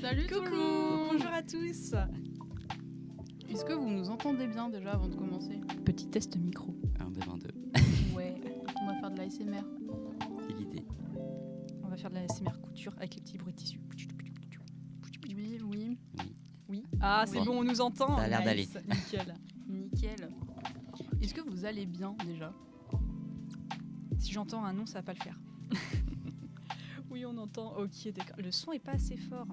Salut tout le monde. Bonjour à tous. Est-ce que vous nous entendez bien déjà avant de commencer? Petit test micro. 1, 2, 22. Ouais, on va faire de l'ASMR. C'est l'idée. On va faire de la SMR couture avec les petits bruits de tissu. Oui, oui, Oui. Ah, c'est Oui. bon, on nous entend. Ça a l'air Nice. Nickel. nickel. Est-ce que vous allez bien déjà? Si j'entends un non, ça va pas le faire. Oui, on entend. Ok, d'accord. Le son est pas assez fort.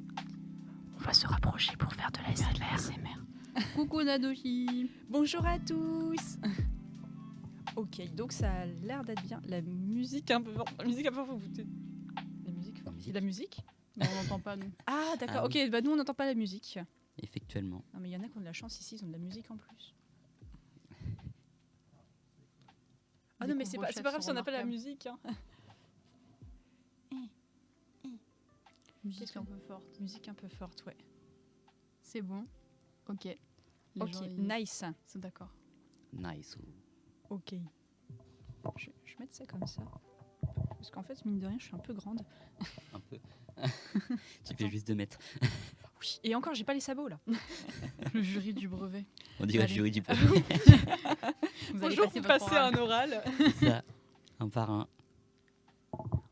On va se rapprocher pour faire de la SMR. Coucou Nadoshi. Bonjour à tous. Ok, donc ça a l'air d'être bien. La musique un peu forte. La musique un peu forte. La musique forte. musique. La musique. Non, on n'entend pas nous. Ah, d'accord. Ah Ok, bah nous on n'entend pas la musique. Effectuellement. Non, mais il y en a qui ont de la chance ici, ils ont de la musique en plus. Ah non, mais c'est pas grave si on n'a pas la musique. Hein. Musique un peu forte. Musique un peu forte, ouais. C'est bon. Ok. Les Ok, gens, ils nice. sont d'accord. Nice. Ok. Je vais mettre ça comme ça. Parce qu'en fait, mine de rien, je suis un peu grande. Un peu. Tu fais juste 2 mètres. Oui. Et encore, j'ai pas les sabots là. Le jury du brevet. On dirait le Allez. jury du premier. Vous allez Bonjour, passer vous votre passez oral. un oral. Ça, un par un.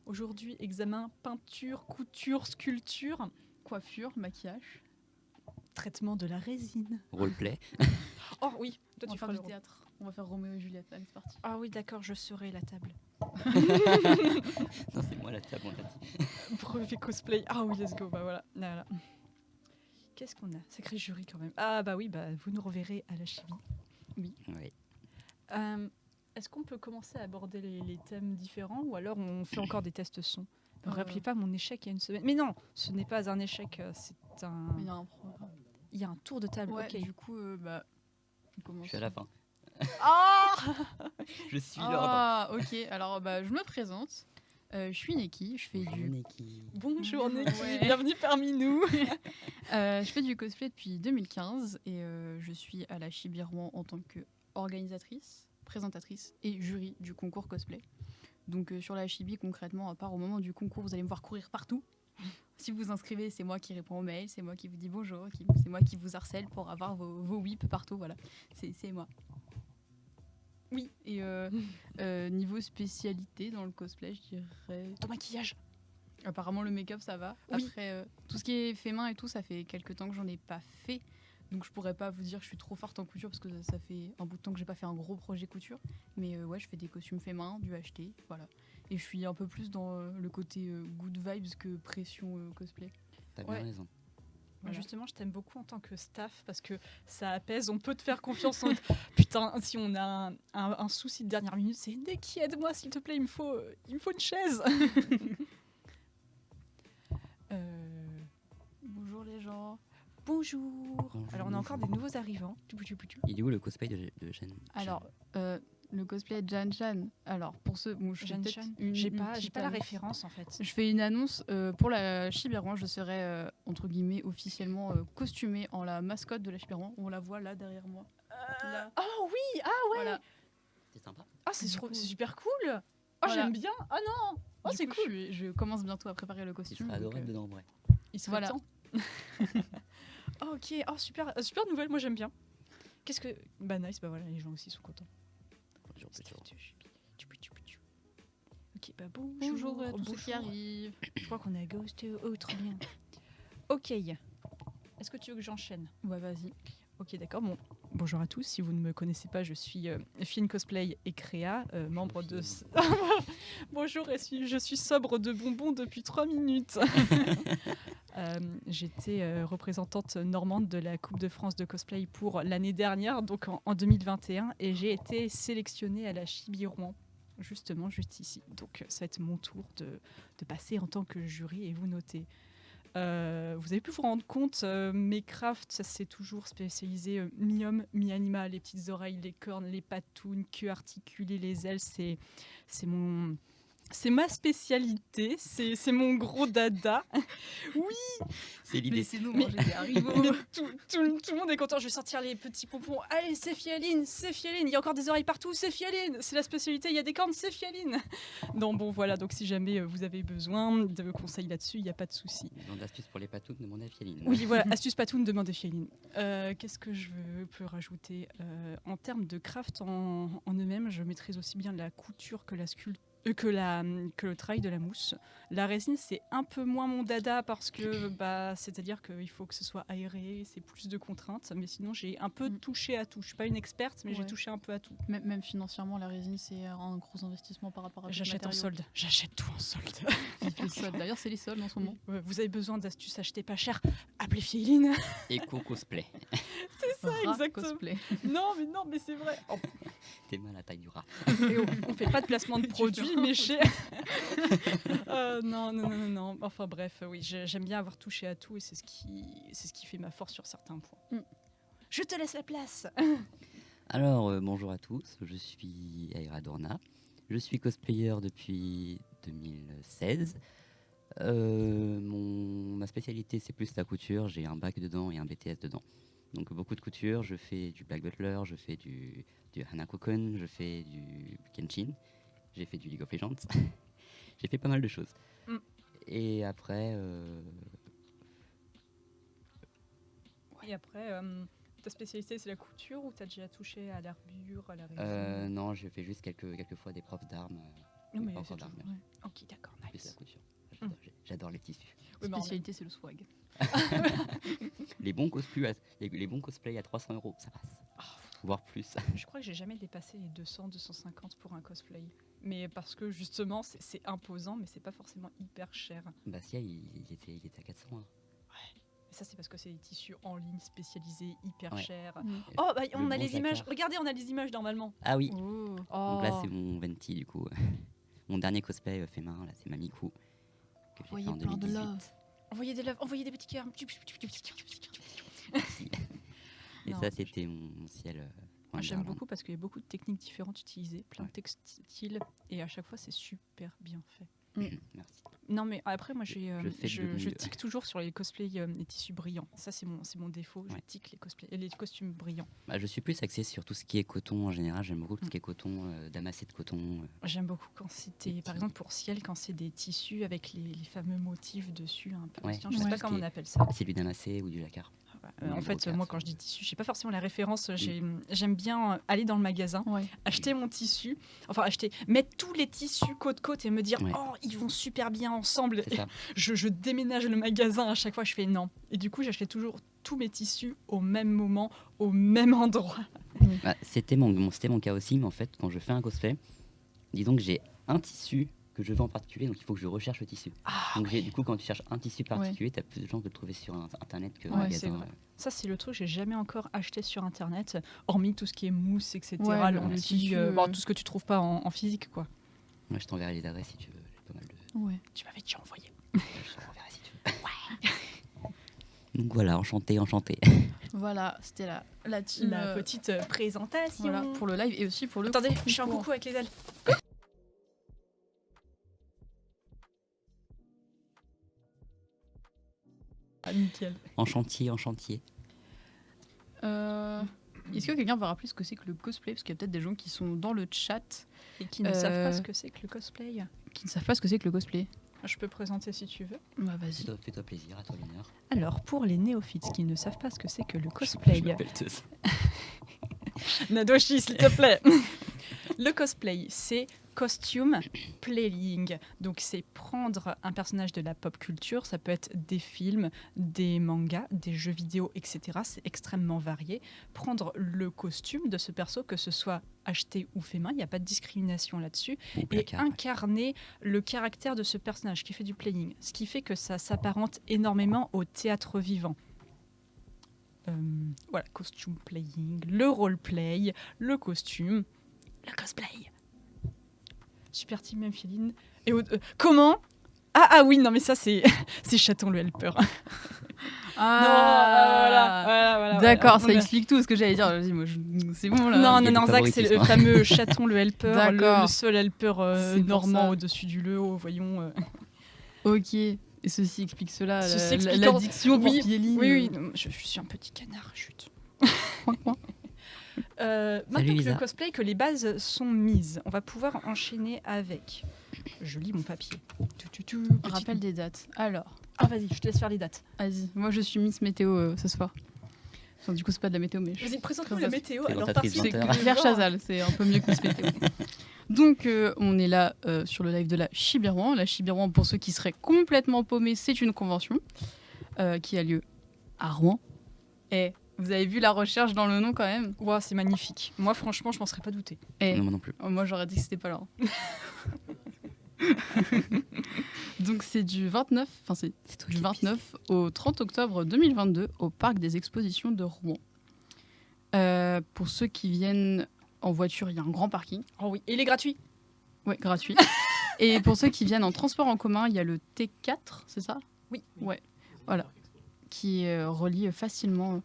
Aujourd'hui, examen peinture, couture, sculpture, Coiffure, maquillage. traitement de la résine. Roleplay. Oh oui, toi On va tu faire feras du le rôle. théâtre. On va faire Roméo et Juliette. Allez, c'est parti. Ah oui, d'accord, je serai la table. Non, c'est moi la table, on l'a dit. Brevet cosplay. Ah oui, let's go. Bah voilà. Voilà. Qu'est-ce qu'on a? Sacré jury quand même. Ah bah oui, bah vous nous reverrez à la chimie. Oui. Est-ce qu'on peut commencer à aborder les thèmes différents ou alors on fait encore des tests son? Ne me Euh. rappelez pas mon échec il y a une semaine. Mais non, ce n'est pas un échec, c'est un... Il y a un programme. Il y a un tour de table, Ouais, ok. du coup, bah, on commence. Je suis à la fin. Ah Je suis le rapport. Ah, ok. Alors, bah, je me présente. Je suis Neki. Je fais du. Bonjour Neki, Ouais. bienvenue parmi nous. Je fais du cosplay depuis 2015 et je suis à la Chibi Rouen en tant qu'organisatrice, présentatrice et jury du concours cosplay. Donc sur la Chibi, concrètement, à part au moment du concours, vous allez me voir courir partout. Si vous vous inscrivez, c'est moi qui réponds aux mails, c'est moi qui vous dis bonjour, c'est moi qui vous harcèle pour avoir vos whips partout. Voilà, c'est moi. Oui, et niveau spécialité dans le cosplay, je dirais. Ton maquillage. Apparemment, le make-up, ça va. Oui. Après, tout ce qui est fait main et tout, ça fait quelques temps que j'en ai pas fait. Donc, je pourrais pas vous dire que je suis trop forte en couture parce que ça fait un bout de temps que j'ai pas fait un gros projet couture. Mais ouais, je fais des costumes fait main, du acheté, voilà. Et je suis un peu plus dans le côté good vibes que pression cosplay. T'as bien Ouais. raison. Voilà. Justement, je t'aime beaucoup en tant que staff parce que ça apaise, on peut te faire confiance. Putain, si on a un souci de dernière minute, c'est Neki, aide-moi s'il te plaît, il me faut une chaise. Bonjour les gens. Bonjour. Alors, on a encore des nouveaux arrivants. Il est où le cosplay de Jeanne? Alors, le cosplay de Jan Chan. Alors, pour ceux. Bon, je fais Jeanne peut-être Chan. une J'ai pas petite la annonce. référence en fait. Je fais une annonce pour la Chibi Rouen. Je serai entre guillemets officiellement costumée en la mascotte de la Chibi Rouen. On la voit là derrière moi. Là. Oh oui, ah ouais. Voilà. C'est sympa. Ah c'est Du coup- c'est super cool. Oh Voilà. j'aime bien. Ah non. Oh Du c'est coup, cool. Je commence bientôt à préparer le Tu costume. seras donc, adorable dedans en vrai. Il serait Voilà. temps. Oh, ok. Oh super super nouvelle. Moi j'aime bien. Qu'est-ce que bah nice. Bah voilà les gens aussi sont contents. Bonjour, bonjour. Ok bah bonjour. Bonjour à tous ceux qui bonjour. arrivent. Je crois qu'on a Ghost. Oh trop bien. Ok. Est-ce que tu veux que j'enchaîne? Ouais, vas-y. Ok, d'accord. Bon, bonjour à tous. Si vous ne me connaissez pas, je suis Fine Cosplay et Créa, membre de... Bonjour, je suis sobre de bonbons depuis 3 minutes. J'étais représentante normande de la Coupe de France de cosplay pour l'année dernière, donc en 2021, et j'ai été sélectionnée à la Chibi Rouen, justement, juste ici. Donc ça va être mon tour de passer en tant que jury et vous noter. Vous avez pu vous rendre compte, mes crafts, ça c'est toujours spécialisé mi-homme, mi-animal, les petites oreilles, les cornes, les patounes, queue articulée, les ailes, c'est mon C'est ma spécialité, c'est mon gros dada. C'est l'idée. Laissez-nous Mais- manger des haribots. Mais tout le monde est content. Je vais sortir les petits pompons. Allez, c'est Fialine, c'est Fialine. Il y a encore des oreilles partout, c'est Fialine. C'est la spécialité, il y a des cornes, c'est Fialine. Non, bon, voilà. Donc, si jamais vous avez besoin de conseils là-dessus, il n'y a pas de souci. Dans d'astuces pour les patous, demandez à Fialine. Oui, voilà. Astuce patoune, demandez Fialine. Qu'est-ce que je peux rajouter en termes de craft en eux-mêmes, je maîtrise aussi bien la couture que la sculpture. Que le travail de la mousse. La résine, c'est un peu moins mon dada parce que c'est-à-dire qu'il faut que ce soit aéré, c'est plus de contraintes. Mais sinon, j'ai un peu touché à tout. Je suis pas une experte, mais j'ai Ouais. touché un peu à tout. Même financièrement, la résine, c'est un gros investissement par rapport à d'autres J'achète en matériaux. solde. J'achète tout en solde. Vive les soldes. D'ailleurs, c'est les soldes en ce moment. Ouais, vous avez besoin d'astuces achetées pas cher, appelez Filine. Éco cosplay. ça, Rat exactement. cosplay. Non, mais c'est vrai. Oh, T'es mal à la taille du rat. et on fait pas de placement de produits, mais chez. Non. Enfin bref, oui, j'aime bien avoir touché à tout et c'est ce qui fait ma force sur certains points. Je te laisse la place. Alors, bonjour à tous, je suis Aira Dorna. Je suis cosplayer depuis 2016. Ma spécialité, c'est plus la couture. J'ai un bac dedans et un BTS dedans. Donc, beaucoup de couture. Je fais du Black Butler, je fais du Hanako-kun, je fais du Kenshin. J'ai fait du League of Legends. J'ai fait pas mal de choses. Et après... Et après, ta spécialité c'est la couture ou t'as déjà touché à l'arbure, à la résine non, je fais juste quelques fois des profs d'armes. Non, mais pas c'est encore toujours- d'armes, ouais. Ok, d'accord, plus la nice. couture. J'adore les tissus. Oui, mais en Spécialité, c'est le swag. Les bons cosplays à 300 €, ça passe. Voire plus. Je crois que j'ai jamais dépassé les 200-250 pour un cosplay. Mais parce que justement, c'est imposant, mais c'est pas forcément hyper cher. Bah si, il était à 400 €. Et ça, c'est parce que c'est des tissus en ligne spécialisés, hyper Ouais. chers. Mm. Oh, bah, on Le a bon les images. jacquard. Regardez, on a les images normalement. Ah oui, Oh. Oh. donc là c'est mon Venti du coup. Mon dernier cosplay fait main, là c'est ma Miku. Que j'ai fait Voyez en plein de 2018. love. Envoyez des love, envoyez des petits cœurs. Merci. Et Non, ça c'était mon ciel. point de J'aime garde. beaucoup parce qu'il y a beaucoup de techniques différentes utilisées, plein de textiles, et à chaque fois, c'est super bien fait. Merci. Non, mais après, moi, Je fais je de mon mieux. tique toujours sur les cosplays, les tissus brillants. Ça, c'est mon défaut. Je Ouais. tique les costumes brillants. Bah, je suis plus axé sur tout ce qui est coton en général. J'aime beaucoup tout ce qui est coton, damassé de coton. J'aime beaucoup quand c'était, par exemple, pour ciel, quand c'est des tissus avec les fameux motifs dessus, un peu. Ouais. Je sais Ouais. pas comment on appelle ça. C'est du damassé ou du jacquard. En Ou du fait, brocart, moi, ça. quand je dis tissu, je sais pas forcément la référence. J'aime bien aller dans le magasin, Ouais. acheter mon tissu, mettre tous les tissus côte à côte et me dire, Ouais. oh, ils vont super bien ensemble. C'est ça. Je déménage le magasin à chaque fois, je fais non. Et du coup, j'achète toujours tous mes tissus au même moment, au même endroit. Bah, c'était mon cas aussi, mais en fait, quand je fais un cosplay, disons que j'ai un tissu que je veux en particulier, donc il faut que je recherche le tissu. Donc du coup, quand tu cherches un tissu particulier, tu as plus de chances de le trouver sur Internet que Ouais, en c'est magasin. vrai. Ça, c'est le truc que j'ai jamais encore acheté sur Internet, hormis tout ce qui est mousse, etc. Ouais, le le tissu, tissu, tout ce que tu trouves pas en physique, quoi. Moi, je t'enverrai les adresses si tu veux. J'ai pas mal de... Ouais. Tu m'avais déjà envoyé. Je t'enverrai si tu veux. Donc voilà, enchanté. Voilà, c'était la team. La petite présentation. Voilà, pour le live et aussi pour le. Attendez, je fais un concours. coucou avec les ailes. Ah, nickel. En chantier. Est-ce que quelqu'un va rappeler ce que c'est que le cosplay? Parce qu'il y a peut-être des gens qui sont dans le chat Et qui ne savent pas ce que c'est que le cosplay. qui ne savent pas ce que c'est que le cosplay. Je peux présenter si tu veux. Bah vas-y. Fais-toi plaisir, à toi l'honneur. Alors, pour les néophytes qui ne savent pas ce que c'est que le Je cosplay, m'appelle Teus. Nadoshi, s'il te plaît. Le cosplay, c'est costume playing. Donc, c'est prendre un personnage de la pop culture. Ça peut être des films, des mangas, des jeux vidéo, etc. C'est extrêmement varié. Prendre le costume de ce perso, que ce soit acheté ou fait main, il n'y a pas de discrimination là-dessus. Ou Et placard. incarner le caractère de ce personnage qui fait du playing. Ce qui fait que ça s'apparente énormément au théâtre vivant. Voilà, costume playing, le roleplay, le costume, le cosplay. Super team Memphiline. Et comment ah oui, non mais ça c'est c'est Chaton le helper. Voilà. D'accord, On ça a- explique tout ce que j'allais dire. Vas-y, moi, c'est bon là. Il y a Non, du Zach, c'est le favoritisme. fameux chaton, le helper, D'accord. le seul helper C'est pour normand ça. au-dessus du Leo, voyons. Ok. Et ceci explique cela. Ceci explique l'addiction pour oui, Pieline. Oui, non, je suis un petit canard, chut. Maintenant que Lisa. le cosplay, que les bases sont mises, on va pouvoir enchaîner avec. Je lis mon papier. Rappel des dates. Alors, Ah, vas-y, je te laisse faire les dates. vas-y. Moi, je suis Miss Météo ce soir. Enfin, du coup, c'est pas de la météo, mais je Vas-y, présente-nous Très la bien. météo. Présentatrice Alors, c'est 20 heures. Claire Chazal, c'est un peu mieux que Miss Météo. Donc, on est là sur le live de la Chibi-Rouen. La Chibi-Rouen, pour ceux qui seraient complètement paumés, c'est une convention qui a lieu à Rouen. Et vous avez vu la recherche dans le nom quand même. Ouah, c'est magnifique. Moi, franchement, je m'en serais pas douté. Et Non, moi non plus. moi, j'aurais dit que c'était pas là. Donc, c'est du 29, enfin c'est C'est toi du qui 29 au 30 octobre 2022 au Parc des Expositions de Rouen. Pour ceux qui viennent en voiture, il y a un grand parking. Oh oui, et il est gratuit. Ouais, gratuit. Et pour ceux qui viennent en transport en commun, il y a le T4, c'est ça? Oui. Ouais, voilà. Qui relie facilement.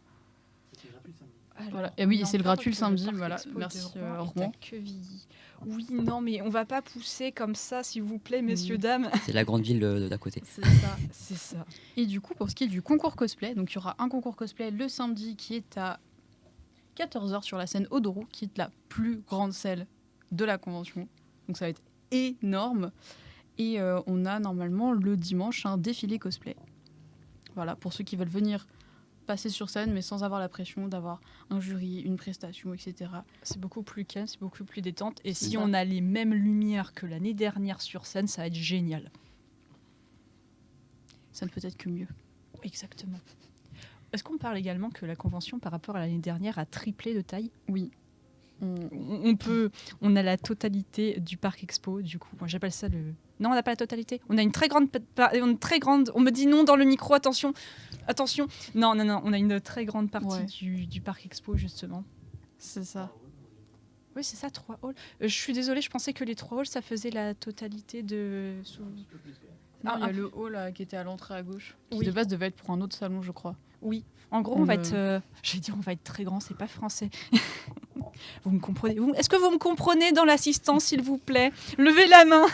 Voilà. Et oui, on c'est le a encore gratuit le que samedi, Parc voilà. Expo de Merci, Rouen est à Rouen. Quevilly. Oui, non, mais on va pas pousser comme ça, s'il vous plaît, messieurs, Oui. dames. C'est la grande ville d'à côté. C'est ça. C'est ça. Et du coup, pour ce qui est du concours cosplay, donc il y aura un concours cosplay le samedi qui est à 14h sur la scène Odoro, qui est la plus grande salle de la convention. Donc ça va être énorme. Et on a normalement le dimanche un défilé cosplay. Voilà, pour ceux qui veulent venir passer sur scène, mais sans avoir la pression d'avoir un jury, une prestation, etc. C'est beaucoup plus calme, c'est beaucoup plus détente. Et C'est si ça. on a les mêmes lumières que l'année dernière sur scène, ça va être génial. Ça ne peut être que mieux. Exactement. Est-ce qu'on parle également que la convention, par rapport à l'année dernière, a triplé de taille? Oui. On a la totalité du parc expo, du coup. Moi, j'appelle ça le. Non, on n'a pas la totalité. On a une très grande. On me dit non dans le micro, attention. Attention. Non. On a une très grande partie Ouais. du parc expo, justement. C'est ça. Oui, c'est ça, 3 halls. Je suis désolée, je pensais que les 3 halls, ça faisait la totalité de. Non, il y Ah, a le hall là, qui était à l'entrée à gauche, qui Oui. de base devait être pour un autre salon, je crois. Oui. En gros, On on va me- être. J'ai dit, on va être très grand, c'est pas français. Vous me comprenez? Est-ce que vous me comprenez dans l'assistance, s'il vous plaît? Levez la main.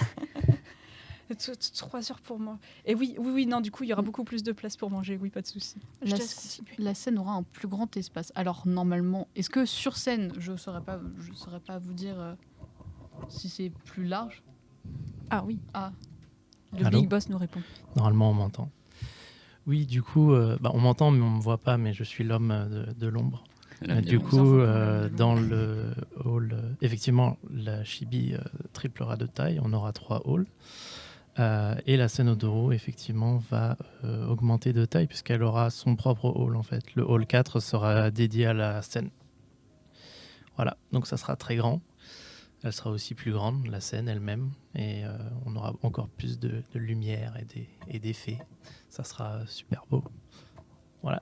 3 heures pour moi. Et oui, non, du coup, il y aura beaucoup plus de place pour manger. Oui, pas de souci. Je La, te laisse continuer. la scène aura un plus grand espace. Alors normalement, est-ce que sur scène, je ne saurais pas vous dire si c'est plus large. Ah oui. Ah. Le Allô Big Boss nous répond. Normalement, on m'entend. Oui, du coup, on m'entend, mais on ne me voit pas, mais je suis l'homme de l'ombre. Là, Du on coup, s'en fout. dans le hall, effectivement, la Chibi triplera de taille. On aura 3 halls. Et la scène Odoro, effectivement, va augmenter de taille puisqu'elle aura son propre hall, en fait. Le hall 4 sera dédié à la scène. Voilà, donc ça sera très grand. Elle sera aussi plus grande, la scène elle-même. Et on aura encore plus de lumière et d'effets. Ça sera super beau. Voilà.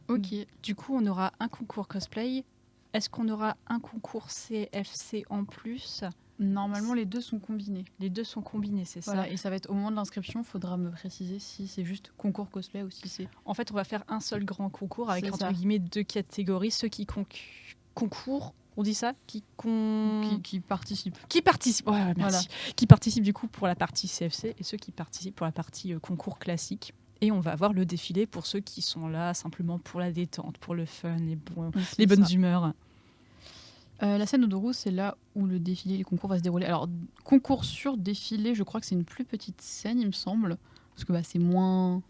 Ok. Du coup, on aura un concours cosplay. Est-ce qu'on aura un concours CFC en plus? Normalement, les deux sont combinés. Les deux sont combinés, c'est Voilà, ça. et ça va être au moment de l'inscription, il faudra me préciser si c'est juste concours cosplay ou si c'est. En fait, on va faire un seul grand concours avec C'est entre ça. guillemets 2 catégories. Ceux qui concourent, on dit ça, qui Qui participent. participent. Ouais, merci. Qui participent du coup pour la partie CFC et ceux qui participent pour la partie concours classique. Et on va avoir le défilé pour ceux qui sont là simplement pour la détente, pour le fun, les bonnes humeurs. La scène Odoro, c'est là où le défilé, les concours va se dérouler. Alors, concours sur défilé, je crois que c'est une plus petite scène, il me semble. Parce que c'est moins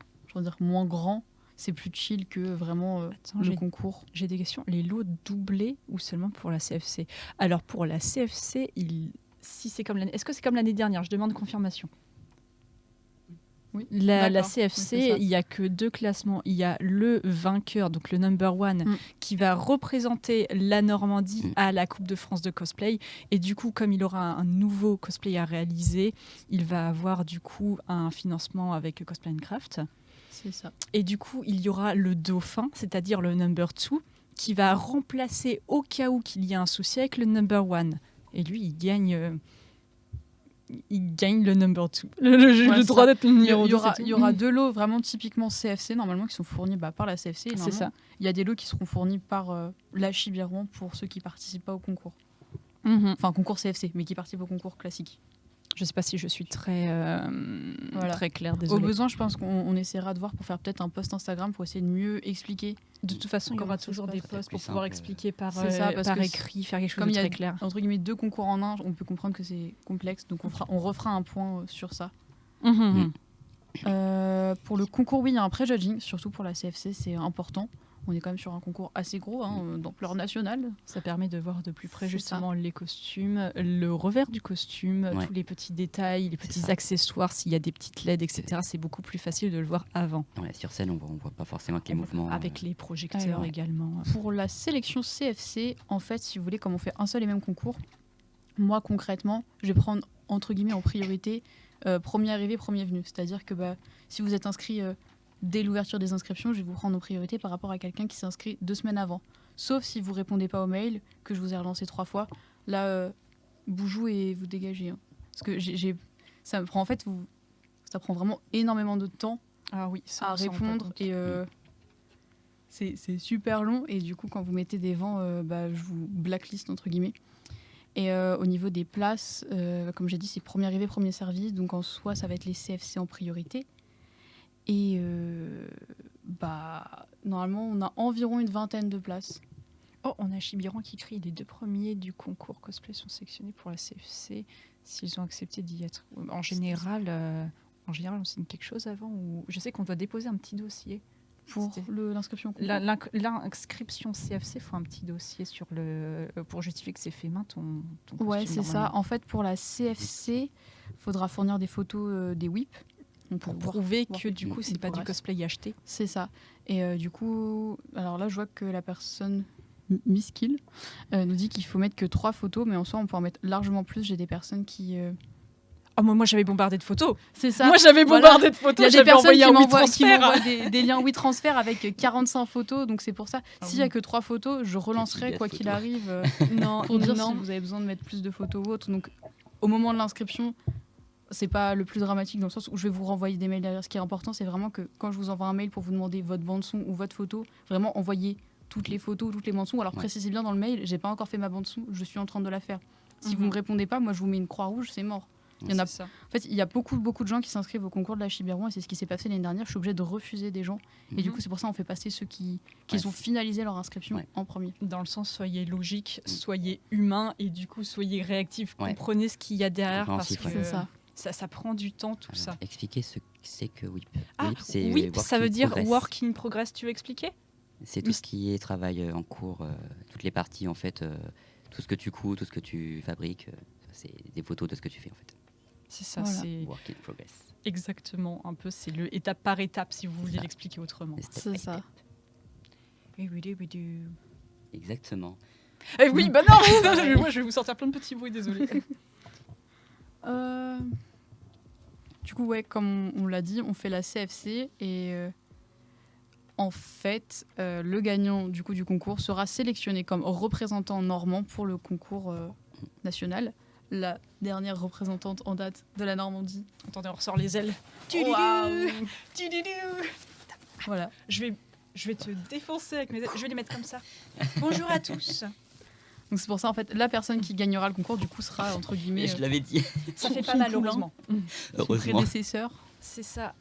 grand. C'est plus chill que vraiment Attends, le concours. j'ai des questions. Les lots doublés ou seulement pour la CFC? Alors pour la CFC, si c'est comme l'année, est-ce que c'est comme l'année dernière? Je demande confirmation. Oui. La D'accord. CFC, Oui, c'est ça. il n'y a que 2 classements. Il y a le vainqueur, donc le number one, qui va représenter la Normandie à la Coupe de France de cosplay. Et du coup, comme il aura un nouveau cosplay à réaliser, il va avoir du coup un financement avec Cosplay & Craft. C'est ça. Et du coup, il y aura le dauphin, c'est-à-dire le number 2, qui va remplacer au cas où qu'il y a un souci avec le number 1. Et lui, il gagne il gagne le number 2. Le droit d'être le numéro 2. Il y aura 2 lots vraiment typiquement CFC normalement qui sont fournis par la CFC. C'est ça. Il y a des lots qui seront fournis par la Chibi Rouen pour ceux qui participent pas au concours. Enfin, concours CFC, mais qui participent au concours classique. Je sais pas si je suis très claire, Au désolée. besoin, je pense qu'on essaiera de voir pour faire peut-être un post Instagram pour essayer de mieux expliquer. De toute façon, il y Comment aura ça se toujours passe. des C'est posts pour plus pouvoir simple. expliquer par C'est ça, parce que écrit, faire quelque chose comme de il y a très clair. entre guillemets 2 concours en un, on peut comprendre que c'est complexe, donc on refera un point sur ça. Pour le concours, oui, il y a un pré-judging, surtout pour la CFC, c'est important. On est quand même sur un concours assez gros, d'ampleur nationale. Ça permet de voir de plus près C'est justement les costumes, le revers du costume, Ouais. tous les petits détails, les C'est petits ça. accessoires, s'il y a des petites LED, etc. C'est beaucoup plus facile de le voir avant. Ouais, sur scène, on voit pas forcément que les mouvements. Avec les projecteurs Alors, également. Pour la sélection CFC, en fait, si vous voulez, comme on fait un seul et même concours, moi concrètement, je vais prendre entre guillemets en priorité premier arrivé, premier venu. C'est-à-dire que si vous êtes inscrit dès l'ouverture des inscriptions, je vais vous prendre en priorité par rapport à quelqu'un qui s'est inscrit 2 semaines avant. Sauf si vous répondez pas au mail, que je vous ai relancé 3 fois. Là, bougou et vous dégagez. Parce que ça me prend ça prend vraiment énormément de temps Ah oui, à répondre et c'est super long et du coup quand vous mettez des vents je vous blacklist entre guillemets et au niveau des places comme j'ai dit c'est premier arrivé premier servi donc en soi ça va être les CFC en priorité et normalement on a environ une 20aine de places. Oh, on a Chibiran qui crie les 2 premiers du concours cosplay sont sélectionnés pour la CFC s'ils ont accepté d'y être. En général, on signe quelque chose avant ou je sais qu'on doit déposer un petit dossier. Pour C'était- l'inscription au concours. L'inscription CFC faut un petit dossier pour justifier que c'est fait main ton Ouais, costume, c'est ça. normalement. En fait, pour la CFC, faudra fournir des photos des WIP. Donc, Pour voir- prouver voir que du coup c'est pas du progresse. cosplay acheté. C'est ça. Et du coup, alors là, je vois que la personne Miss Kill nous dit qu'il faut mettre que 3 photos, mais en soi, on peut en mettre largement plus. J'ai des personnes qui. Oh moi j'avais bombardé de photos. C'est ça. Moi j'avais Voilà. bombardé de Il y photos. a des J'avais personnes envoyé qui un m'envoient WeTransfer. des liens WeTransfer avec 45 photos, donc c'est pour ça. Ah S'il y a oui. que 3 photos, je relancerai giga de quoi qu'il photos. arrive Non, pour dire non. si vous avez besoin de mettre plus de photos ou autre. Donc, au moment de l'inscription, c'est pas le plus dramatique dans le sens où je vais vous renvoyer des mails derrière. Ce qui est important, c'est vraiment que quand je vous envoie un mail pour vous demander votre bande son ou votre photo, vraiment envoyez toutes les photos, toutes les bandes son. Alors Ouais. précisez bien dans le mail, j'ai pas encore fait ma bande son, je suis en train de la faire. Si vous Mhm. me répondez pas, moi je vous mets une croix rouge, c'est mort. Il y en a C'est ça. En fait, il y a beaucoup de gens qui s'inscrivent au concours de la Chibi Rouen et c'est ce qui s'est passé l'année dernière. Je suis obligée de refuser des gens. Et du Mhm. coup, c'est pour ça qu'on fait passer ceux qui Ouais. ont finalisé leur inscription Ouais. en premier. Dans le sens, soyez logique, soyez humain et du coup soyez réactif. Ouais. Comprenez ce qu'il y a derrière parce Compréhensif, que C'est ça. ça prend du temps tout ça. Expliquer ce que c'est que WIP. Ah WIP, c'est oui, Work ça in veut dire Progress. work in progress. Tu veux expliquer? C'est tout ce qui est travail en cours, toutes les parties en fait, tout ce que tu couds, tout ce que tu fabriques, c'est des photos de ce que tu fais en fait. C'est ça, Voilà. c'est Work in progress. exactement un peu, c'est le étape par étape si vous voulez ça. l'expliquer autrement. Et step C'est by ça. step. Exactement. Eh oui, bah non, moi je vais vous sortir plein de petits bruits, désolé. Du coup, ouais, comme on l'a dit, on fait la CFC et en fait, le gagnant du concours sera sélectionné comme représentant normand pour le concours national. La dernière représentante en date de la Normandie. Attendez, on ressort les ailes. Waouh. Tudidou. Voilà. Je vais te défoncer avec mes ailes. Je vais les mettre comme ça. Bonjour à tous. Donc c'est pour ça en fait, la personne qui gagnera le concours du coup sera entre guillemets Je l'avais dit, Ça Son- fait pas son mal, poulain. heureusement. son heureusement. prédécesseur. C'est ça.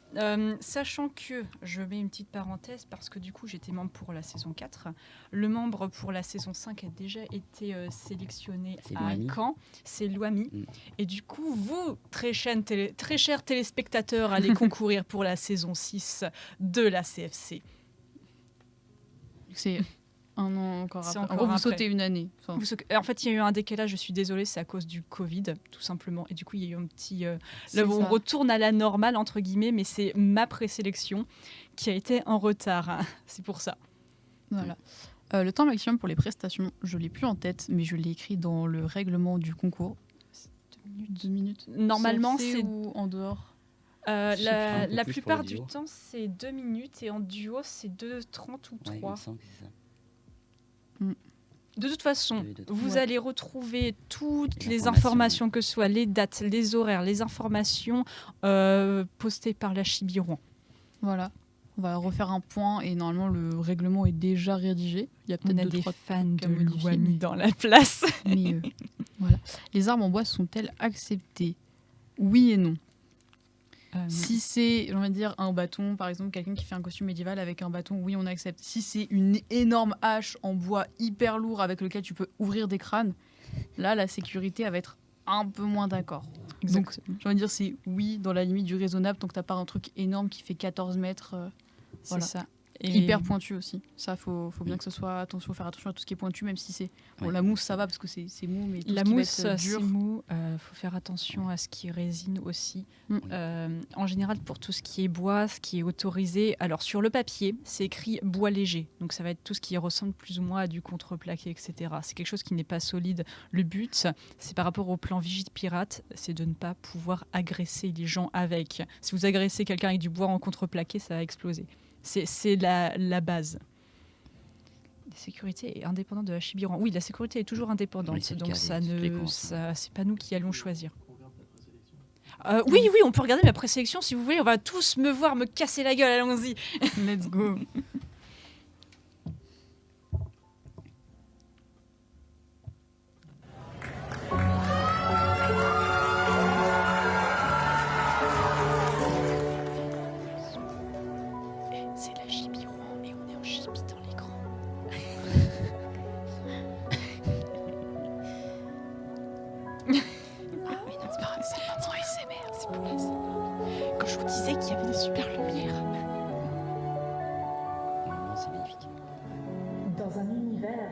Sachant que, je mets une petite parenthèse, parce que du coup j'étais membre pour la saison 4, le membre pour la saison 5 a déjà été sélectionné C'est à Louami. Caen, c'est Louami. Mm. Et du coup, vous, très chers téléspectateurs, allez concourir pour la saison 6 de la CFC. C'est un an encore C'est après. En encore gros, vous après. sautez une année. Enfin, En fait, il y a eu un décalage, je suis désolée, c'est à cause du Covid, tout simplement. Et du coup, il y a eu un petit... c'est Là, on ça. retourne à la normale, entre guillemets, mais c'est ma présélection qui a été en retard. hein. C'est pour ça. Voilà. Le temps maximum pour les prestations, je l'ai plus en tête, mais je l'ai écrit dans le règlement du concours. 2 minutes. Normalement, CFC c'est... ou en dehors. La, Je sais pas, un peu la plus pour plupart le du duo. temps, c'est 2 minutes et en duo, c'est 2,30 ou 3. Ouais, il me semble que c'est ça. De toute façon, Oui, de toute vous façon. allez retrouver toutes Les les informations. informations, que ce soit les dates, les horaires, les informations postées par la Chibi Rouen. Voilà. On va refaire un point et normalement le règlement est déjà rédigé. Il y a On peut-être a deux, des trois fans trucs à de modifier, Louami mais- dans la place. Mais voilà. Les armes en bois sont-elles acceptées? Oui et non. Si c'est, j'ai envie de dire, un bâton, par exemple, quelqu'un qui fait un costume médiéval avec un bâton, oui, on accepte. Si c'est une énorme hache en bois hyper lourd avec lequel tu peux ouvrir des crânes, là, la sécurité elle va être un peu moins d'accord. Donc, j'ai envie de dire, c'est oui, dans la limite du raisonnable, tant que t'as pas un truc énorme qui fait 14 mètres, c'est voilà. ça. Et hyper pointu aussi. Ça, faut bien que ce soit, faut faire attention à tout ce qui est pointu, même si c'est... Bon, Ouais. la mousse, ça va, parce que c'est mou, mais tout la ce qui va mousse, être c'est dur... mou. Faut faire attention à ce qui résine aussi. Mm. En général, pour tout ce qui est bois, ce qui est autorisé, alors sur le papier, c'est écrit bois léger. Donc ça va être tout ce qui ressemble plus ou moins à du contreplaqué, etc. C'est quelque chose qui n'est pas solide. Le but, c'est par rapport au plan Vigile Pirate, c'est de ne pas pouvoir agresser les gens avec. Si vous agressez quelqu'un avec du bois en contreplaqué, ça va exploser. C'est la base. La sécurité est indépendante de la Chibi Rouen. Oui, la sécurité est toujours indépendante, Oui, c'est le donc cas ça de toutes les ne, conventions. c'est pas nous qui allons choisir. Oui, on peut regarder ma présélection si vous voulez. On va tous me voir me casser la gueule. Allons-y. Let's go. C'est la Chibi Rouen et on est en Chibi dans l'écran. C'est pas c'est le moment ASMR, c'est pour l'ASMR. Quand je vous disais qu'il y avait des super lumières. Non, c'est magnifique. Dans un univers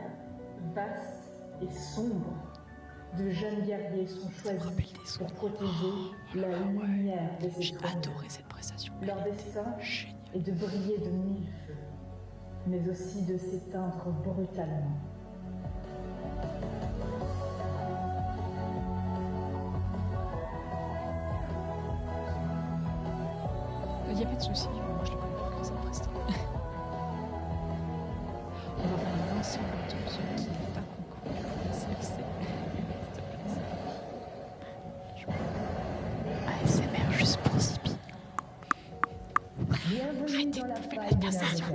vaste et sombre, de jeunes guerriers sont choisis pour protéger la lumière des J'ai étoiles. adoré cette prestation. Leur destin Génial. est de briller de mille feux, mais aussi de s'éteindre brutalement. Il n'y a pas de souci. Moi, je le connais pas comme ça, prestation. On va faire un ancien bouton, celui qui n'est pas concours. C'est ASMR juste pour Zippy. Bienvenue dans la faille de navigateur.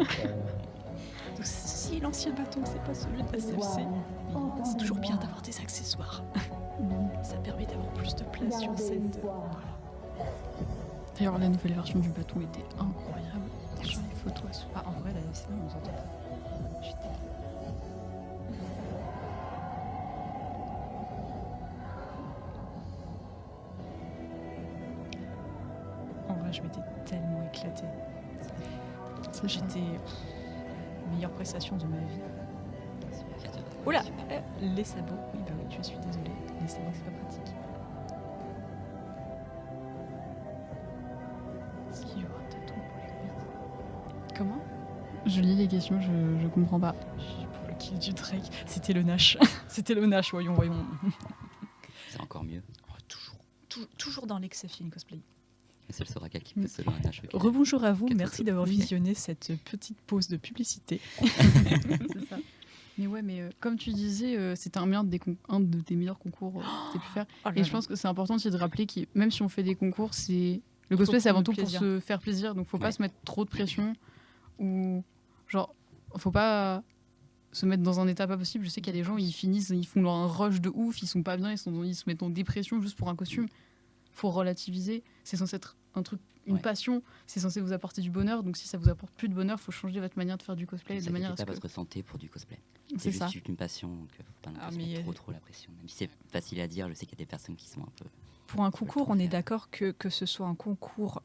Donc, si l'ancien bâton, c'est pas celui de la CFC, c'est toujours bien d'avoir des accessoires. Ça permet d'avoir plus de place sur Gardez scène. espoir. D'ailleurs, la nouvelle version du bâton était incroyable. Sur les photos, elles sont... Ah, en vrai, la FCA, on nous entend pas. J'étais- En vrai, je m'étais tellement éclatée. J'étais meilleure prestation de ma vie. Oula, les sabots. Oui, bah oui, je suis désolée. Les sabots, c'est pas pratique. Est-ce qu'il y aura peut-être pour les cuites? Comment? Je lis les questions, je comprends pas. Pour le kill du Drake, c'était le Nash. C'était le Nash, voyons. C'est encore mieux. Toujours dans l'excès film cosplay. Et c'est le Soraka qui peut se donner un cheveu. Rebonjour à vous, Quatre merci photos. d'avoir visionné cette petite pause de publicité. C'est ça. Mais ouais, mais comme tu disais, c'était un de tes meilleurs concours que tu pu faire. Et je pense que c'est important aussi de rappeler que même si on fait des concours, le cosplay c'est avant tout pour se faire plaisir. Donc faut pas Ouais. se mettre trop de pression ou genre faut pas se mettre dans un état pas possible. Je sais qu'il y a des gens ils font un rush de ouf, ils sont pas bien, ils se mettent en dépression juste pour un costume. Faut relativiser. C'est censé être un truc, une Ouais. passion. C'est censé vous apporter du bonheur. Donc si ça vous apporte plus de bonheur, faut changer votre manière de faire du cosplay de Sacrifiez manière à ce pas que votre santé pour du cosplay. c'est C'est ça. juste une passion, donc faut pas non Ah, plus se mais mettre trop la pression. Même si c'est facile à dire, je sais qu'il y a des personnes qui sont un peu... Pour un Ça peut concours, trop on est faire. d'accord que ce soit un concours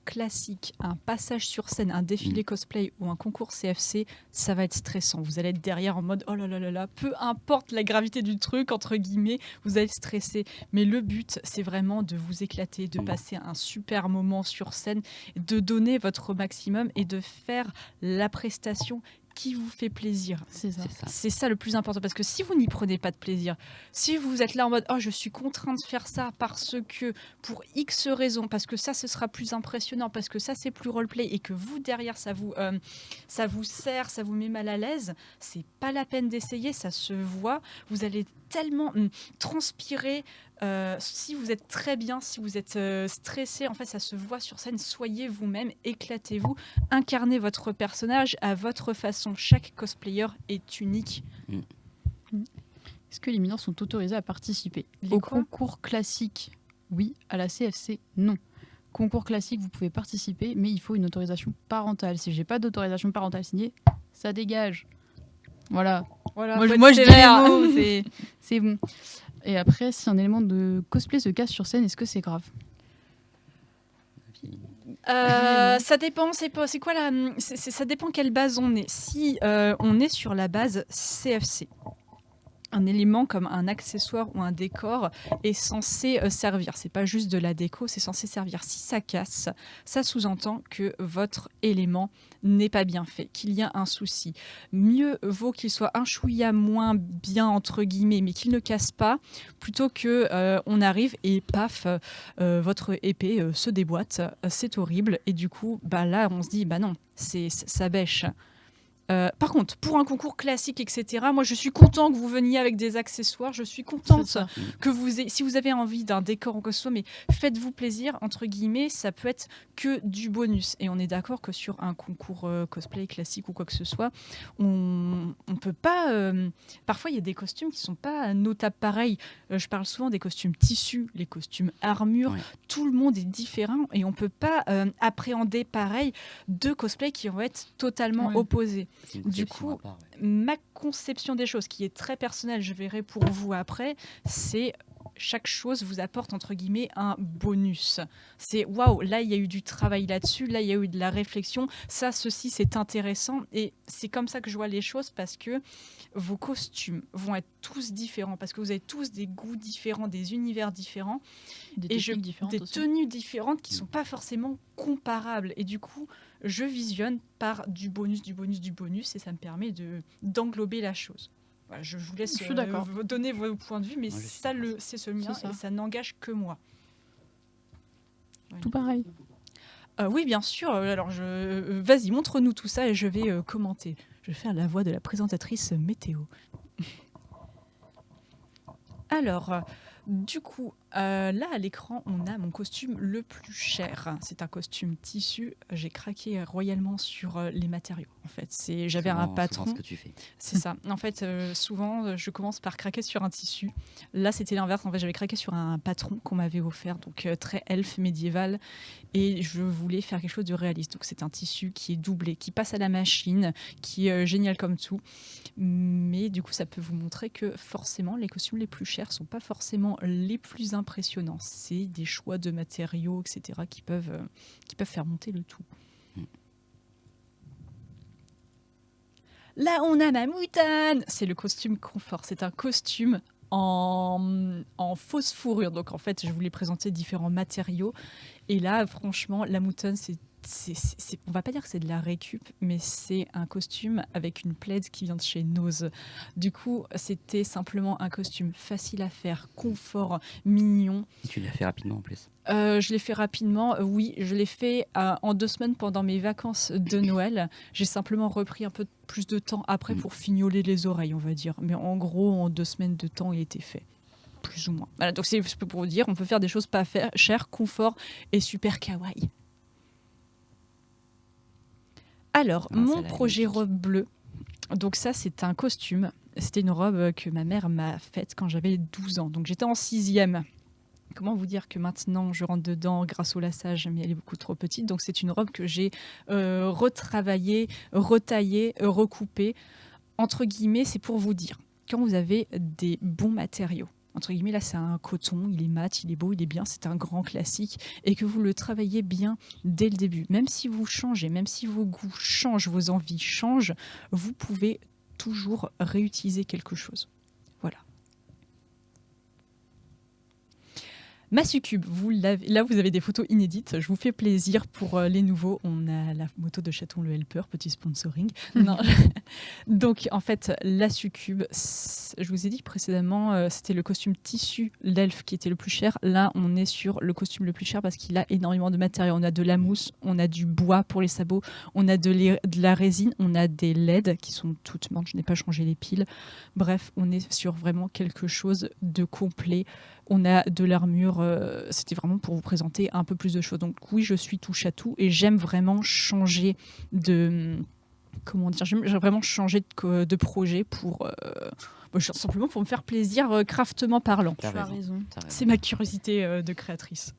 classique, un passage sur scène, un défilé cosplay ou un concours CFC, ça va être stressant. Vous allez être derrière en mode oh là là là là, peu importe la gravité du truc, entre guillemets, vous allez stresser. Mais le but, c'est vraiment de vous éclater, de passer un super moment sur scène, de donner votre maximum et de faire la prestation qui vous fait plaisir. C'est ça. C'est ça. C'est ça le plus important, parce que si vous n'y prenez pas de plaisir, si vous êtes là en mode je suis contraint de faire ça parce que pour X raisons, parce que ça ce sera plus impressionnant, parce que ça c'est plus roleplay, et que vous derrière ça vous sert, ça vous met mal à l'aise, c'est pas la peine d'essayer, ça se voit, vous allez tellement transpirer. Si vous êtes très bien, si vous êtes stressé, en fait ça se voit sur scène. Soyez vous-même, éclatez-vous, incarnez votre personnage à votre façon. Chaque cosplayer est unique. Est-ce que les mineurs sont autorisés à participer Les au quoi concours classique? Oui. À la CFC, non. Concours classique, vous pouvez participer, mais il faut une autorisation parentale. Si j'ai pas d'autorisation parentale signée, ça dégage. Voilà. Voilà, Moi, je dis les mots, c'est bon. Et après, si un élément de cosplay se casse sur scène, est-ce que c'est grave? Ça dépend, c'est quoi ça dépend quelle base on est. Si on est sur la base CFC, un élément comme un accessoire ou un décor est censé servir. C'est pas juste de la déco, c'est censé servir. Si ça casse, ça sous-entend que votre élément n'est pas bien fait, qu'il y a un souci. Mieux vaut qu'il soit un chouïa moins bien, entre guillemets, mais qu'il ne casse pas, plutôt que on arrive et paf, votre épée se déboîte. C'est horrible. Et du coup, là, on se dit, non, ça bêche. Par contre, pour un concours classique, etc., moi je suis content que vous veniez avec des accessoires, je suis contente C'est ça. que si vous avez envie d'un décor ou quoi que ce soit, mais faites-vous plaisir, entre guillemets, ça peut être que du bonus. Et on est d'accord que sur un concours cosplay classique ou quoi que ce soit, on peut pas... Parfois, il y a des costumes qui sont pas notables pareil. Je parle souvent des costumes tissus, les costumes armure, Ouais. tout le monde est différent et on peut pas appréhender pareil deux cosplays qui vont être totalement Ouais. opposés. C'est une Du conception coup, à part, ouais. Ma conception des choses, qui est très personnelle, je verrai pour vous après, c'est chaque chose vous apporte entre guillemets un bonus. C'est waouh, là il y a eu du travail là-dessus, là il y a eu de la réflexion, ça, ceci, c'est intéressant. Et c'est comme ça que je vois les choses, parce que vos costumes vont être tous différents, parce que vous avez tous des goûts différents, des univers différents, Des et techniques différentes des aussi. tenues différentes qui sont pas forcément comparables. Et du coup, je visionne par du bonus, et ça me permet d'englober la chose. Voilà, je vous laisse Je suis d'accord. vous donner vos points de vue, mais Moi, je suis d'accord. c'est ce mien, C'est ça. et ça n'engage que moi. Tout pareil. Oui, bien sûr. Alors, vas-y, montre-nous tout ça et je vais commenter. Je vais faire la voix de la présentatrice météo. Alors, du coup, là à l'écran, on a mon costume le plus cher. C'est un costume tissu. J'ai craqué royalement sur les matériaux. En fait, j'avais un Souvent patron. ce que tu fais. C'est ça. En fait, souvent, je commence par craquer sur un tissu. Là, c'était l'inverse. En fait, j'avais craqué sur un patron qu'on m'avait offert, donc très elfe médiéval, et je voulais faire quelque chose de réaliste. Donc, c'est un tissu qui est doublé, qui passe à la machine, qui est génial comme tout. Mais du coup, ça peut vous montrer que forcément, les costumes les plus chers sont pas forcément les plus impressionnants. C'est des choix de matériaux, etc., qui peuvent faire monter le tout. Là, on a ma moutane. C'est le costume confort. C'est un costume en fausse fourrure. Donc, en fait, je voulais présenter différents matériaux. Et là, franchement, la moutane, on va pas dire que c'est de la récup, mais c'est un costume avec une plaid qui vient de chez Nose. Du coup, c'était simplement un costume facile à faire, confort, mignon. Tu l'as fait rapidement en plus. Je l'ai fait rapidement, oui, je l'ai fait en 2 semaines pendant mes vacances de Noël. J'ai simplement repris un peu plus de temps après pour fignoler les oreilles, on va dire. Mais en gros, en 2 semaines de temps, il était fait. Plus ou moins. Voilà, donc c'est pour vous dire, on peut faire des choses pas chères, confort et super kawaii. Alors, mon projet robe bleue, donc ça, c'est un costume. C'était une robe que ma mère m'a faite quand j'avais 12 ans. Donc, j'étais en 6e. Comment vous dire que maintenant, je rentre dedans grâce au lassage, mais elle est beaucoup trop petite. Donc, c'est une robe que j'ai retravaillée, retaillée, recoupée. Entre guillemets, c'est pour vous dire, quand vous avez des bons matériaux, entre guillemets, là, c'est un coton, il est mat, il est beau, il est bien, c'est un grand classique, et que vous le travaillez bien dès le début. Même si vous changez, même si vos goûts changent, vos envies changent, vous pouvez toujours réutiliser quelque chose. Voilà. Ma succube, là vous avez des photos inédites, je vous fais plaisir pour les nouveaux. On a la moto de Chaton le Helper, petit sponsoring. Non. Donc en fait, la succube, je vous ai dit précédemment, c'était le costume tissu, l'elfe qui était le plus cher. Là, on est sur le costume le plus cher parce qu'il a énormément de matériaux. On a de la mousse, on a du bois pour les sabots, on a de la résine, on a des LED qui sont toutes mortes, je n'ai pas changé les piles. Bref, on est sur vraiment quelque chose de complet. On a de l'armure, c'était vraiment pour vous présenter un peu plus de choses. Donc oui, je suis touche à tout et j'aime vraiment changer de... Comment dire, j'aime vraiment changer de projet pour... simplement pour me faire plaisir craftement parlant. T'as raison. C'est ma curiosité de créatrice.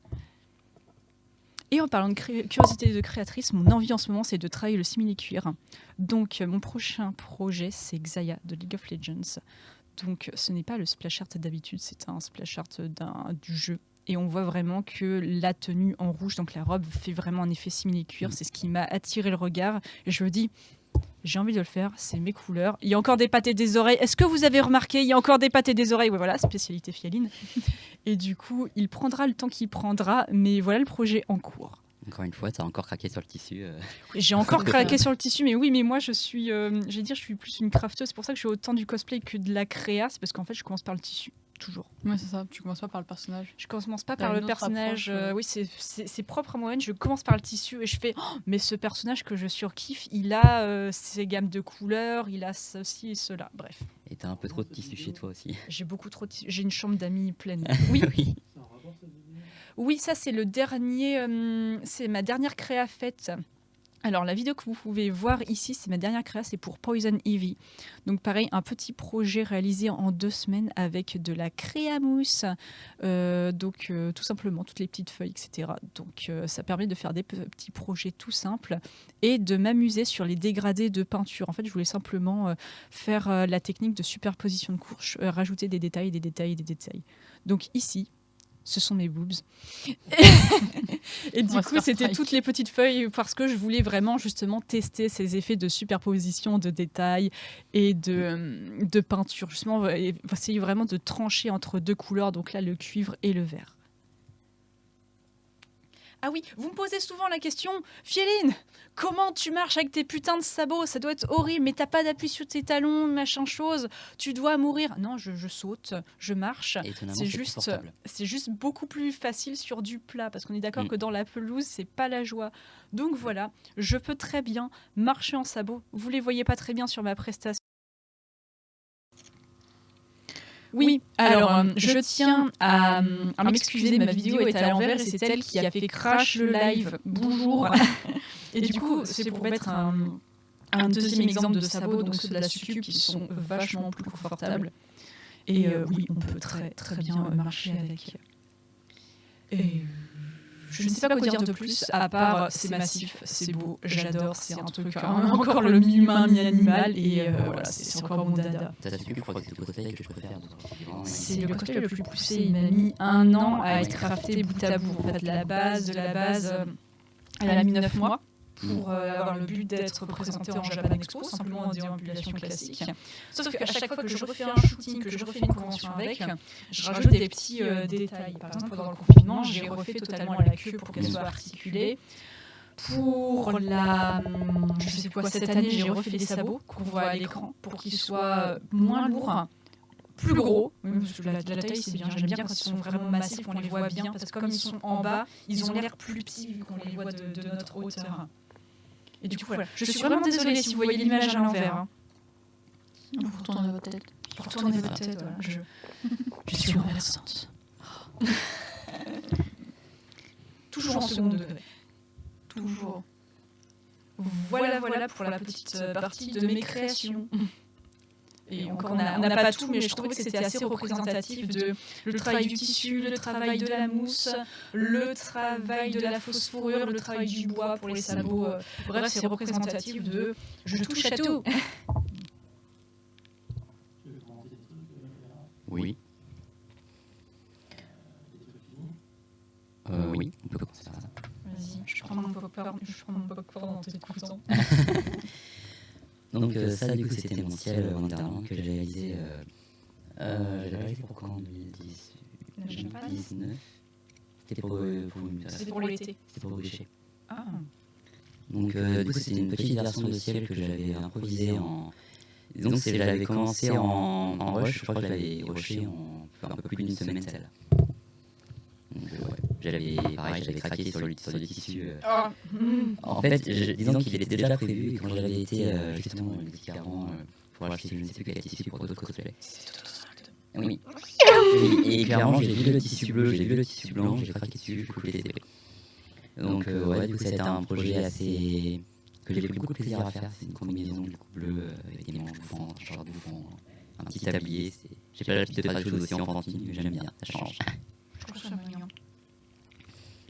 Et en parlant de curiosité de créatrice, mon envie en ce moment, c'est de travailler le simili-cuir. Donc mon prochain projet, c'est Xayah de League of Legends. Donc ce n'est pas le splash art d'habitude, c'est un splash art du jeu. Et on voit vraiment que la tenue en rouge, donc la robe, fait vraiment un effet simili-cuir. C'est ce qui m'a attiré le regard. Et je me dis, j'ai envie de le faire, c'est mes couleurs. Il y a encore des pattes et des oreilles. Est-ce que vous avez remarqué, il y a encore des pattes et des oreilles? Ouais, voilà, spécialité Fialine. Et du coup, il prendra le temps qu'il prendra. Mais voilà le projet en cours. Encore une fois, tu as encore craqué sur le tissu. J'ai encore craqué sur le tissu, mais oui, mais moi je suis plus une crafteuse. C'est pour ça que je fais autant du cosplay que de la créa. C'est parce qu'en fait, je commence par le tissu, toujours. Ouais, c'est ça. Tu commences pas par le personnage. Je commence pas T'as par le une autre personnage. approche, Oui, c'est propre à moi-même. Je commence par le tissu et je fais. Oh, mais ce personnage que je surkiffe, il a ses gammes de couleurs, il a ceci et cela. Bref. Et t'as un peu trop de tissu chez toi aussi. J'ai beaucoup trop de tissu. J'ai une chambre d'amis pleine. Oui. Oui. Oui, ça c'est le dernier, c'est ma dernière créa faite. Alors la vidéo que vous pouvez voir ici, c'est ma dernière créa, c'est pour Poison Ivy. Donc pareil, un petit projet réalisé en 2 semaines avec de la créa mousse, tout simplement toutes les petites feuilles, etc. Donc ça permet de faire des petits projets tout simples et de m'amuser sur les dégradés de peinture. En fait, je voulais simplement faire la technique de superposition de couches, rajouter des détails, des détails, des détails. Donc ici, ce sont mes boobs. Et du coup, c'était toutes les petites feuilles parce que je voulais vraiment justement tester ces effets de superposition, de détails et de peinture. Justement, essayer vraiment de trancher entre 2 couleurs, donc là, le cuivre et le vert. Ah oui, vous me posez souvent la question, Fialine, comment tu marches avec tes putains de sabots? Ça doit être horrible, mais t'as pas d'appui sur tes talons, machin chose. Tu dois mourir. Non, je saute, je marche. C'est juste beaucoup plus facile sur du plat, parce qu'on est d'accord que dans la pelouse, c'est pas la joie. Donc voilà, je peux très bien marcher en sabots. Vous les voyez pas très bien sur ma prestation. Oui, alors je tiens à m'excuser, ma vidéo est à l'envers et c'est elle qui a fait crash le live. Bonjour. Et du coup, c'est pour mettre un deuxième exemple de sabots, donc ceux de la succube qui sont vachement plus confortables. Et oui, on peut très très bien marcher avec. Et je ne sais pas quoi dire de plus, à part c'est massif, c'est beau, j'adore, c'est un truc, encore le mi-humain, mi-animal, et voilà, c'est encore mon dada. Ta succube, je crois que c'est le cosplay que je préfère. C'est le cosplay le plus poussé, il m'a mis 1 an à être crafté bout à bout. En fait, la base, elle a mis 9 mois pour avoir le but d'être présenté en Japan Expo, simplement en déambulation classique. Sauf qu'à chaque fois que je refais un shooting, que je refais une convention avec, je rajoute des petits détails. Par exemple, pendant le confinement, j'ai refait totalement la queue pour qu'elle soit articulée. Pour je sais plus quoi, cette année, j'ai refait les sabots qu'on voit à l'écran pour qu'ils soient moins lourds, plus gros. Oui, parce que la taille, c'est bien. J'aime bien quand ils sont vraiment massifs, on les voit bien, parce que comme ils sont en bas, ils ont l'air plus petits vu qu'on les voit de notre hauteur. Et du coup, voilà. Je suis vraiment désolée si vous voyez l'image à l'envers. Hein. Pour tourner votre tête. Pour tourner votre tête, voilà. Je suis renversante. Toujours en second degré. Toujours. Voilà pour la petite partie de mes créations. Et encore, on n'a pas tout, mais je trouvais que c'était assez représentatif de le travail du tissu, le travail de la mousse, le travail de la fausse fourrure, le travail du bois pour les sabots. Bref, c'est représentatif de je touche à tout. Oui. Oui, on peut commencer par ça. Vas-y, je prends mon popcorn en t'écoutant. Donc ça, du coup, c'était mon ciel Wonderland que j'ai réalisé. J'ai réalisé pour quand, en 2019. C'était pour C'est pour l'été. C'était pour Boucher. Ah. Donc, du coup, c'était une petite version de ciel que j'avais improvisée en. Donc, j'avais commencé en rush, je crois que je l'avais rushé en un peu plus d'une semaine, celle-là. Donc, ouais, j'avais craqué sur le tissu. En fait, disons qu'il était déjà prévu, et quand j'avais été justement le petit avant pour acheter je ne sais plus quel tissu pour d'autres cosplays. Oui. Et clairement, j'ai vu le tissu bleu, j'ai vu le tissu blanc, j'ai craqué dessus, j'ai coupé les épées. Donc, ouais, du coup, c'était un projet assez. Que j'ai pris beaucoup de plaisir à faire. C'est une combinaison du coup bleu avec des manches bouffantes, un short bouffant, un petit tablier. J'ai pas l'habitude de faire des choses aussi enfantines, mais j'aime bien, ça change. Je trouve ça mignon.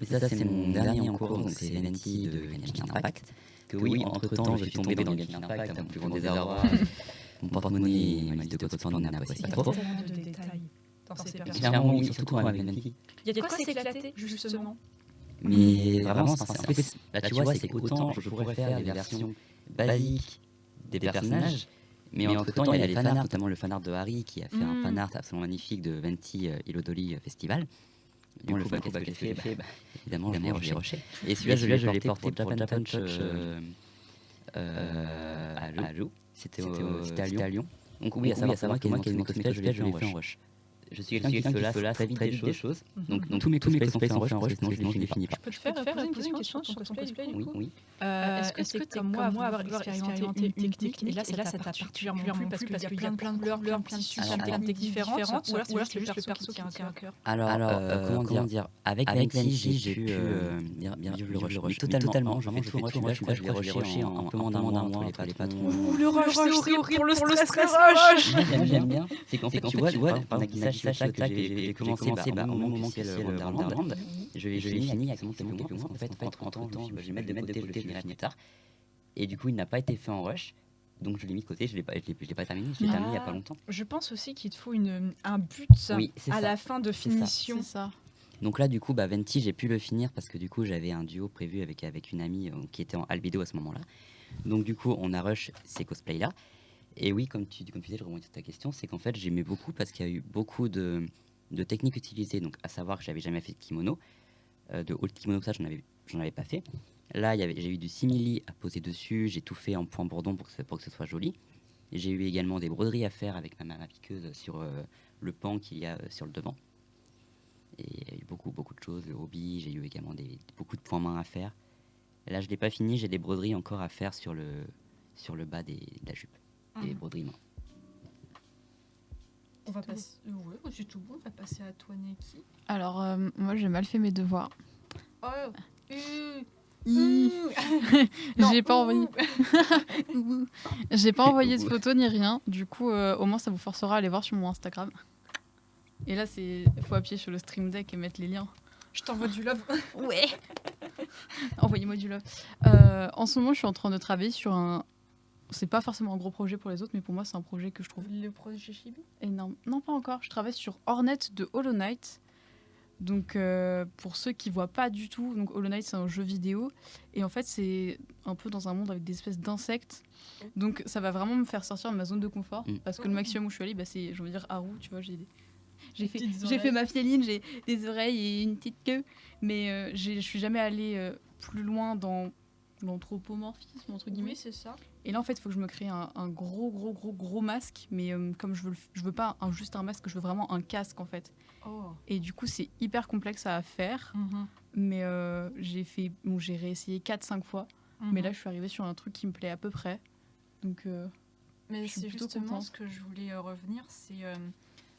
Et ça, c'est mon dernier en cours, donc c'est l'NT de Genshin Impact. Que oui, entre temps, je suis tombé dans Genshin Impact, à mon plus grand désarroi. Mon porte-monnaie et ma liste de code soins n'apprécie pas trop. Tellement de détails dans ces personnages. Clairement, oui, surtout avec l'NT. Il y a de quoi s'éclater, justement. Mais vraiment, tu vois, c'est qu'autant je pourrais faire des versions basiques des personnages, mais entre-temps, il y a les fanarts, notamment le fanart de Harry qui a fait un fanart absolument magnifique de Venti Illodoli Festival. Du coup, le fanart que j'ai fait, évidemment, je l'ai rushé. Et celui-là, je l'ai porté pour Japan Punch à Lyon. C'était à Lyon. Donc oui, à savoir que moi, qui ai une cosplay, je l'ai fait en rush. Je suis quelqu'un qui se lasse très vite des choses. Donc tous mes cosplays sont faits en rush, sinon je les finis pas. Je peux te faire poser une question sur ton cosplay, du coup. Oui. Est-ce que c'est comme moi avoir expérimenté une technique et là ça t'a particulièrement plu parce qu'il y a plein de couleurs, plein de tissus, plein de techniques différentes, ou alors c'est juste le perso qui tient à cœur? Alors, comment dire, avec Venti, j'ai pu bien vivre le rush. Totalement, vraiment, je fais tout en rush. Je l'ai rushé en un peu moins d'un mois entre les patrons. Le rush, c'est horrible pour le stress rush. J'aime bien. C'est qu'en fait, tu vois, Nagisa Shiotak que j'ai commencé au moment où c'est Wonderland. Je l'ai fini avec quelques mois. En fait, entre-temps, je vais mettre de côté, je le finirai plus tard. Et du coup, il n'a pas été fait en rush. Donc je l'ai mis de côté, je l'ai pas terminé, je l'ai terminé il n'y a pas longtemps. Je pense aussi qu'il te faut un but à la fin de finition. C'est ça. Donc là, du coup, Venti, j'ai pu le finir parce que du coup, j'avais un duo prévu avec une amie qui était en albedo à ce moment-là. Donc du coup, on a rush ces cosplays-là. Et oui, comme tu disais, je rebondis sur ta question, c'est qu'en fait, j'aimais beaucoup parce qu'il y a eu beaucoup de techniques utilisées. Donc à savoir que j'avais jamais fait de kimono. De haut kimono, ça, j'en avais pas fait. Là, j'ai eu du simili à poser dessus, j'ai tout fait en point bourdon pour que ce soit joli. J'ai eu également des broderies à faire avec ma piqueuse sur le pan qu'il y a sur le devant. Et il y a eu beaucoup de choses, le hobby, j'ai eu également beaucoup de points mains à faire. Et là, je ne l'ai pas fini, j'ai des broderies encore à faire sur le bas de la jupe, des broderies mains. On va passer... Ouais, c'est tout bon, on va passer à toi, Neki. Alors, moi, j'ai mal fait mes devoirs. J'ai pas envoyé. J'ai pas envoyé de photos ni rien. Du coup, au moins, ça vous forcera à aller voir sur mon Instagram. Et là, faut appuyer sur le Stream Deck et mettre les liens. Je t'envoie du love. Ouais. Envoyez-moi du love. En ce moment, je suis en train de travailler sur un. C'est pas forcément un gros projet pour les autres, mais pour moi, c'est un projet que je trouve Le projet Chibi énorme. Non, pas encore. Je travaille sur Hornet de Hollow Knight. Donc, pour ceux qui voient pas du tout, donc Hollow Knight, c'est un jeu vidéo. Et en fait, c'est un peu dans un monde avec des espèces d'insectes. Donc, ça va vraiment me faire sortir de ma zone de confort. Parce que le maximum où je suis allée, c'est, je veux dire, Haru, tu vois, j'ai fait ma fieline, j'ai des oreilles et une petite queue. Mais je suis jamais allée plus loin dans l'anthropomorphisme, entre guillemets. Oui, c'est ça. Et là, en fait, il faut que je me crée un gros masque. Mais comme je veux pas juste un masque, je veux vraiment un casque, en fait. Oh. Et du coup, c'est hyper complexe à faire. Mais j'ai réessayé 4-5 fois. Mais là, je suis arrivée sur un truc qui me plaît à peu près. Donc, mais je suis c'est plutôt justement contente. ce que je voulais revenir. C'est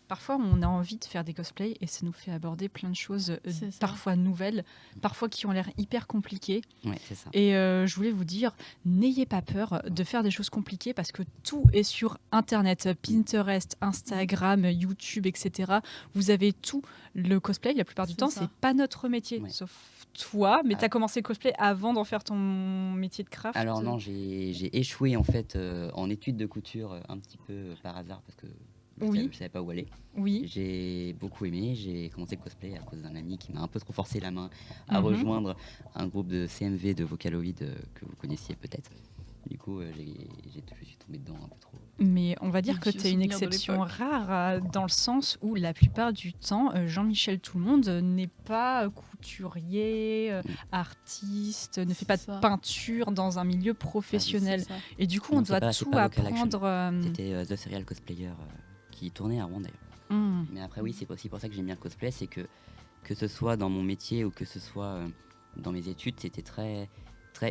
parfois, on a envie de faire des cosplays et ça nous fait aborder plein de choses, C'est ça. parfois nouvelles, parfois qui ont l'air hyper compliquées. Ouais, c'est ça. Et je voulais vous dire, n'ayez pas peur de faire des choses compliquées parce que tout est sur Internet, Pinterest, Instagram, YouTube, etc. Vous avez tout. Le cosplay, la plupart du C'est temps, ça. c'est pas notre métier, Ouais. sauf toi. Mais Ah. tu as commencé le cosplay avant d'en faire ton métier de craft. Alors non, j'ai échoué en fait en études de couture un petit peu par hasard parce que Oui. je savais pas où aller. Oui. J'ai beaucoup aimé, j'ai commencé le cosplay à cause d'un ami qui m'a un peu trop forcé la main à Mhm. rejoindre un groupe de CMV de Vocaloid que vous connaissiez peut-être. Du coup, je suis tombé dedans un peu trop. Mais on va dire Des que vieux tu es une souvenirs de exception l'époque. rare dans le sens où la plupart du temps, Jean-Michel Tout-le-Monde n'est pas couturier, artiste, ne fait pas de C'est ça. peinture dans un milieu professionnel. C'est ça. Et du coup, Non, on c'est doit pas- c'est tout pas Local Action. apprendre. C'était The Serial Cosplayer qui tournait à Rouen d'ailleurs. Mais après, oui, c'est aussi pour ça que j'aime bien le cosplay, c'est que ce soit dans mon métier ou que ce soit dans mes études, c'était très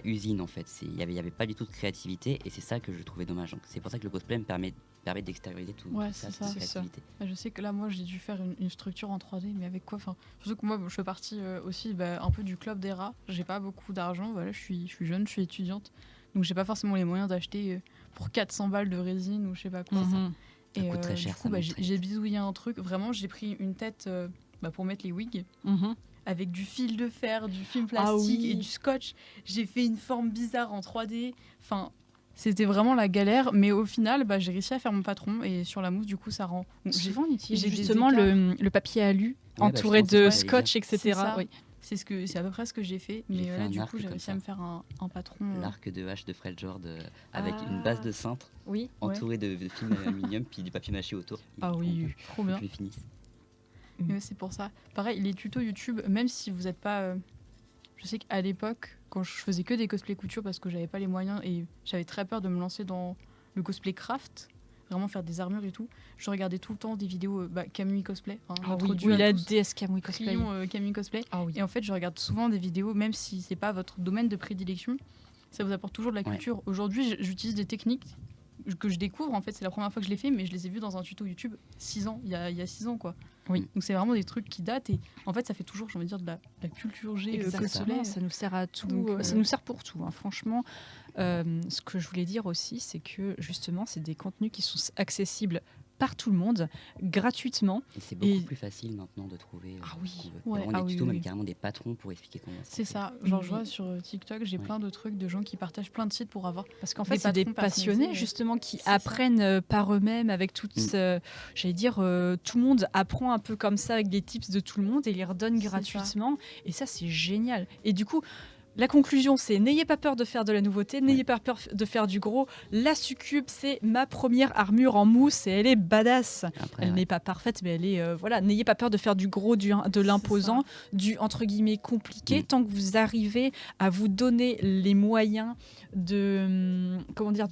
usine en fait. Il y avait pas du tout de créativité et c'est ça que je trouvais dommage. Donc, c'est pour ça que le cosplay me permet d'extérioriser tout Ouais, ça, c'est ça. cette C'est ça. créativité. Je sais que là, moi, j'ai dû faire une structure en 3D, mais avec quoi surtout que moi, je fais partie aussi un peu du club des rats. J'ai pas beaucoup d'argent, voilà, je suis jeune, je suis étudiante, donc j'ai pas forcément les moyens d'acheter pour 400 balles de résine ou je sais pas quoi. Mhm. Ça coûte très du cher, coup, ça monte j'ai très j'ai vite. bidouillé un truc. Vraiment, j'ai pris une tête pour mettre les wigs Mhm. avec du fil de fer, du film Ah plastique oui. et du scotch. J'ai fait une forme bizarre en 3D. Enfin, c'était vraiment la galère, mais au final, j'ai réussi à faire mon patron et sur la mousse, du coup, ça rend. Souvent, on utilise j'ai des justement le papier alu Ouais, entouré je pense que de c'est ce que scotch, C'est etc. ça. Oui. C'est à peu près ce que j'ai fait. J'ai Mais fait là, un du arc coup, j'ai comme réussi ça. à me faire un patron. L'arc de hache de Fred George avec Ah. une base de cintre Oui. entourée de film aluminium puis du papier mâché autour. Ah oui. Trop bien. Je les finisse. Mais ouais, c'est pour ça. Pareil, les tutos YouTube, même si vous n'êtes pas. Je sais qu'à l'époque, quand je faisais que des cosplays couture parce que j'avais pas les moyens et j'avais très peur de me lancer dans le cosplay craft, vraiment faire des armures et tout, je regardais tout le temps des vidéos Camui Cosplay. Hein, Ah oui, introduit à la tous. DS Camui Cosplay. Crions, Camui Cosplay. Ah oui. Et en fait, je regarde souvent des vidéos, même si c'est pas votre domaine de prédilection, ça vous apporte toujours de la Ouais. culture. Aujourd'hui, j'utilise des techniques que je découvre. En fait, c'est la première fois que je les fais, mais je les ai vues dans un tuto YouTube 6 ans, il y a 6 ans, quoi. Oui. Donc c'est vraiment des trucs qui datent et en fait, ça fait toujours, j'ai envie de dire, de la culture G cosplay. Exactement, ça nous sert à tout, Donc, ça nous sert pour tout. Hein. Franchement, ce que je voulais dire aussi, c'est que justement, c'est des contenus qui sont accessibles par tout le monde, gratuitement. Et c'est beaucoup Et- plus facile maintenant de trouver. Ah oui. ce qu'on veut. Ouais. Vraiment Ah des oui, tutos, oui, même oui. carrément des patrons pour expliquer comment ça C'est se fait. ça. Genre, je Oui. vois sur TikTok, j'ai Ouais. plein de trucs de gens qui partagent plein de sites pour avoir. Parce qu'en Des fait, c'est des patrons passionnés personnalisés, justement qui c'est ça. apprennent par eux-mêmes avec toutes. J'allais dire, tout le monde apprend un peu comme ça avec des tips de tout le monde et les redonne C'est ça. gratuitement. Et ça, c'est génial. Et du coup, la conclusion, c'est n'ayez pas peur de faire de la nouveauté, n'ayez pas peur de faire du gros. La Succube, c'est ma première armure en mousse et elle est badass. Après, Elle ouais. n'est pas parfaite, mais elle est voilà. N'ayez pas peur de faire du gros, de l'imposant, du entre guillemets compliqué, tant que vous arrivez à vous donner les moyens de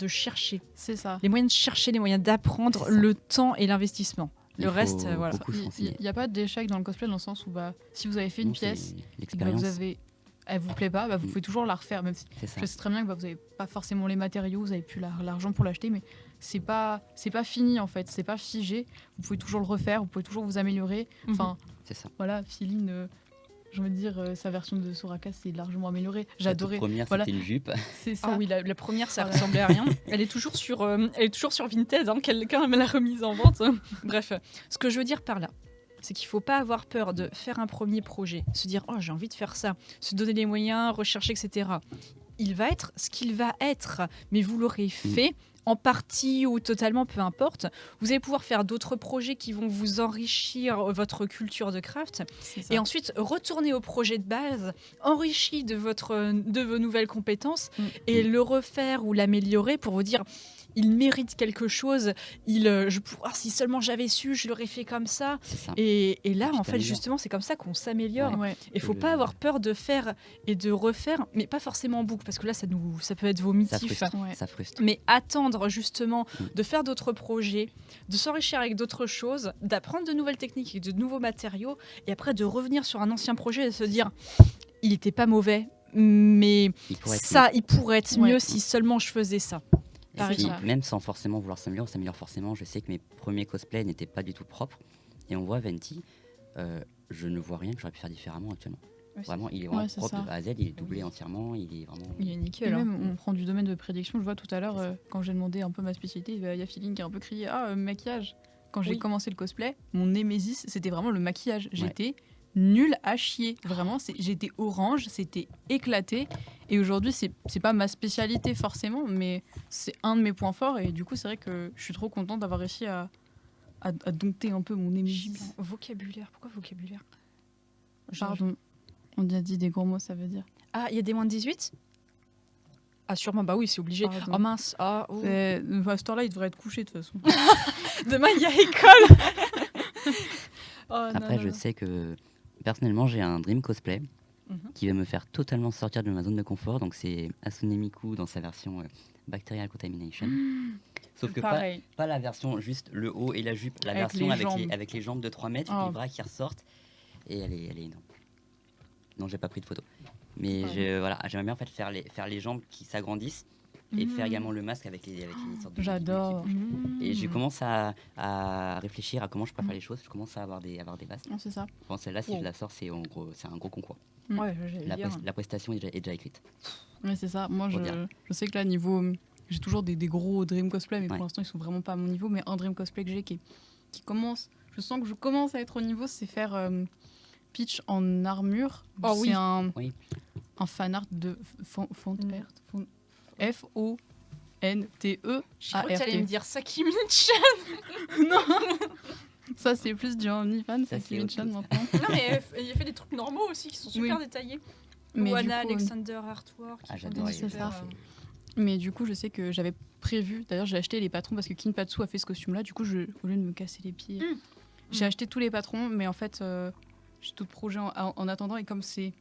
de chercher, C'est ça. les moyens de chercher, les moyens d'apprendre, C'est ça. le temps et l'investissement. Il Le faut reste, voilà. beaucoup se Il renseigner. n'y a pas d'échec dans le cosplay dans le sens où si vous avez fait une Non, c'est pièce, et que, l'expérience. vous avez, elle vous plaît pas, vous Mm. pouvez toujours la refaire. Même si C'est ça. je sais très bien que vous n'avez pas forcément les matériaux, vous n'avez plus l'argent pour l'acheter, mais c'est pas fini en fait, c'est pas figé. Vous pouvez toujours le refaire, vous pouvez toujours vous améliorer. Mhm. Enfin, C'est ça. voilà, Philine, j'ai envie de dire, sa version de Soraka, c'est largement amélioré. La toute J'adorais. première, Voilà. c'était une jupe. C'est ça. Ah oui, la première, ça Voilà. ressemblait à rien. Elle est toujours sur Vinted. Hein, quelqu'un me l'a remise en vente. Bref, ce que je veux dire par là, c'est qu'il ne faut pas avoir peur de faire un premier projet, se dire oh j'ai envie de faire ça, se donner les moyens, rechercher, etc. Il va être ce qu'il va être, mais vous l'aurez fait en partie ou totalement, peu importe. Vous allez pouvoir faire d'autres projets qui vont vous enrichir votre culture de craft. C'est ça. Et ensuite, retourner au projet de base, enrichi de vos nouvelles compétences, et le refaire ou l'améliorer pour vous dire, il mérite quelque chose. Si seulement j'avais su, je l'aurais fait comme ça. C'est ça. Et là, puis en fait, t'améliores. justement, c'est comme ça qu'on s'améliore. Ouais. Il faut Le- pas avoir peur de faire et de refaire, mais pas forcément en boucle, parce que là, ça peut être Ça vomitif. frustre. Ouais. Ça frustre. Mais attendre justement Mm. de faire d'autres projets, de s'enrichir avec d'autres choses, d'apprendre de nouvelles techniques et de nouveaux matériaux, et après de revenir sur un ancien projet et de se dire il n'était pas mauvais, mais Il pourrait être ça, il pourrait être Ouais. mieux si seulement je faisais ça. Et par puis, exemple. même sans forcément vouloir s'améliorer, on s'améliore forcément. Je sais que mes premiers cosplays n'étaient pas du tout propres. Et on voit Venti, je ne vois rien que j'aurais pu faire différemment actuellement. Vraiment, il est vraiment Ouais, c'est propre ça. de A à Z, il est doublé entièrement, il est vraiment... Il est Et nickel. même, on prend du domaine de prédilection. Je vois tout à l'heure, C'est ça. quand j'ai demandé un peu ma spécialité, il y a Philine qui a un peu crié maquillage. Quand j'ai Oui. commencé le cosplay, mon némésis, c'était vraiment le maquillage. J'étais nulle à chier. Vraiment, j'étais orange, c'était éclaté. Et aujourd'hui, c'est pas ma spécialité forcément, mais c'est un de mes points forts. Et du coup, c'est vrai que je suis trop contente d'avoir réussi à dompter un peu mon némésis. Vocabulaire, pourquoi vocabulaire? Pardon, on a dit des gros mots, ça veut dire. Ah, il y a des moins de 18? Ah, sûrement, bah oui, c'est obligé. Pardon. Oh mince, à À ce temps-là, il devrait être couché de toute façon. demain il y a école. Oh, non, Après, non, je non. sais que personnellement, j'ai un dream cosplay Mhm. qui va me faire totalement sortir de ma zone de confort. Donc, c'est Asune Miku dans sa version Bacterial Contamination. Sauf que Pareil. pas la version juste le haut et la jupe, la Avec version les jambes. avec les jambes de 3 mètres, Oh. les bras qui ressortent. Et elle est énorme. Non, j'ai pas pris de photo. Mais voilà, j'aimerais bien en fait faire les jambes qui s'agrandissent et faire également le masque avec les sortes de J'adore. Et je commence à réfléchir à comment je peux faire les choses. Je commence à avoir des bases. Non, c'est ça. Bon, celle-là, si Wow. je la sors, c'est un gros concours. Ouais, j'allais La, dire. la prestation est déjà écrite. Ouais, c'est ça. Moi, Faut dire. je sais que là, niveau. J'ai toujours des gros dream cosplay, mais Ouais. pour l'instant, ils sont vraiment pas à mon niveau. Mais un dream cosplay que j'ai qui commence. Je sens que je commence à être au niveau, c'est faire Peach en armure. Oh oui. C'est un Oui. fan art de F-O-N-T-E. Je crois que tu allais me dire Saki Minchan. Ça, c'est plus du OnlyFans, Ça, ça, c'est qui est une autre chaîne chose. maintenant. Non, mais il a fait des trucs normaux aussi qui sont super détaillés. Mais Ou du Anna coup, Alexander Artwork. Ah, qui font j'adore des les super, ça. Mais du coup, je sais que j'avais prévu. D'ailleurs, j'ai acheté les patrons parce que Kinpatsu a fait ce costume-là. Du coup, au lieu de me casser les pieds, j'ai acheté tous les patrons. Mais en fait, j'ai tout le projet en attendant. Et comme c'est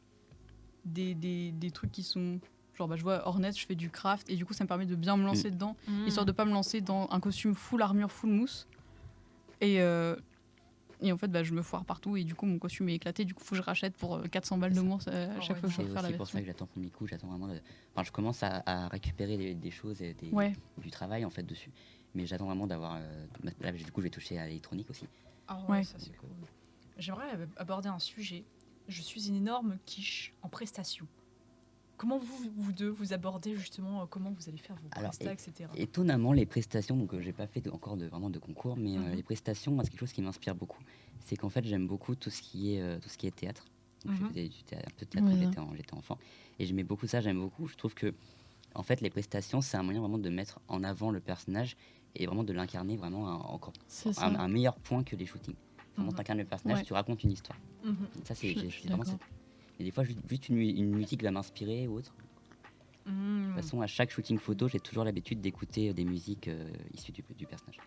des trucs qui sont. Genre, bah, je vois Hornet, je fais du craft. Et du coup, ça me permet de bien me lancer dedans. Histoire de pas me lancer dans un costume full armure, full mousse. Et en fait, bah, je me foire partout. Et du coup, mon costume est éclaté. Du coup, faut que je rachète pour 400 balles de moins à chaque fois que je C'est veux refaire la aussi pour ça version. que j'attends pour Miku. J'attends vraiment. Enfin, je commence à récupérer des choses et Ouais. du travail en fait dessus. Mais j'attends vraiment d'avoir. Là, du coup, je vais toucher à l'électronique aussi. Ah Ouais. ouais, ça c'est cool. J'aimerais aborder un sujet. Je suis une énorme quiche en prestation. Comment vous deux, vous abordez justement comment vous allez faire vos Alors, prestats, etc. Étonnamment, les prestations, donc j'ai pas fait encore vraiment de concours, mais Mhm. les prestations, moi, c'est quelque chose qui m'inspire beaucoup. C'est qu'en fait, j'aime beaucoup tout ce qui est théâtre. Donc, Mhm. je faisais un peu de théâtre Ouais. quand j'étais enfant. Et j'aimais beaucoup ça, j'aime beaucoup. Je trouve que, en fait, les prestations, c'est un moyen vraiment de mettre en avant le personnage et vraiment de l'incarner vraiment encore C'est ça. un meilleur point que les shootings. Vraiment, Mhm. t'incarnes le personnage, Ouais. tu racontes une histoire. Mhm. Donc ça, Je suis vraiment d'accord. Et des fois, juste une musique va m'inspirer ou autre. Mhm. De toute façon, à chaque shooting photo, j'ai toujours l'habitude d'écouter des musiques issues du personnage.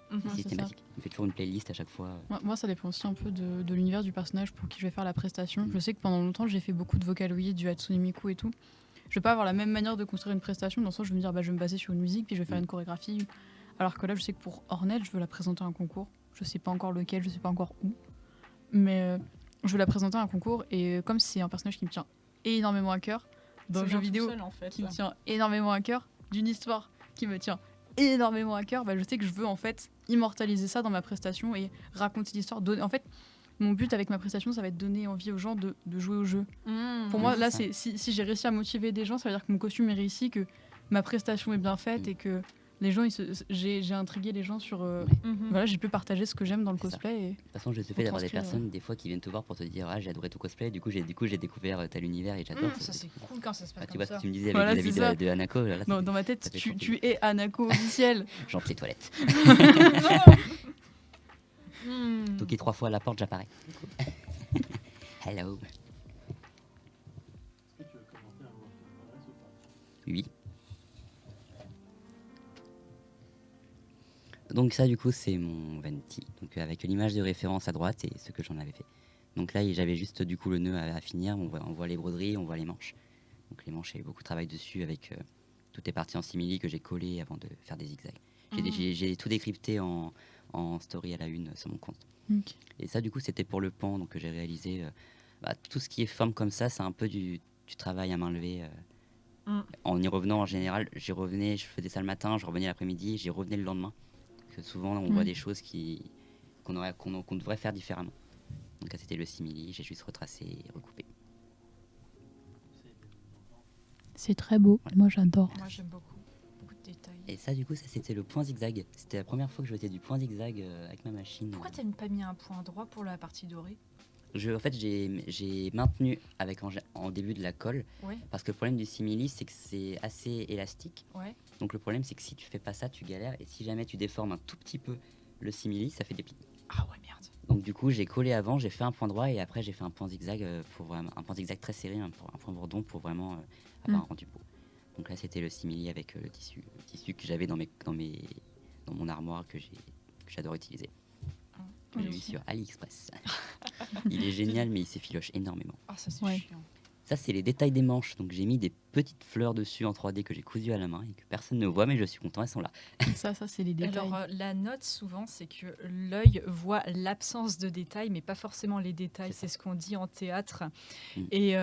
Mhm. C'est c'est systématique. On fait toujours une playlist à chaque fois. Moi, ça dépend aussi un peu de l'univers du personnage pour qui je vais faire la prestation. Je sais que pendant longtemps, j'ai fait beaucoup de Vocaloid, du Hatsune Miku et tout. Je vais pas avoir la même manière de construire une prestation, dans le sens où je vais me dire, bah, je vais me baser sur une musique, puis je vais faire une chorégraphie. Alors que là, je sais que pour Hornet, je veux la présenter à un concours. Je sais pas encore lequel, je sais pas encore où. Mais je veux la présenter à un concours, et comme c'est un personnage qui me tient énormément à cœur, dans le Ça jeu vient tout vidéo, seul, en fait. qui me tient énormément à cœur, d'une histoire qui me tient énormément à cœur, bah, je sais que je veux en fait immortaliser ça dans ma prestation et raconter l'histoire. En fait, mon but avec ma prestation, ça va être de donner envie aux gens de jouer au jeu. Mhm. Pour moi, c'est là, ça. si j'ai réussi à motiver des gens, ça veut dire que mon costume est réussi, que ma prestation est bien faite et que les gens, j'ai intrigué les gens sur. Mhm. Voilà, j'ai pu partager ce que j'aime dans le C'est ça. cosplay. De toute façon, je te Faut fais d'avoir des transcrire, personnes des fois qui viennent te voir pour te dire ah j'ai adoré ton cosplay. Du coup j'ai découvert tel univers et j'adore. Ça c'est cool quand ça se passe Ah, tu comme vois ce ça. que tu me disais avec Voilà, la vie c'est ça. de Hanako. Là, Dans ma ça tête, fait tu tranquille. es Hanako officiel. J'entre les toilettes. Mhm. Toquer 3 fois à la porte, j'apparais. Hello. Oui. Donc ça du coup c'est mon Venti, donc avec l'image de référence à droite et ce que j'en avais fait. Donc là j'avais juste du coup le nœud à finir, on voit les broderies, on voit les manches. Donc les manches, j'ai eu beaucoup de travail dessus avec toutes les parties en simili que j'ai collées avant de faire des zigzags. J'ai tout décrypté en story à la une sur mon compte. Ok. Et ça du coup c'était pour le pan, donc que j'ai réalisé. Tout ce qui est forme comme ça, c'est un peu du travail à main levée. En y revenant en général, je faisais ça le matin, je revenais l'après-midi, j'y revenais le lendemain. Parce que souvent on voit des choses qu'on devrait faire différemment. Donc là c'était le simili, j'ai juste retracé et recoupé. C'est très beau. Moi, j'adore. Moi j'aime beaucoup de détails. Et ça du coup ça c'était le point zigzag. C'était la première fois que je faisais du point zigzag avec ma machine. Pourquoi t'as pas mis un point droit pour la partie dorée? En fait j'ai maintenu en début de la colle. Ouais. Parce que le problème du simili c'est que c'est assez élastique. Ouais. Donc le problème c'est que si tu fais pas ça tu galères et si jamais tu déformes un tout petit peu le simili ça fait des plis. Ah ouais, merde. Donc du coup j'ai collé avant, j'ai fait un point droit et après j'ai fait un point zigzag pour vraiment un point zigzag très serré, un point bourdon pour vraiment avoir un rendu beau. Donc là, c'était le simili avec le tissu que j'avais dans mon armoire que j'adore utiliser. Que j'ai eu sur AliExpress. Il est génial, mais il s'effiloche énormément. Ah, ça c'est Ouais. chiant. Ça, c'est les détails des manches. Donc j'ai mis des petites fleurs dessus en 3D que j'ai cousues à la main et que personne ne voit, mais je suis content, elles sont là. Ça c'est les détails. Alors, la note, souvent, c'est que l'œil voit l'absence de détails, mais pas forcément les détails. C'est C'est ce qu'on dit en théâtre. Mm. Et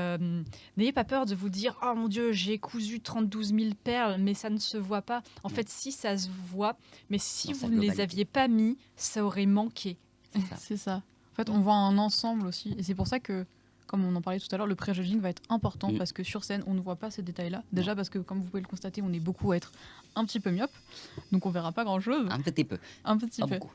n'ayez pas peur de vous dire « Oh mon Dieu, j'ai cousu 32 000 perles, mais ça ne se voit pas. » En Non. fait, si, ça se voit, mais si Dans sa vous ne les globalité. aviez pas mis, ça aurait manqué. C'est ça. C'est ça. En fait, on voit un ensemble aussi. Et c'est pour ça que, comme on en parlait tout à l'heure, le pré-judging va être important parce que sur scène, on ne voit pas ces détails-là. Déjà parce que, comme vous pouvez le constater, on est beaucoup à être un petit peu myope. Donc on verra pas grand-chose. Un petit peu, Un petit pas peu. beaucoup.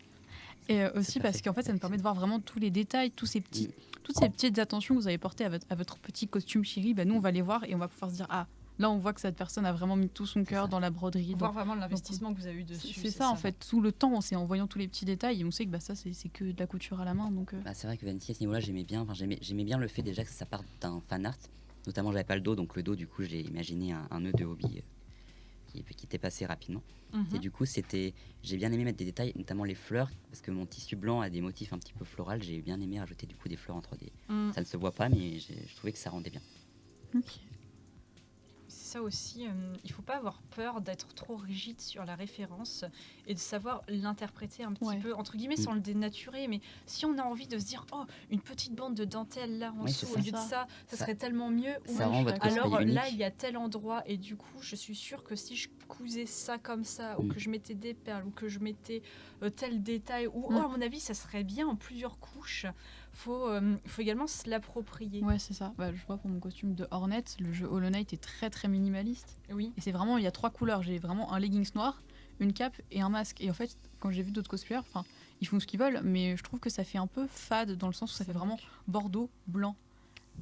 Et aussi C'est parce parfait. qu'en fait, ça nous permet de voir vraiment tous les détails, toutes ces petites attentions que vous avez portées à votre petit costume chéri. Nous, on va les voir et on va pouvoir se dire, ah, là, on voit que cette personne a vraiment mis tout son cœur ça. dans la broderie. Voir vraiment l'investissement que vous avez eu C'est dessus. c'est ça, en fait, tout le temps, c'est en voyant tous les petits détails et on sait que ça, c'est que de la couture à la main. Donc, Bah, c'est vrai que Vanity, à ce niveau-là, j'aimais bien le fait déjà que ça parte d'un fan art. Notamment, j'avais pas le dos, donc le dos, du coup, j'ai imaginé un nœud de hobby qui était passé rapidement. Mhm. Et du coup, j'ai bien aimé mettre des détails, notamment les fleurs, parce que mon tissu blanc a des motifs un petit peu floraux. J'ai bien aimé rajouter du coup des fleurs en 3D. Mm. Ça ne se voit pas, mais je trouvais que ça rendait bien. C'est ça aussi, il faut pas avoir peur d'être trop rigide sur la référence et de savoir l'interpréter un petit Ouais. peu, entre guillemets, Mm. sans le dénaturer. Mais si on a envie de se dire, oh, une petite bande de dentelle là en Oui, dessous, c'est au lieu de ça. ça, ça Ça- serait tellement mieux. Ça Ou rend votre cosplay alors unique. là, il y a tel endroit et du coup, je suis sûre que si je cousais ça comme ça, ou Mm. que je mettais des perles, ou que je mettais tel détail, ou Mm. oh, à mon avis, ça serait bien en plusieurs couches. Faut également se l'approprier. ouais, c'est ça. Je vois pour mon costume de Hornet, le jeu Hollow Knight est très très minimaliste. Oui. Et c'est vraiment, il y a 3 couleurs. J'ai vraiment un leggings noir, une cape et un masque. Et en fait, quand j'ai vu d'autres cosplayers, ils font ce qu'ils veulent, mais je trouve que ça fait un peu fade dans le sens où ça fait vraiment bordeaux, blanc.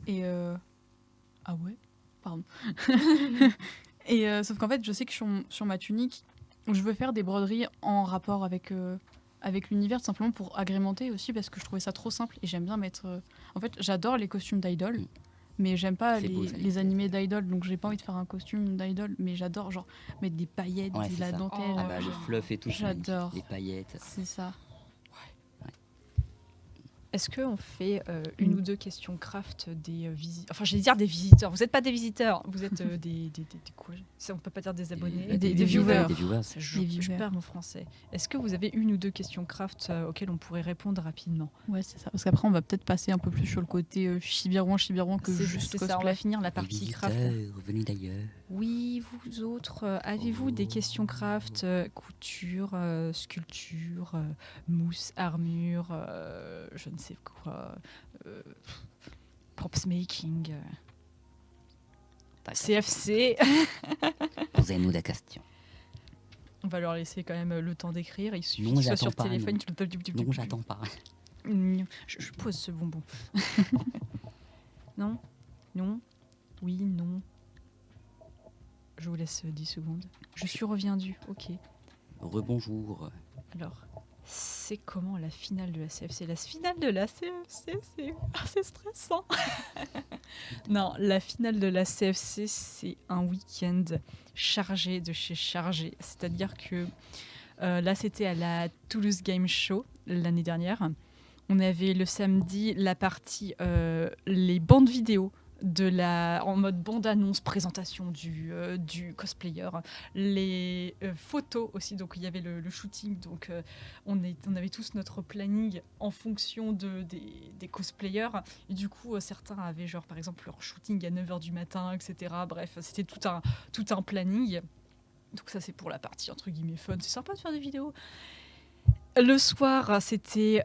Et ah ouais, pardon. Et sauf qu'en fait, je sais que sur ma tunique, je veux faire des broderies en rapport avec l'univers, tout simplement pour agrémenter aussi, parce que je trouvais ça trop simple et j'aime bien mettre. En fait, j'adore les costumes d'idol. Mm. Mais j'aime pas C'est beau, les animés d'idol, donc j'ai pas envie de faire un costume d'idol, mais j'adore genre mettre des paillettes, Ouais, de c'est la ça. dentelle. Oh, Ah bah, les fluffs et tout, c'est magnifique. J'adore. Les paillettes. C'est ça. Est-ce qu'on fait une ou deux questions craft des visiteurs? Enfin, j'allais dire des visiteurs. Vous n'êtes pas des visiteurs, vous êtes des quoi? On ne peut pas dire des abonnés. Des viewers. Des viewers. Je Des viewers. perds mon français. Est-ce que vous avez une ou deux questions craft auxquelles on pourrait répondre rapidement? Ouais, c'est ça. Parce qu'après, on va peut-être passer un peu plus sur le côté chibirouan que juste C'est ça, on cosplay. va finir la Les partie craft. visiteurs venus d'ailleurs. Oui, vous autres, avez-vous des questions craft, couture, sculpture, mousse, armure, je ne sais quoi, props making, CFC? Posez-nous des questions. On va leur laisser quand même le temps d'écrire. Il suffit Non, qu'ils soient j'attends sur pas, téléphone. Non, j'attends pas. Je pose ce bonbon. Non? Non? Oui, non. Je vous laisse 10 secondes. Je suis reviendue, ok. Rebonjour. Alors, c'est comment la finale de la CFC? La finale de la CFC, c'est stressant. Non, la finale de la CFC, c'est un week-end chargé de chez chargé. C'est-à-dire que là, c'était à la Toulouse Game Show l'année dernière. On avait le samedi la partie les bandes vidéo en mode bande-annonce, présentation du cosplayer, les photos aussi, donc il y avait le shooting, donc on avait tous notre planning en fonction des cosplayers, et du coup certains avaient genre par exemple leur shooting à 9h du matin, etc. Bref, c'était tout un planning. Donc ça c'est pour la partie entre guillemets fun, c'est sympa de faire des vidéos. Le soir, c'était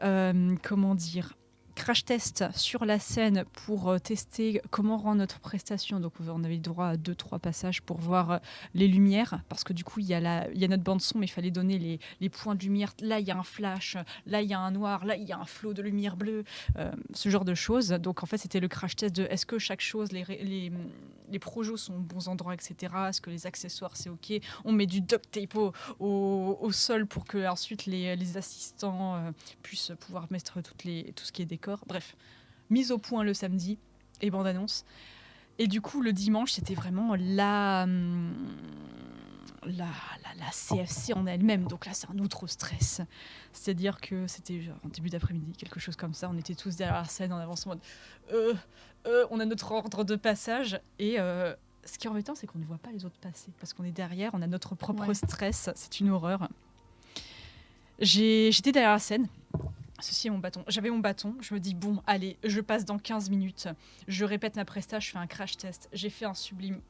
crash test sur la scène pour tester comment rend notre prestation. Donc on avait droit à 2-3 passages pour voir les lumières, parce que du coup il y a notre bande son, mais il fallait donner les points de lumière. Là il y a un flash, là il y a un noir, là il y a un flot de lumière bleue, ce genre de choses. Donc en fait c'était le crash test de est-ce que chaque chose, les projos sont aux bons endroits, etc. Est-ce que les accessoires c'est ok, on met du duct tape au sol pour que ensuite les assistants puissent pouvoir mettre tout ce qui est décor. Bref, mise au point le samedi et bande-annonce. Et du coup, le dimanche, c'était vraiment la CFC en elle-même. Donc là, c'est un autre stress. C'est-à-dire que c'était en début d'après-midi, quelque chose comme ça. On était tous derrière la scène en avance en mode on a notre ordre de passage. Et ce qui est embêtant, c'est qu'on ne voit pas les autres passer. Parce qu'on est derrière, on a notre propre stress. C'est une horreur. J'étais derrière la scène. Ceci est mon bâton. J'avais mon bâton. Je me dis, bon, allez, je passe dans 15 minutes. Je répète ma presta, je fais un crash test. J'ai fait un sublime.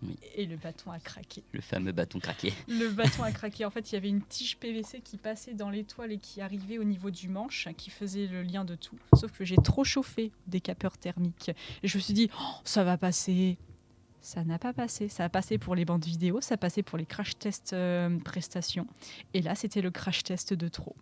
Oui. Et le bâton a craqué. Le fameux bâton craqué. Le bâton a craqué. En fait, il y avait une tige PVC qui passait dans l'étoile et qui arrivait au niveau du manche, qui faisait le lien de tout. Sauf que j'ai trop chauffé des capeurs thermiques. Et je me suis dit, ça va passer. Ça n'a pas passé. Ça a passé pour les bandes vidéo, ça a passé pour les crash tests prestations. Et là, c'était le crash test de trop.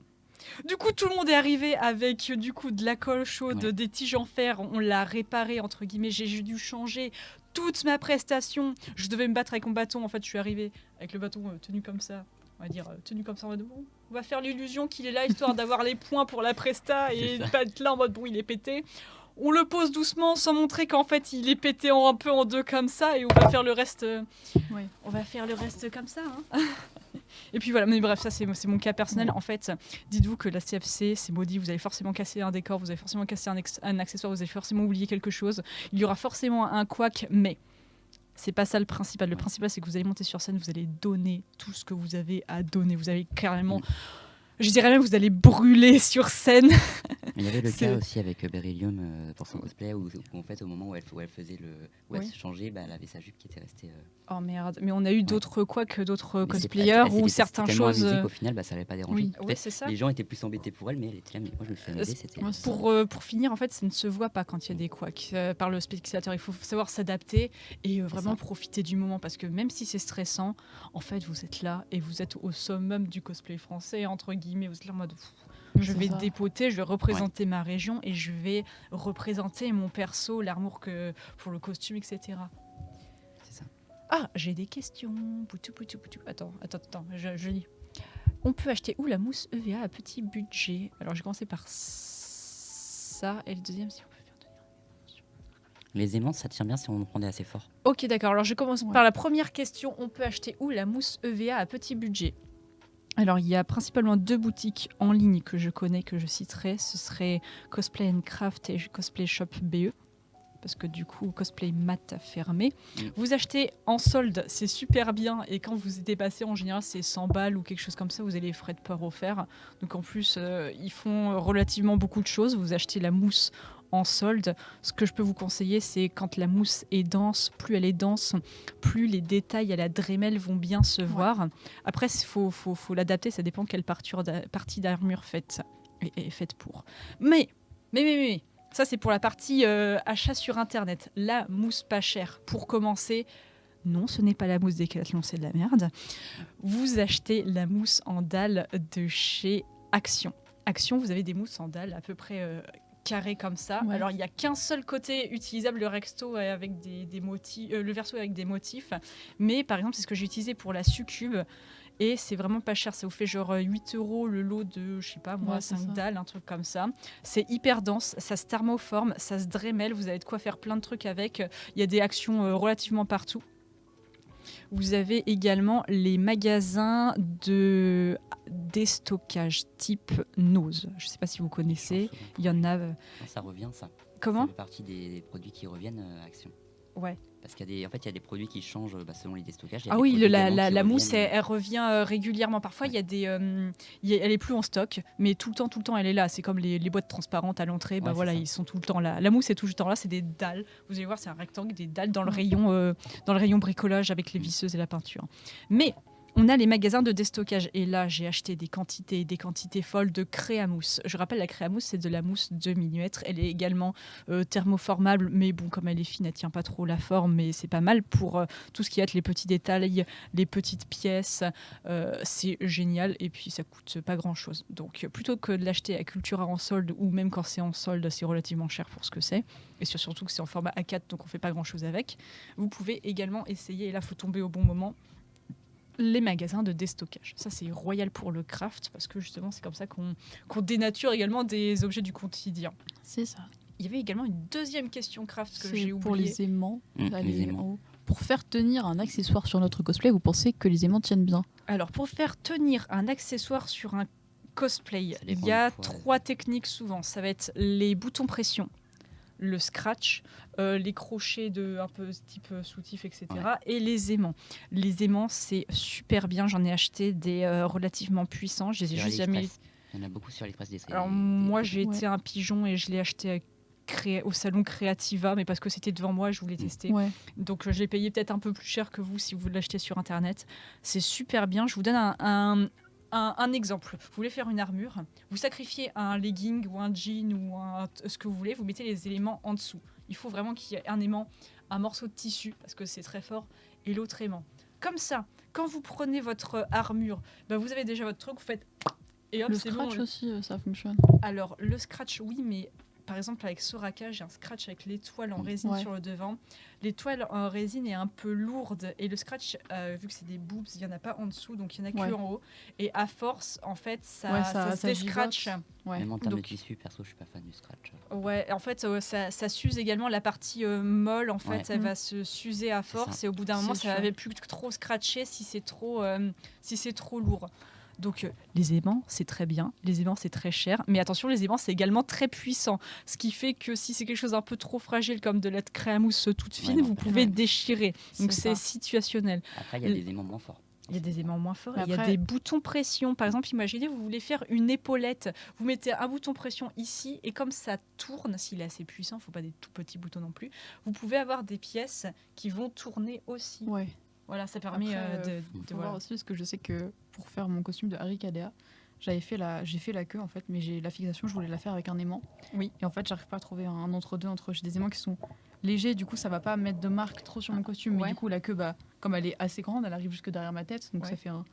Du coup, tout le monde est arrivé avec du coup de la colle chaude, des tiges en fer. On l'a réparé, entre guillemets. J'ai dû changer toute ma prestation. Je devais me battre avec mon bâton. En fait, je suis arrivée avec le bâton tenu comme ça. On va dire tenu comme ça en mode bon, on va faire l'illusion qu'il est là, histoire d'avoir les points pour la presta et pas être là en mode bon, il est pété. On le pose doucement sans montrer qu'en fait il est pété un peu en deux comme ça et on va faire le reste. On va faire le reste comme ça. Hein. Et puis voilà, mais bref, ça c'est mon cas personnel. En fait, dites-vous que la CFC, c'est maudit. Vous allez forcément casser un décor, vous allez forcément casser un accessoire, vous allez forcément oublier quelque chose. Il y aura forcément un couac, mais c'est pas ça le principal. Le principal, c'est que vous allez monter sur scène, vous allez donner tout ce que vous avez à donner. Vous allez carrément. Je dirais même vous allez brûler sur scène. Il y avait le cas aussi avec Beryllium pour son cosplay où en fait au moment où elle faisait où elle se changeait, elle avait sa jupe qui était restée. Oh merde, mais on a eu d'autres cosplayers ou certaines choses. Tellement amusée qu'au final ça n'allait pas déranger. Oui, c'est ça. Les gens étaient plus embêtés pour elle, mais elle était là. Mais moi je me suis amusée. Pour finir, en fait, ça ne se voit pas quand il y a des couacs par le spectateur. Il faut savoir s'adapter et vraiment profiter du moment parce que même si c'est stressant, en fait, vous êtes là et vous êtes au summum du cosplay français entre guillemets. Vous êtes là en mode je vais dépoter, je vais représenter ma région et je vais représenter mon perso, l'amour que pour le costume, etc. C'est ça. Ah, j'ai des questions. Attends, je lis. On peut acheter où la mousse EVA à petit budget? Alors, j'ai commencé par ça et le deuxième, si on peut faire tenir. Les aimants, ça tient bien si on en prendait assez fort. Ok, d'accord. Alors, je commence par la première question. On peut acheter où la mousse EVA à petit budget? Alors, il y a principalement 2 boutiques en ligne que je connais, que je citerai. Ce serait Cosplay & Craft et Cosplay Shop BE. Parce que du coup, Cosplay Mat a fermé. Vous achetez en solde, c'est super bien. Et quand vous êtes dépassé, en général, c'est 100 balles ou quelque chose comme ça. Vous avez les frais de port offerts. Donc en plus, ils font relativement beaucoup de choses. Vous achetez la mousse en solde. Ce que je peux vous conseiller, c'est quand la mousse est dense, plus elle est dense, plus les détails à la Dremel vont bien se voir. Après, il faut l'adapter. Ça dépend quelle partie d'armure est faite pour. Mais ça, c'est pour la partie achat sur Internet. La mousse pas chère, pour commencer, non, ce n'est pas la mousse Décathlon, c'est de la merde. Vous achetez la mousse en dalle de chez Action. Action, vous avez des mousses en dalle à peu près carrées comme ça. Ouais. Alors, il n'y a qu'un seul côté utilisable, le verso avec des motifs. Mais par exemple, c'est ce que j'ai utilisé pour la succube. Et c'est vraiment pas cher, ça vous fait genre 8 € le lot de, je sais pas moi, 5 dalles, un truc comme ça. C'est hyper dense, ça se thermoforme, ça se Dremel, vous avez de quoi faire plein de trucs avec. Il y a des actions relativement partout. Vous avez également les magasins de déstockage type Nose. Je sais pas si vous connaissez, il y en a... Ça revient ça. Comment ? Ça fait partie des produits qui reviennent à Action. Ouais. Parce qu'il y a des produits qui changent selon les déstockages. Ah oui, la mousse, elle revient régulièrement. Parfois, il y a elle est plus en stock, mais tout le temps, elle est là. C'est comme les boîtes transparentes à l'entrée. Ils sont tout le temps là. La mousse est tout le temps là. C'est des dalles. Vous allez voir, c'est un rectangle, des dalles dans le rayon bricolage avec les visseuses et la peinture. Mais on a les magasins de déstockage. Et là, j'ai acheté des quantités folles de créamousse. Je rappelle, la créamousse, c'est de la mousse 2 mm. Elle est également thermoformable, mais bon, comme elle est fine, elle tient pas trop la forme, mais c'est pas mal pour tout ce qui est les petits détails, les petites pièces. C'est génial, et puis ça coûte pas grand-chose. Donc, plutôt que de l'acheter à Cultura en solde, ou même quand c'est en solde, c'est relativement cher pour ce que c'est. Et surtout que c'est en format A4, donc on fait pas grand-chose avec. Vous pouvez également essayer, et là, il faut tomber au bon moment, les magasins de déstockage. Ça, c'est royal pour le craft parce que justement, c'est comme ça qu'on dénature également des objets du quotidien. C'est ça. il y avait également une deuxième question craft que C'est j'ai pour oubliée. les aimants. Les Allez, aimants. en haut. Pour faire tenir un accessoire sur notre cosplay, vous pensez que les aimants tiennent bien? Alors, pour faire tenir un accessoire sur un cosplay, Ça il dépend y a du poids. 3 techniques souvent. Ça va être les boutons pression, le scratch, les crochets de un peu type soutif, etc. et les aimants. Les aimants, c'est super bien. J'en ai acheté des relativement puissants. Je les ai Sur juste jamais. AliExpress. Il y en a beaucoup sur AliExpress. Alors, moi, des- j'ai Ouais. été un pigeon et je l'ai acheté au salon Creativa, mais parce que c'était devant moi, je voulais tester. Ouais. Donc, je l'ai payé peut-être un peu plus cher que vous si vous l'achetez sur Internet. C'est super bien. Je vous donne un exemple. Vous voulez faire une armure, vous sacrifiez un legging ou un jean ou ce que vous voulez, vous mettez les éléments en dessous. Il faut vraiment qu'il y ait un aimant, un morceau de tissu, parce que c'est très fort, et l'autre aimant. Comme ça, quand vous prenez votre armure, bah, vous avez déjà votre truc, vous faites... Et hop, Le c'est bon. scratch aussi, ça fonctionne. Alors, le scratch, oui, mais par exemple, avec Soraka, j'ai un scratch avec l'étoile en résine Ouais. sur le devant. L'étoile en résine est un peu lourde et le scratch, vu que c'est des boobs, il n'y en a pas en dessous, donc il n'y en a Ouais. que en haut. Et à force, en fait, ça, Ouais, ça se déscratch. gigote. Ouais. Même en termes de Donc- tissu, perso, je suis pas fan du scratch. Ouais, en fait, ça s'use également la partie molle. En fait, Ouais. elle Mm. va se s'user à force et au bout d'un moment, C'est ça sûr. va plus trop scratcher si c'est trop lourd. Donc les aimants, c'est très bien. Les aimants, c'est très cher. Mais attention, les aimants, c'est également très puissant. Ce qui fait que si c'est quelque chose un peu trop fragile, comme de la crème à mousse toute fine, Ouais, non, vous pas pouvez Ouais. déchirer. Donc c'est ça. situationnel. Après, il y a des aimants moins forts. Il y a des aimants moins forts. Mais Il y a après- des boutons pression. Par exemple, imaginez, vous voulez faire une épaulette. Vous mettez un bouton pression ici et comme ça tourne, s'il est assez puissant, il ne faut pas des tout petits boutons non plus, vous pouvez avoir des pièces qui vont tourner aussi. Ouais. Voilà, ça permet Après, de faut voilà. voir aussi, parce que je sais que pour faire mon costume de Harry Kadea, j'ai fait la queue en fait, mais j'ai la fixation, je voulais la faire avec un aimant. Oui. Et en fait, j'arrive pas à trouver un entre-deux entre. J'ai des aimants qui sont légers, du coup, ça va pas mettre de marque trop sur mon costume. Ouais. Mais du coup, la queue, bah, comme elle est assez grande, elle arrive jusque derrière ma tête, donc Ouais. ça fait un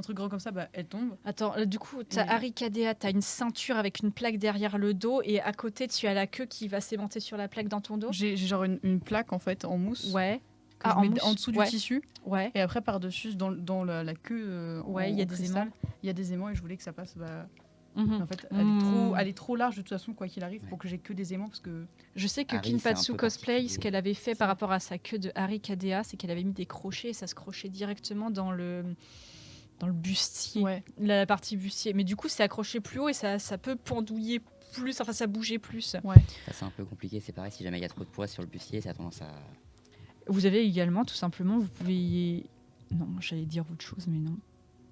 truc grand comme ça, bah, elle tombe. Attends, du coup, tu as Et- Harry Kadea, tu as une ceinture avec une plaque derrière le dos et à côté, tu as la queue qui va s'aimanter sur la plaque dans ton dos. J'ai genre une plaque en fait en mousse Ouais, que je en mets mousse, en dessous ouais. du tissu. ouais. Et après, par-dessus, dans la queue, Ouais, il y a en des cristal, aimants. il y a des aimants et je voulais que ça passe. Bah, Mhm. en fait, Mm. elle est trop large de toute façon, quoi qu'il arrive, Ouais. pour que j'ai que des aimants parce que. Je sais que Harry, Kinpatsu c'est un peu Cosplay, ce particulier. qu'elle avait fait Ça. par rapport à sa queue de Harry Kadea, c'est qu'elle avait mis des crochets et ça se crochait directement dans le bustier, Ouais. la partie bustier. Mais du coup, c'est accroché plus haut et ça peut pendouiller plus, enfin ça bougeait plus. Ça, c'est un peu compliqué. C'est pareil, si jamais il y a trop de poids sur le bustier, ça a tendance à. Vous avez également, tout simplement, vous pouvez... Non, j'allais dire autre chose, mais non.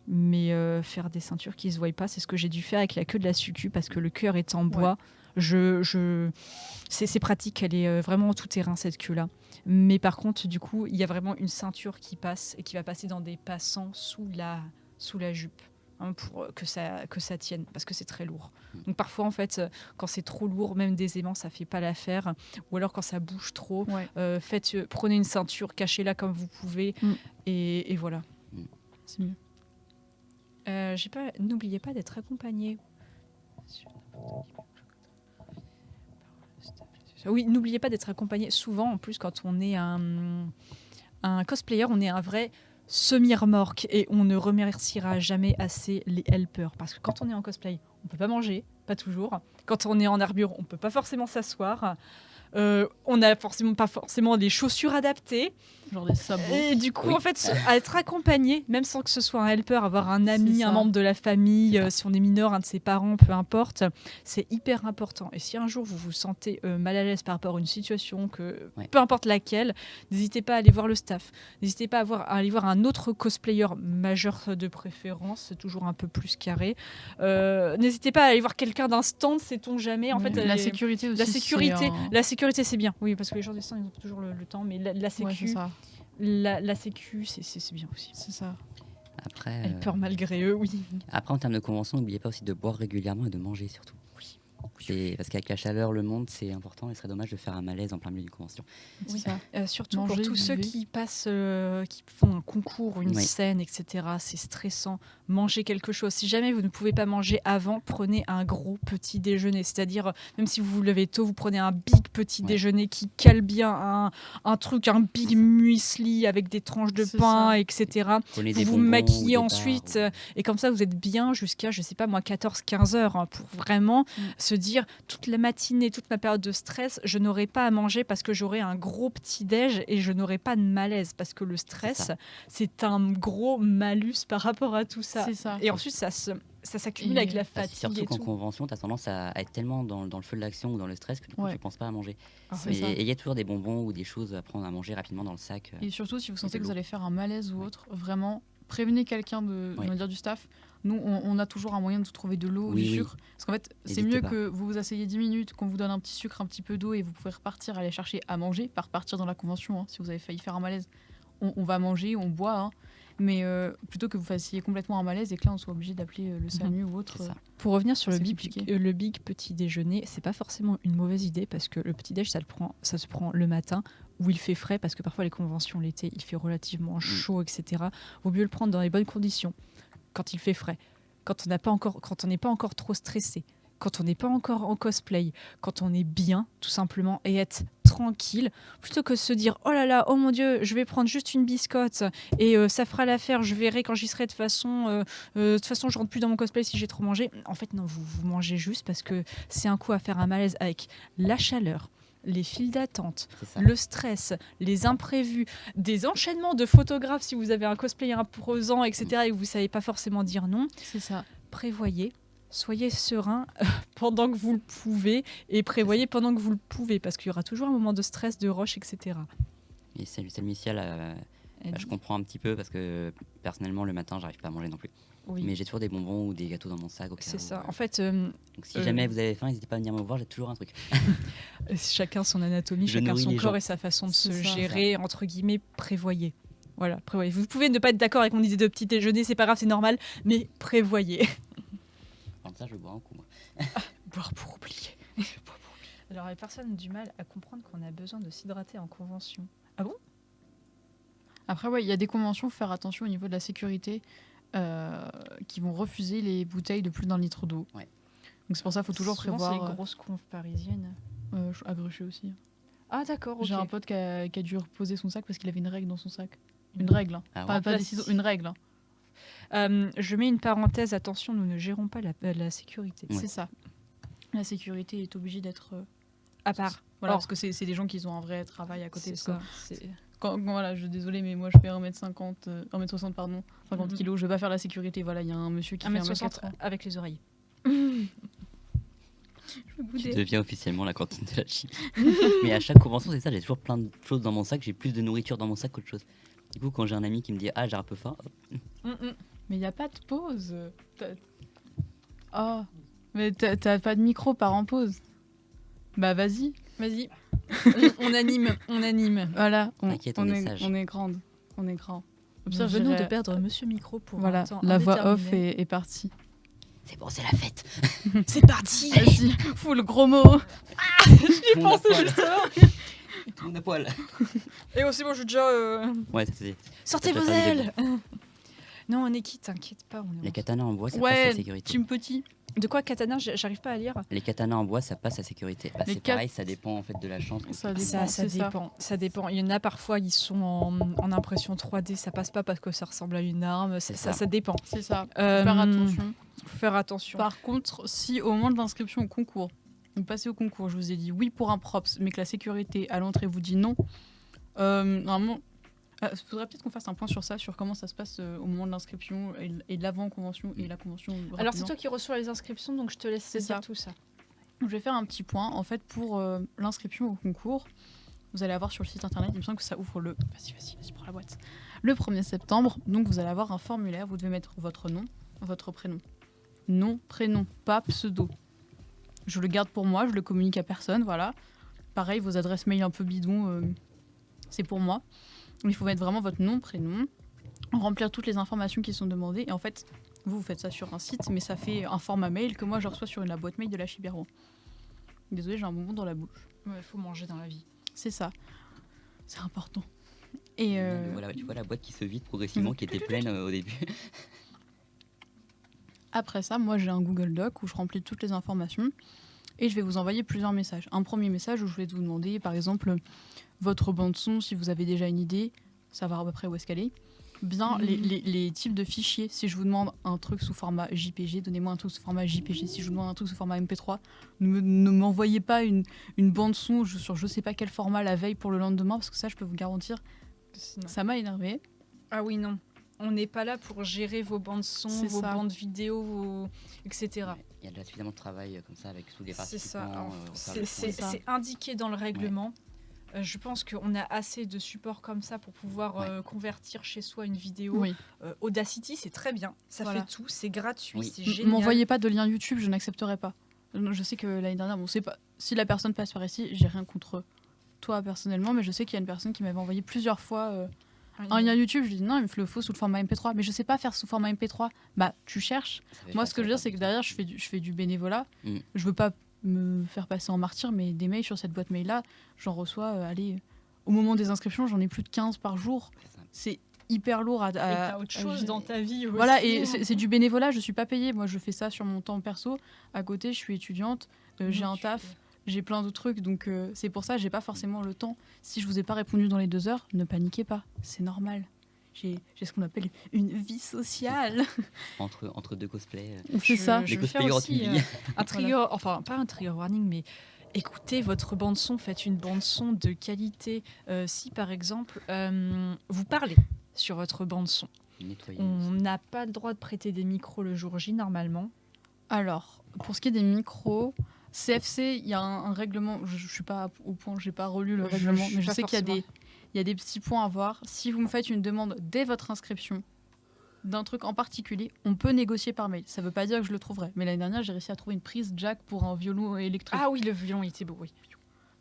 Mais faire des ceintures qui ne se voient pas, c'est ce que j'ai dû faire avec la queue de la Suku, parce que le cœur est en bois. C'est pratique, elle est vraiment tout terrain, cette queue-là. Mais par contre, du coup, il y a vraiment une ceinture qui passe et qui va passer dans des passants sous la jupe. Hein, pour que ça tienne, parce que c'est très lourd. Donc parfois, en fait, quand c'est trop lourd, même des aimants, ça fait pas l'affaire. Ou alors quand ça bouge trop, Ouais. prenez une ceinture, cachez-la comme vous pouvez, Mm. et voilà. C'est mieux. N'oubliez pas d'être accompagné. Oui, n'oubliez pas d'être accompagné. Souvent, en plus, quand on est un cosplayer, on est un vrai semi-remorque et on ne remerciera jamais assez les helpers. Parce que quand on est en cosplay, on ne peut pas manger, pas toujours. Quand on est en armure, on ne peut pas forcément s'asseoir. On n'a pas forcément des chaussures adaptées. Genre des sabots. Et du coup, Oui. en fait, à être accompagné, même sans que ce soit un helper, avoir un ami, C'est un ça. membre de la famille, si on est mineur, un de ses parents, peu importe, c'est hyper important. Et si un jour vous vous sentez mal à l'aise par rapport à une situation, Ouais. peu importe laquelle, n'hésitez pas à aller voir le staff. N'hésitez pas à aller voir un autre cosplayer majeur de préférence, c'est toujours un peu plus carré. N'hésitez pas à aller voir quelqu'un d'un stand, sait-on jamais. En fait, la sécurité aussi. la sécurité, c'est bien. Oui, parce que les gens des stands, ils ont pas toujours le temps, mais la Ouais, sécu, c'est ça. la sécu, c'est bien aussi. C'est ça. Après, Elle peur malgré eux, oui. après, en termes de convention, n'oubliez pas aussi de boire régulièrement et de manger surtout. Parce qu'avec la chaleur, le monde, c'est important. Il serait dommage de faire un malaise en plein milieu d'une convention. C'est Oui. ça. Surtout Manger, pour tous ceux buvez. qui passent, qui font un concours, une Oui. scène, etc. C'est stressant. Mangez quelque chose. Si jamais vous ne pouvez pas manger avant, prenez un gros petit déjeuner. C'est-à-dire, même si vous vous levez tôt, vous prenez un big petit Ouais. déjeuner qui cale bien un big muesli avec des tranches de C'est pain, ça. etc. Prenez Vous des vous bonbons au maquillez départ, ensuite ou- et comme ça vous êtes bien jusqu'à, je sais pas moi, 14-15 heures, hein, pour vraiment Mm. se dire dire toute la matinée, toute ma période de stress, je n'aurai pas à manger parce que j'aurai un gros petit-déj et je n'aurai pas de malaise parce que le stress, c'est un gros malus par rapport à tout ça. C'est ça. Et ensuite, ça s'accumule Et avec la Bah, fatigue surtout et qu'en tout. convention, tu as tendance à être tellement dans le feu de l'action ou dans le stress que du coup, Ouais. tu penses pas à manger. C'est ça. Et il y a toujours des bonbons ou des choses à prendre à manger rapidement dans le sac. Et surtout, si vous Et sentez de que vous l'eau. allez faire un malaise ou autre, vraiment, prévenez quelqu'un on va dire du staff. Nous, on a toujours un moyen de vous trouver de l'eau ou Oui, du oui. sucre. Parce qu'en fait, c'est N'hésitez mieux pas. que vous vous asseyez 10 minutes, qu'on vous donne un petit sucre, un petit peu d'eau et vous pouvez repartir, aller chercher à manger, pas repartir dans la convention. Si vous avez failli faire un malaise, on va manger, on boit. Mais plutôt que vous fassiez complètement un malaise et que là, on soit obligé d'appeler le SAMU ou autre. C'est ça. Pour revenir sur C'est compliqué. le big petit déjeuner, c'est pas forcément une mauvaise idée parce que le petit déj, ça se prend le matin où il fait frais parce que parfois les conventions l'été, il fait relativement chaud, etc. Vaut mieux le prendre dans les bonnes conditions quand il fait frais, quand on n'est pas encore trop stressé, quand on n'est pas encore en cosplay, quand on est bien, tout simplement, et être tranquille, plutôt que de se dire oh là là, oh mon Dieu, je vais prendre juste une biscotte et ça fera l'affaire, je verrai quand j'y serai. De toute façon, je rentre plus dans mon cosplay si j'ai trop mangé. En fait, non, vous mangez juste parce que c'est un coup à faire un malaise avec la chaleur, les files d'attente, C'est ça. le stress, les imprévus, des enchaînements de photographes si vous avez un cosplay imposant, etc. et que vous savez pas forcément dire non. C'est ça. Prévoyez, soyez serein pendant que vous le pouvez et prévoyez pendant que vous le pouvez parce qu'il y aura toujours un moment de stress, de rush, etc. Et celle initiale, je comprends un petit peu parce que personnellement, le matin, j'arrive pas à manger non plus. Oui, Mais j'ai toujours des bonbons ou des gâteaux dans mon sac. Au cas c'est où, ça. En fait, Donc si jamais vous avez faim, n'hésitez pas à venir me voir, j'ai toujours un truc. chacun son anatomie, Je chacun nourris son les corps gens. et sa façon de se C'est ça. gérer, entre guillemets, prévoyez. Voilà, prévoyez. Vous pouvez ne pas être d'accord avec mon idée de petit déjeuner, c'est pas grave, c'est normal, mais prévoyez. Comme ça, je bois un coup. Moi. Boire pour oublier. Alors, les personnes ont du mal à comprendre qu'on a besoin de s'hydrater en convention. Ah bon? Après, ouais, il y a des conventions, faut faire attention au niveau de la sécurité, qui vont refuser les bouteilles de plus d'un litre d'eau. Ouais. Donc c'est pour ça qu'il faut toujours Souvent, prévoir. c'est les grosses confs parisiennes. À Gruchet aussi. Ah d'accord, ok. J'ai un pote qui a dû reposer son sac parce qu'il avait une règle dans son sac. Une règle, hein. Ah Pas ouais. des ciseaux, une règle. Je mets une parenthèse, attention, nous ne gérons pas la sécurité. Ouais. C'est ça. La sécurité est obligée d'être. À part. Voilà, Or. parce que c'est des gens qui ont un vrai travail à côté. C'est parce ça. que voilà, je suis désolée, mais moi je fais 1m50, 1m60, pardon, 50 Mhm. kilos, je vais pas faire la sécurité. Voilà, il y a un monsieur qui fait 1m60 1m80. avec les oreilles. Tu deviens officiellement la cantine de la chip. Mais à chaque convention, c'est ça, j'ai toujours plein de choses dans mon sac, j'ai plus de nourriture dans mon sac qu'autre chose. Du coup, quand j'ai un ami qui me dit ah, j'ai un peu faim, hop, Mais il n'y a pas de pause. Oh, mais t'as pas de micro, part en pause. Bah vas-y. Vas-y. on anime, on anime. Voilà, T'inquiète, on est sage. on est grande. On est grand. Au pire, Nous venons j'irai- de perdre Monsieur Micro pour Voilà, un temps la voix off indéterminé. est partie. c'est bon, c'est la fête. C'est parti. Vas-y, full gros mot. J'y pensais justement. Tout le monde à poil. Et aussi, bon, je déjà. Ouais, c'est Sortez Ça vos peut faire du ailes. Non, Neki, t'inquiète pas. On est les katanas en bois, ça passe Ouais, la sécurité. team petit. De quoi, katana? J'arrive pas à lire. Les katanas en bois, ça passe la sécurité. Bah, Les c'est cat- pareil, ça dépend en fait de la chance. Ça dépend. Ça c'est ça. dépend. Ça dépend. Il y en a parfois, ils sont en impression 3D, ça passe pas parce que ça ressemble à une arme. C'est Ça ça. dépend. C'est ça. Faut Euh, faire attention. Faut faire attention. Par contre, si au moment de l'inscription au concours, vous passez au concours, je vous ai dit oui pour un props, mais que la sécurité à l'entrée vous dit non, normalement, il faudrait peut-être qu'on fasse un point sur ça, sur comment ça se passe au moment de l'inscription et de l'avant-convention et la convention. Alors, c'est rapidement. toi qui reçois les inscriptions, donc je te laisse C'est dire ça. tout ça. Je vais faire un petit point. En fait, pour l'inscription au concours, vous allez avoir sur le site internet, il me semble que ça ouvre le. Vas-y, prends la boîte. Le 1er septembre, donc vous allez avoir un formulaire, vous devez mettre votre nom, votre prénom. Nom, prénom, pas pseudo. Je le garde pour moi, je le communique à personne, voilà. Pareil, vos adresses mail un peu bidon, c'est pour moi. Il faut mettre vraiment votre nom, prénom, remplir toutes les informations qui sont demandées. Et en fait, vous faites ça sur un site, mais ça fait un format mail que moi je reçois sur la boîte mail de la Chibiron. Désolée, j'ai un bonbon dans la bouche. Il faut manger dans la vie. C'est ça. C'est important. Et Voilà, tu vois la boîte qui se vide progressivement, qui était pleine au début. après ça, moi j'ai un Google Doc où je remplis toutes les informations et je vais vous envoyer plusieurs messages. Un premier message où je vais vous demander, par exemple, votre bande son, si vous avez déjà une idée, savoir à peu près où est-ce qu'elle est. bien les types de fichiers. Si je vous demande un truc sous format JPG, donnez-moi un truc sous format JPG. Si je vous demande un truc sous format MP3, ne m'envoyez pas une bande son sur je sais pas quel format la veille pour le lendemain, parce que ça, je peux vous garantir, ça m'a énervé. Ah oui, non. On n'est pas là pour gérer vos bandes son, vos bandes vidéo, etc. Il y a déjà suffisamment de travail comme ça avec tous les C'est participants. ça. C'est indiqué dans le règlement. Je pense qu'on a assez de supports comme ça pour pouvoir convertir chez soi une vidéo. Oui. Audacity, c'est très bien. Ça fait tout. C'est gratuit. Oui. C'est génial. M'envoyez pas de lien YouTube, je n'accepterai pas. Je sais que l'année dernière, bon, c'est pas si la personne passe par ici, j'ai rien contre toi personnellement, mais je sais qu'il y a une personne qui m'avait envoyé plusieurs fois un lien YouTube. Je lui dis non, il me fait le faux sous le format MP3, mais je sais pas faire sous format MP3. Bah, tu cherches. Moi, ce que je veux dire, c'est que derrière, je fais du bénévolat. Je veux pas me faire passer en martyr, mais des mails sur cette boîte mail là, j'en reçois, au moment des inscriptions, j'en ai plus de 15 par jour. C'est hyper lourd à t'as autre chose dans ta vie aussi. Voilà, et c'est du bénévolat, je suis pas payée. Moi, je fais ça sur mon temps perso. À côté, je suis étudiante, j'ai un taf, j'ai plein d'autres trucs, donc c'est pour ça j'ai pas forcément le temps. Si je vous ai pas répondu dans les 2 heures, ne paniquez pas, c'est normal. J'ai ce qu'on appelle une vie sociale. Entre 2 cosplays. C'est ça. Les cosplayers aussi un trigger, enfin pas un trigger warning, mais écoutez votre bande son, faites une bande son de qualité. Si par exemple vous parlez sur votre bande son, on n'a pas le droit de prêter des micros le jour J normalement. Alors pour ce qui est des micros, CFC, il y a un règlement. Je suis pas au point, j'ai pas relu le règlement, mais je sais qu'il y a des petits points à voir. Si vous me faites une demande dès votre inscription d'un truc en particulier, on peut négocier par mail. Ça veut pas dire que je le trouverai. Mais l'année dernière, j'ai réussi à trouver une prise jack pour un violon électrique. Ah oui, le violon, il était beau, oui.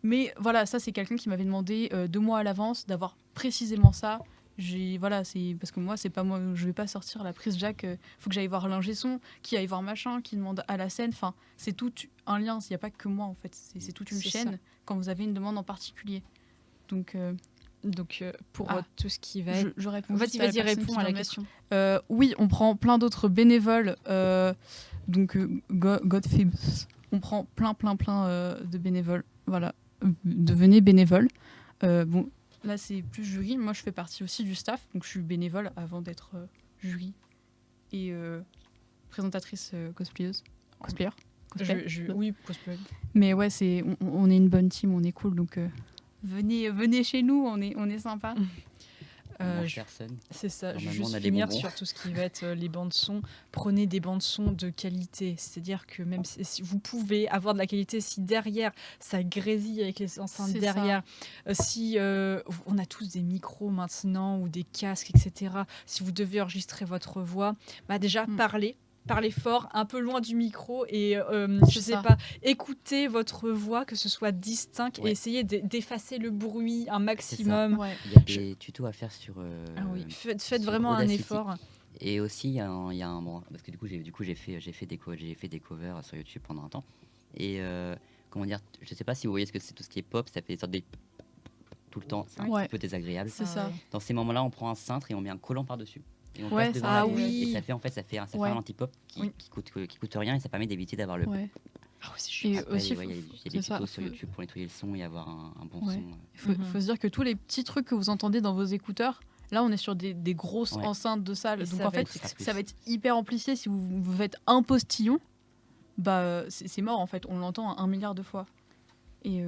Mais voilà, ça, c'est quelqu'un qui m'avait demandé 2 mois à l'avance d'avoir précisément ça. Voilà, c'est parce que moi, c'est pas moi, je vais pas sortir la prise jack. Faut que j'aille voir l'ingé son, qui aille voir machin, qui demande à la scène. Enfin, c'est tout un lien. Il n'y a pas que moi, en fait. C'est toute une chaîne ça. quand vous avez une demande en particulier. Donc pour tout ce qui va être... Je réponds. Vas-y, réponds à la question. Oui, on prend plein d'autres bénévoles. Godfibs. On prend plein de bénévoles. Voilà. Devenez bénévole. Bon, là, c'est plus jury. Moi, je fais partie aussi du staff. Donc, je suis bénévole avant d'être jury et présentatrice cosplayeuse. Cosplayer. Oui, cosplay. Mais ouais, on est une bonne team, on est cool. Donc, venez chez nous, on est sympa. Personne. C'est ça, je vais Normalement, juste finir sur tout ce qui va être les bandes son. Prenez des bandes son de qualité, c'est-à-dire que même si vous pouvez avoir de la qualité, si derrière ça grésille avec les enceintes derrière, si on a tous des micros maintenant ou des casques, etc. Si vous devez enregistrer votre voix, bah déjà parlez fort, un peu loin du micro et je sais pas, écoutez votre voix, que ce soit distinct et essayez d'effacer le bruit un maximum. Il y a des tutos à faire sur. Faites vraiment un effort. Et aussi, il y a un bon, parce que du coup j'ai fait des covers sur YouTube pendant un temps. Et comment dire, je sais pas si vous voyez ce que c'est, tout ce qui est pop, ça fait des sortes de tout le temps, c'est un petit peu désagréable. C'est ça. Dans ces moments-là, on prend un cintre et on met un collant par-dessus. Et on Ouais, passe devant ça, et ça fait un anti-pop qui coûte rien et ça permet d'éviter d'avoir le. Ah ouais, c'est chiant. Après, il y a des tutos sur YouTube pour nettoyer le son et avoir un bon son. Il faut se dire que tous les petits trucs que vous entendez dans vos écouteurs, là on est sur des grosses enceintes de salle, donc en fait ça va être hyper amplifié. Si vous faites un postillon, bah c'est mort en fait, on l'entend 1 milliard de fois. Et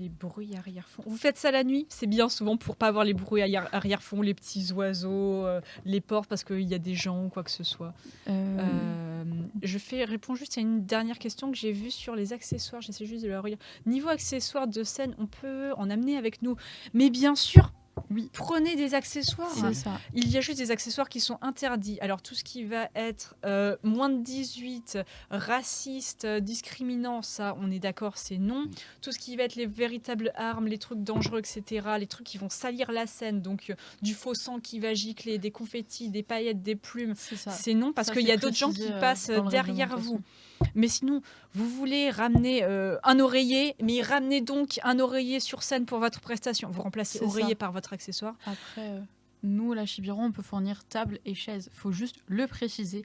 les bruits arrière-fond. Vous faites ça la nuit? C'est bien souvent pour pas avoir les bruits arrière-fond, les petits oiseaux, les portes parce qu'il y a des gens ou quoi que ce soit. Je réponds juste à une dernière question que j'ai vue sur les accessoires. J'essaie juste de la relire. Niveau accessoires de scène, on peut en amener avec nous. Mais bien sûr, oui, prenez des accessoires. C'est ça. Il y a juste des accessoires qui sont interdits. Alors tout ce qui va être moins de 18, raciste, discriminant, ça on est d'accord, c'est non. Tout ce qui va être les véritables armes, les trucs dangereux, etc., les trucs qui vont salir la scène, donc du faux sang qui va gicler, des confettis, des paillettes, des plumes, c'est non, parce qu'il y a d'autres gens qui passent derrière vous. Mais sinon, vous voulez ramener un oreiller, mais ramenez donc un oreiller sur scène pour votre prestation. Vous remplacez oreiller par votre accessoire. Après, nous, la Chibiron, on peut fournir table et chaise. Il faut juste le préciser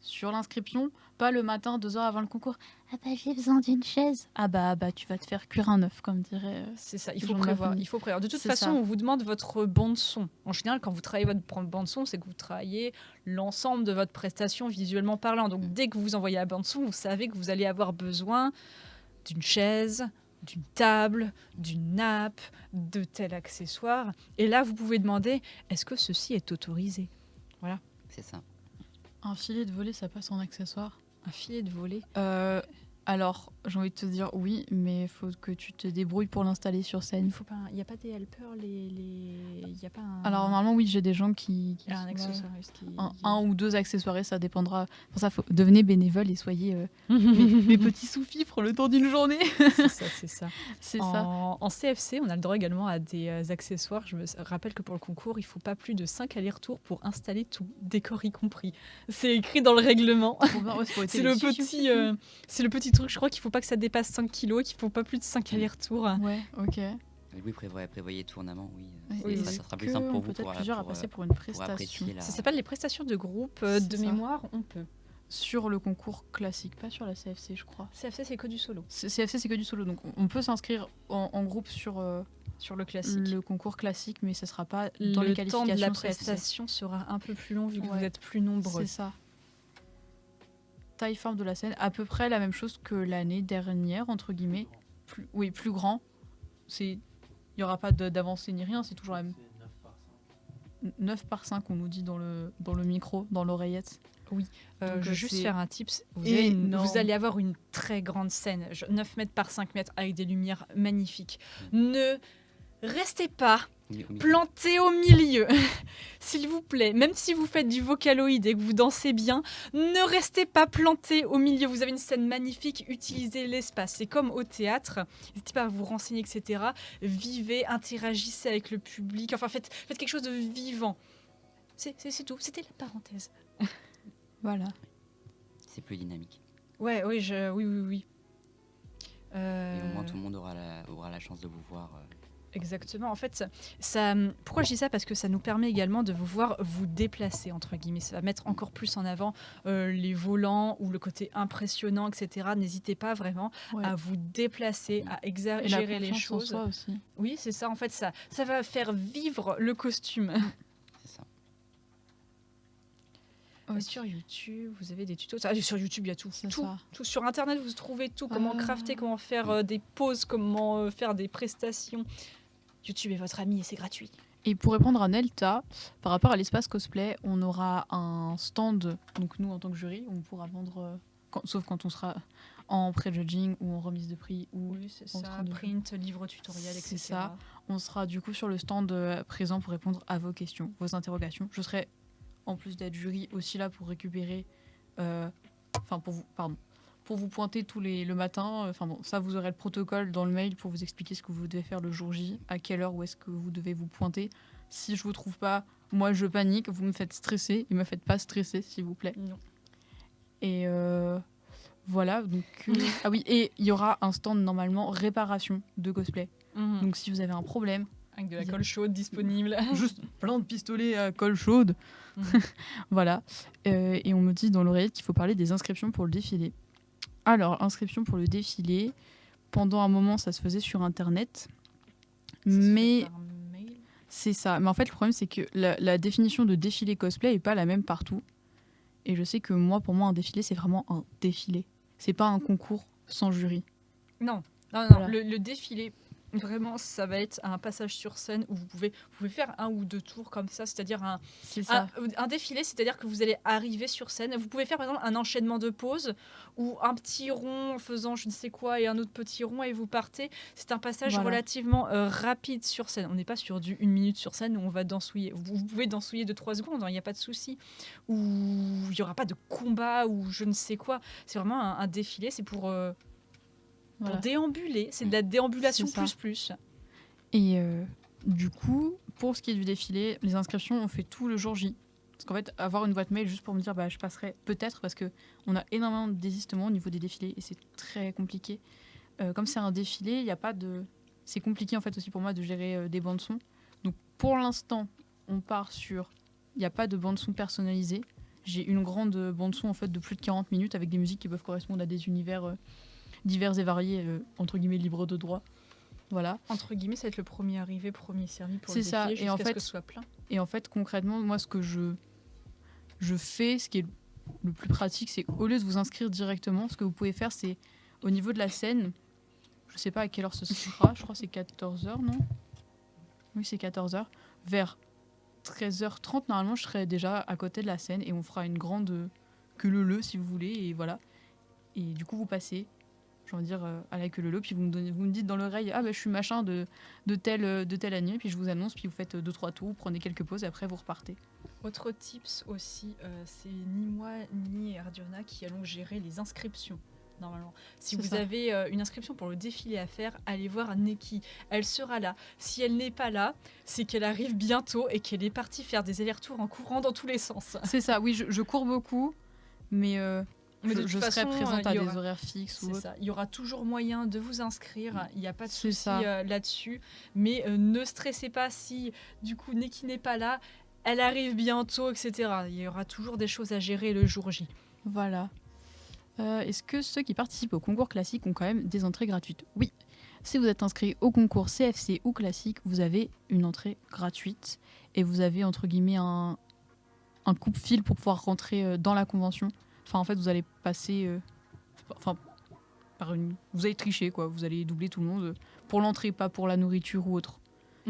sur l'inscription, pas le matin 2 heures avant le concours. Ah bah j'ai besoin d'une chaise. Ah bah tu vas te faire cuire un œuf, comme dirait. C'est ça, il le faut jour de la prévoir. famille. Il faut prévoir. De toute C'est façon, ça. on vous demande votre bande son. En général, quand vous travaillez votre bande son, c'est que vous travaillez l'ensemble de votre prestation visuellement parlant. Donc dès que vous envoyez la bande son, vous savez que vous allez avoir besoin d'une chaise, d'une table, d'une nappe, de tel accessoire. Et là, vous pouvez demander, est-ce que ceci est autorisé? C'est ça. Un filet de volet, ça passe en accessoire. Un filet de volet. Alors, j'ai envie de te dire oui, mais il faut que tu te débrouilles pour l'installer sur scène. Il n'y a pas des helpers, il y a pas un... Alors, normalement, oui, j'ai des gens qui un sont là. accessoiriste qui... Un ou deux accessoires, ça dépendra. Pour ça, devenez bénévole et soyez mes petits sous-fifres le temps d'une journée. c'est ça. C'est ça. En CFC, on a le droit également à des accessoires. Je me rappelle que pour le concours, il ne faut pas plus de 5 allers-retours pour installer tout, décor y compris. C'est écrit dans le règlement. C'est le petit truc. Je crois qu'il ne faut pas que ça dépasse 5 kilos, qu'il ne faut pas plus de 5 allers-retours. Ouais, ok. Oui, prévoyez tout en amont, oui. Oui, ça sera plus que simple pour on vous. peut-être pour, plusieurs à pour, passer pour une pour prestation. apprécier la... Ça s'appelle les prestations de groupe. C'est De ça. mémoire, on peut. Sur le concours classique, pas sur la CFC, je crois. CFC, c'est que du solo. CFC, c'est que du solo, donc on peut s'inscrire en groupe sur le classique. le concours classique, mais ce sera pas dans les Le qualifications temps de la CFC. prestation sera un peu plus long vu que Ouais. vous êtes plus nombreux. C'est ça. Taille, forme de la scène, à peu près la même chose que l'année dernière, entre guillemets. Plus grand. Il n'y aura pas d'avancée ni rien, c'est toujours la même. 9 par 5, on nous dit dans le micro, dans l'oreillette. Donc, Je vais juste c'est faire un tips. Vous énorme. allez avoir une très grande scène, 9 mètres par 5 mètres, avec des lumières magnifiques. Ne restez pas planté au milieu, s'il vous plaît. Même si vous faites du vocaloïde et que vous dansez bien, ne restez pas planté au milieu. Vous avez une scène magnifique, utilisez l'espace. C'est comme au théâtre. N'hésitez pas à vous renseigner, etc. Vivez, interagissez avec le public. Enfin, faites quelque chose de vivant. C'est tout. C'était la parenthèse. Voilà. C'est plus dynamique. Oui. Et au moins, tout le monde aura la chance de vous voir. Exactement. En fait, pourquoi je dis ça? Parce que ça nous permet également de vous voir vous déplacer, entre guillemets. Ça va mettre encore plus en avant les volants ou le côté impressionnant, etc. N'hésitez pas vraiment à vous déplacer, à Et la exagérer les confiance en choses. soi aussi. Oui, c'est ça. En fait, ça va faire vivre le costume. C'est ça. Ok. Sur YouTube, vous avez des tutos. Sur YouTube, il y a tout. C'est Tout, ça. tout. Sur Internet, vous trouvez tout. Comment crafter, comment faire des poses, comment faire des prestations. YouTube est votre ami et c'est gratuit. Et pour répondre à Nelta, par rapport à l'espace cosplay, on aura un stand, donc nous en tant que jury, on pourra vendre, sauf quand on sera en pré-judging ou en remise de prix, ou Oui, c'est en ça. train de- Print, livre tutoriel, C'est etc. ça. On sera du coup sur le stand présent pour répondre à vos questions, vos interrogations. Je serai, en plus d'être jury, aussi là pour récupérer, pour vous pointer le matin. Enfin bon, ça vous aurez le protocole dans le mail pour vous expliquer ce que vous devez faire le jour J, à quelle heure, où est-ce que vous devez vous pointer. Si je vous trouve pas, moi je panique, vous me faites stresser, et me faites pas stresser s'il vous plaît. Non. Et voilà, donc ah oui, et il y aura un stand normalement réparation de cosplay. Mhm. Donc si vous avez un problème, Avec de la colle chaude disponible. juste plein de pistolets à colle chaude. Mhm. Voilà. Et on me dit dans l'oreillette qu'il faut parler des inscriptions pour le défilé. Alors, inscription pour le défilé, pendant un moment, ça se faisait sur Internet. Mais c'est ça. Mais en fait, le problème, c'est que la définition de défilé cosplay n'est pas la même partout. Et je sais que pour moi, un défilé, c'est vraiment un défilé. C'est pas un concours sans jury. Non. Voilà. Le défilé, vraiment, ça va être un passage sur scène où vous pouvez faire 1 ou 2 tours comme ça, c'est-à-dire C'est ça. un défilé, c'est-à-dire que vous allez arriver sur scène. Vous pouvez faire par exemple un enchaînement de pauses ou un petit rond en faisant je ne sais quoi et un autre petit rond et vous partez. C'est un passage Voilà. relativement rapide sur scène. On n'est pas sur du 1 minute sur scène où on va dansouiller. Vous pouvez dansouiller de 3 secondes, il n'y a pas de souci. Ou il n'y aura pas de combat ou je ne sais quoi. C'est vraiment un défilé, c'est pour Voilà. déambuler. C'est de la déambulation C'est ça. plus. Et du coup, pour ce qui est du défilé, les inscriptions, on fait tout le jour J. Parce qu'en fait, avoir une boîte mail juste pour me dire je passerai peut-être, parce qu'on a énormément de désistements au niveau des défilés et c'est très compliqué. Comme c'est un défilé, il n'y a pas de... C'est compliqué en fait aussi pour moi de gérer des bandes son. Donc pour l'instant, on part sur... Il n'y a pas de bande son personnalisée. j'ai une grande bande-son en fait, de plus de 40 minutes avec des musiques qui peuvent correspondre à des univers divers et variés, entre guillemets libres de droit. Voilà. Entre guillemets, ça va être le premier arrivé, premier servi pour C'est le ça. défiler Et en jusqu'à fait, ce que ce soit plein. Et en fait, concrètement, moi, ce que je fais, ce qui est le plus pratique, c'est qu'au lieu de vous inscrire directement, ce que vous pouvez faire, c'est au niveau de la scène, je sais pas à quelle heure ce sera, je crois que c'est 14h, non? Oui, c'est 14h. Vers 13h30, normalement, je serai déjà à côté de la scène et on fera une grande queue-leu-leu, si vous voulez, et voilà. Et du coup, vous passez, je veux dire, à la queue-leu-leu, puis vous me dites dans l'oreille, ah ben, je suis machin de telle année, puis je vous annonce, puis vous faites 2-3 tours, vous prenez quelques pauses, et après, vous repartez. Autre tips aussi, c'est ni moi ni Ardiona qui allons gérer les inscriptions. Normalement. Si C'est vous ça. avez une inscription pour le défilé à faire, allez voir Neki. Elle sera là. Si elle n'est pas là, c'est qu'elle arrive bientôt et qu'elle est partie faire des allers-retours en courant dans tous les sens. C'est ça, oui, je cours beaucoup, mais, Mais de je toute serai façon, présente à il y des aura- horaires fixes ou C'est autre. ça. Il y aura toujours moyen de vous inscrire. Il n'y a pas de C'est souci ça. là-dessus. Mais ne stressez pas si, du coup, Neki n'est pas là. Elle arrive bientôt, etc. Il y aura toujours des choses à gérer le jour J. Voilà. Est-ce que ceux qui participent au concours classique ont quand même des entrées gratuites? Oui. Si vous êtes inscrit au concours CFC ou classique, vous avez une entrée gratuite et vous avez entre guillemets un coupe-fil pour pouvoir rentrer dans la convention. Enfin, en fait, vous allez passer, vous allez tricher quoi. Vous allez doubler tout le monde pour l'entrée, pas pour la nourriture ou autre.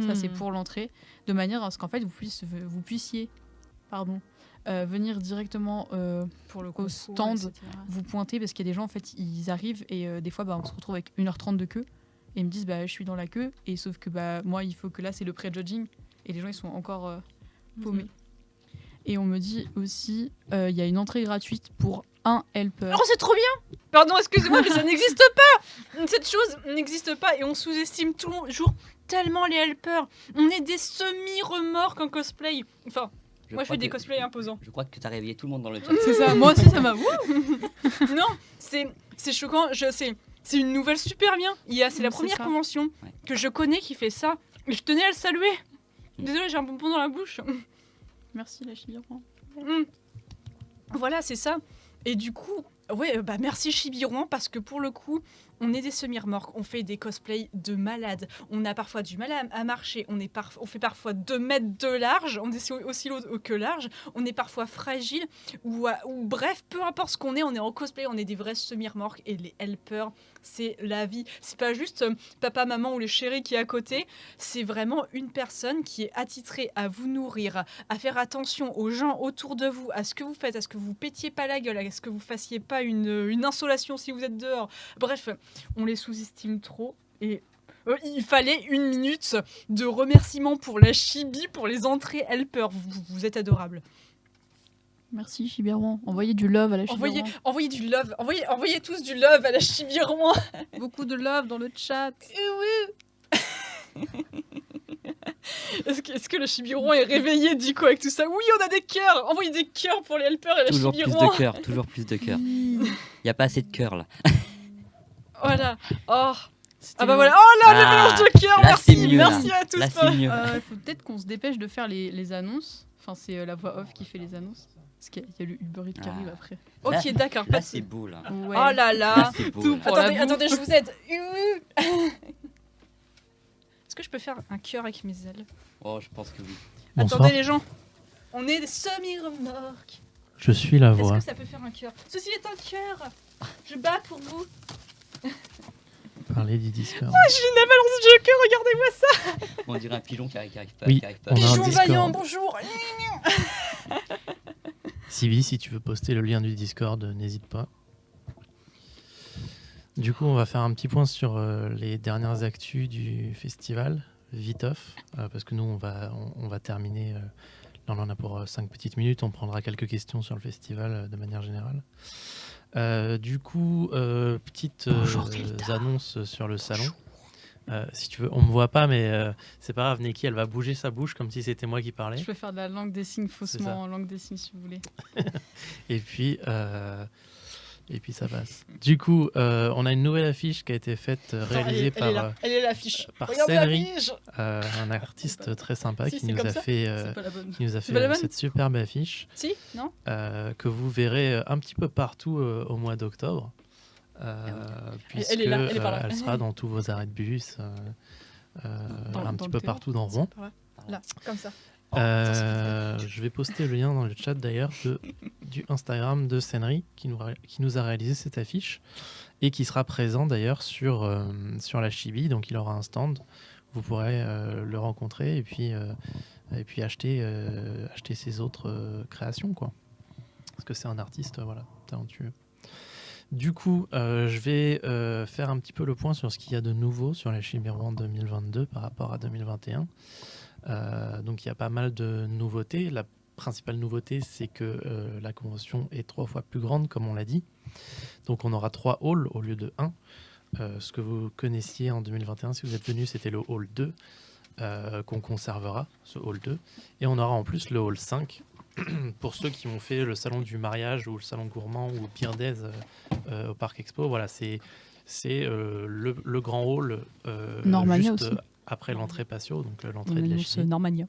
Ça, c'est pour l'entrée, de manière à ce qu'en fait vous puissiez, venir directement pour le au concours, stand, etc. vous pointer, parce qu'il y a des gens en fait ils arrivent et des fois on se retrouve avec 1h30 de queue et ils me disent je suis dans la queue, et sauf que moi il faut que là c'est le pré-judging et les gens ils sont encore paumés. Et on me dit aussi il y a une entrée gratuite pour un helper. Oh, c'est trop bien! Pardon, excusez-moi, mais ça n'existe pas! Cette chose n'existe pas et on sous-estime toujours tellement les helpers. On est des semi-remorques en cosplay. Enfin, moi je fais des cosplays imposants. Je crois que tu as réveillé tout le monde dans le chat. C'est ça, moi aussi ça m'a Non, c'est choquant, je sais. C'est une nouvelle super bien. C'est la C'est première ça. convention Ouais. que je connais qui fait ça. Et je tenais à le saluer. Désolée, j'ai un bonbon dans la bouche. Merci la Chibiron. Voilà, c'est ça. Et du coup, ouais, merci Chibiron, parce que pour le coup, on est des semi-remorques, on fait des cosplays de malades, on a parfois du mal à marcher, on fait parfois 2 mètres de large, on est aussi long que large, on est parfois fragile, ou bref, peu importe ce qu'on est en cosplay, on est des vrais semi-remorques, et les helpers, c'est la vie. C'est pas juste papa, maman ou les chéris qui est à côté, c'est vraiment une personne qui est attitrée à vous nourrir, à faire attention aux gens autour de vous, à ce que vous faites, à ce que vous pétiez pas la gueule, à ce que vous fassiez pas une insolation si vous êtes dehors. Bref, on les sous-estime trop et il fallait 1 minute de remerciement pour la chibi, pour les entrées helper. Vous êtes adorables. Merci Chibiron. Envoyez du love à la Chibiron. Envoyez du love, envoyez tous du love à la Chibiron. Beaucoup de love dans le chat. Est-ce que le Chibiron est réveillé du coup avec tout ça? Oui, on a des cœurs. Envoyez des cœurs pour les helpers et la Toujours plus Chibiron. de cœur, toujours plus de cœur. Il n'y a pas assez de cœur là. Voilà. Oh. C'était Ah bah le- voilà. Oh là, le Ah, mélange de cœurs. là, c'est Merci, mieux, là. merci à tous. Là c'est mieux. Il faut peut-être qu'on se dépêche de faire les annonces. Enfin, c'est la voix off qui fait les annonces. Parce qu'il y a le Uber Eats qui arrive après. Ok, Là- d'accord. Là c'est beau là. Ouais. Oh là là. Là c'est beau. Tout là. pour la bouffe. Attendez, je vous aide. Est-ce que je peux faire un cœur avec mes ailes? Oh, je pense que oui. Bonsoir, Attendez les gens. On est des semi-remorques. je suis la Est-ce voix. que ça peut faire un cœur? Ceci est un cœur. Je bats pour vous. Parler du Discord. J'ai une avalanche de cœur, regardez-moi ça. On dirait un pigeon qui arrive pas. Oui, qui arrive pas. on a un Pigeon Discord. vaillant, bonjour. Sylvie, si tu veux poster le lien du Discord, n'hésite pas. Du coup, on va faire un petit point sur les dernières actus du festival, viteuf, parce que nous, on va terminer. Là, on en a pour 5 petites minutes. On prendra quelques questions sur le festival de manière générale. Du coup, petite annonce sur le salon. Si tu veux, on me voit pas, mais c'est pas grave. Neki, elle va bouger sa bouche comme si c'était moi qui parlais. Je peux faire de la langue des signes C'est ça. faussement en langue des signes si vous voulez. Et puis, Et puis ça passe. Du coup, on a une nouvelle affiche qui a été faite, réalisée par Elle est l'affiche. par Regardez Senri, l'affiche. un artiste très sympa Si, qui c'est nous comme a ça. fait, C'est pas la bonne. qui nous a C'est pas la fait bonne cette superbe affiche Si, non? que vous verrez un petit peu partout au mois d'octobre. Puisque Elle est là, elle est par là. elle sera dans tous vos arrêts de bus, Dans un le petit peu théâtre, partout dans Rouen. Là, comme ça. Je vais poster le lien dans le chat d'ailleurs du Instagram de Senri qui nous a réalisé cette affiche et qui sera présent d'ailleurs sur la Chibi. Donc il aura un stand, vous pourrez le rencontrer et puis acheter ses autres créations, quoi. Parce que c'est un artiste talentueux. Du coup, je vais faire un petit peu le point sur ce qu'il y a de nouveau sur la Chibi Rouen 2022 par rapport à 2021. Donc il y a pas mal de nouveautés. La principale nouveauté, c'est que la convention est 3 fois plus grande, comme on l'a dit. Donc on aura 3 halls au lieu de 1. Ce que vous connaissiez en 2021, si vous êtes venu, c'était le hall 2 qu'on conservera, ce hall 2. Et on aura en plus le hall 5. Pour ceux qui ont fait le salon du mariage ou le salon gourmand ou Beer Days au Parc Expo, voilà, c'est le grand hall Normania juste aussi. après l'entrée patio, donc l'entrée de la C'est Chibi. Normania.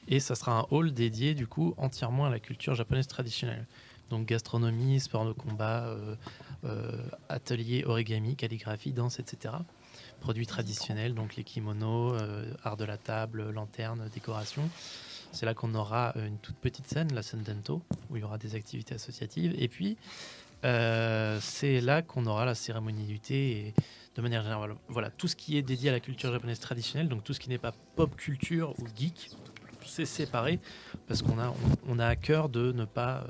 Et ça sera un hall dédié du coup entièrement à la culture japonaise traditionnelle. Donc gastronomie, sport de combat, atelier origami, calligraphie, danse, etc. Produits traditionnels, donc les kimonos, art de la table, lanternes, décorations. C'est là qu'on aura une toute petite scène, la scène Dento, où il y aura des activités associatives. Et puis, c'est là qu'on aura la cérémonie du thé. Et de manière générale, voilà, tout ce qui est dédié à la culture japonaise traditionnelle, donc tout ce qui n'est pas pop culture ou geek, c'est séparé, parce qu'on a à cœur de ne pas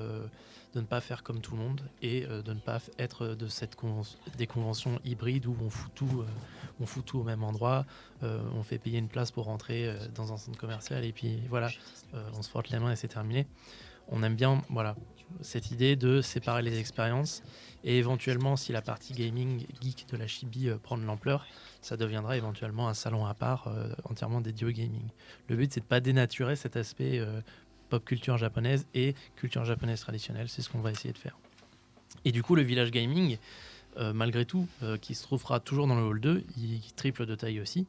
faire comme tout le monde et de ne pas être de des conventions hybrides où on fout tout au même endroit, on fait payer une place pour rentrer dans un centre commercial et puis voilà, on se frotte les mains et c'est terminé. On aime bien cette idée de séparer les expériences et éventuellement, si la partie gaming geek de la Chibi prend de l'ampleur, ça deviendra éventuellement un salon à part entièrement dédié au gaming. Le but, c'est de ne pas dénaturer cet aspect pop culture japonaise et culture japonaise traditionnelle, c'est ce qu'on va essayer de faire. Et du coup, le village gaming, malgré tout, qui se trouvera toujours dans le hall 2, il triple de taille aussi,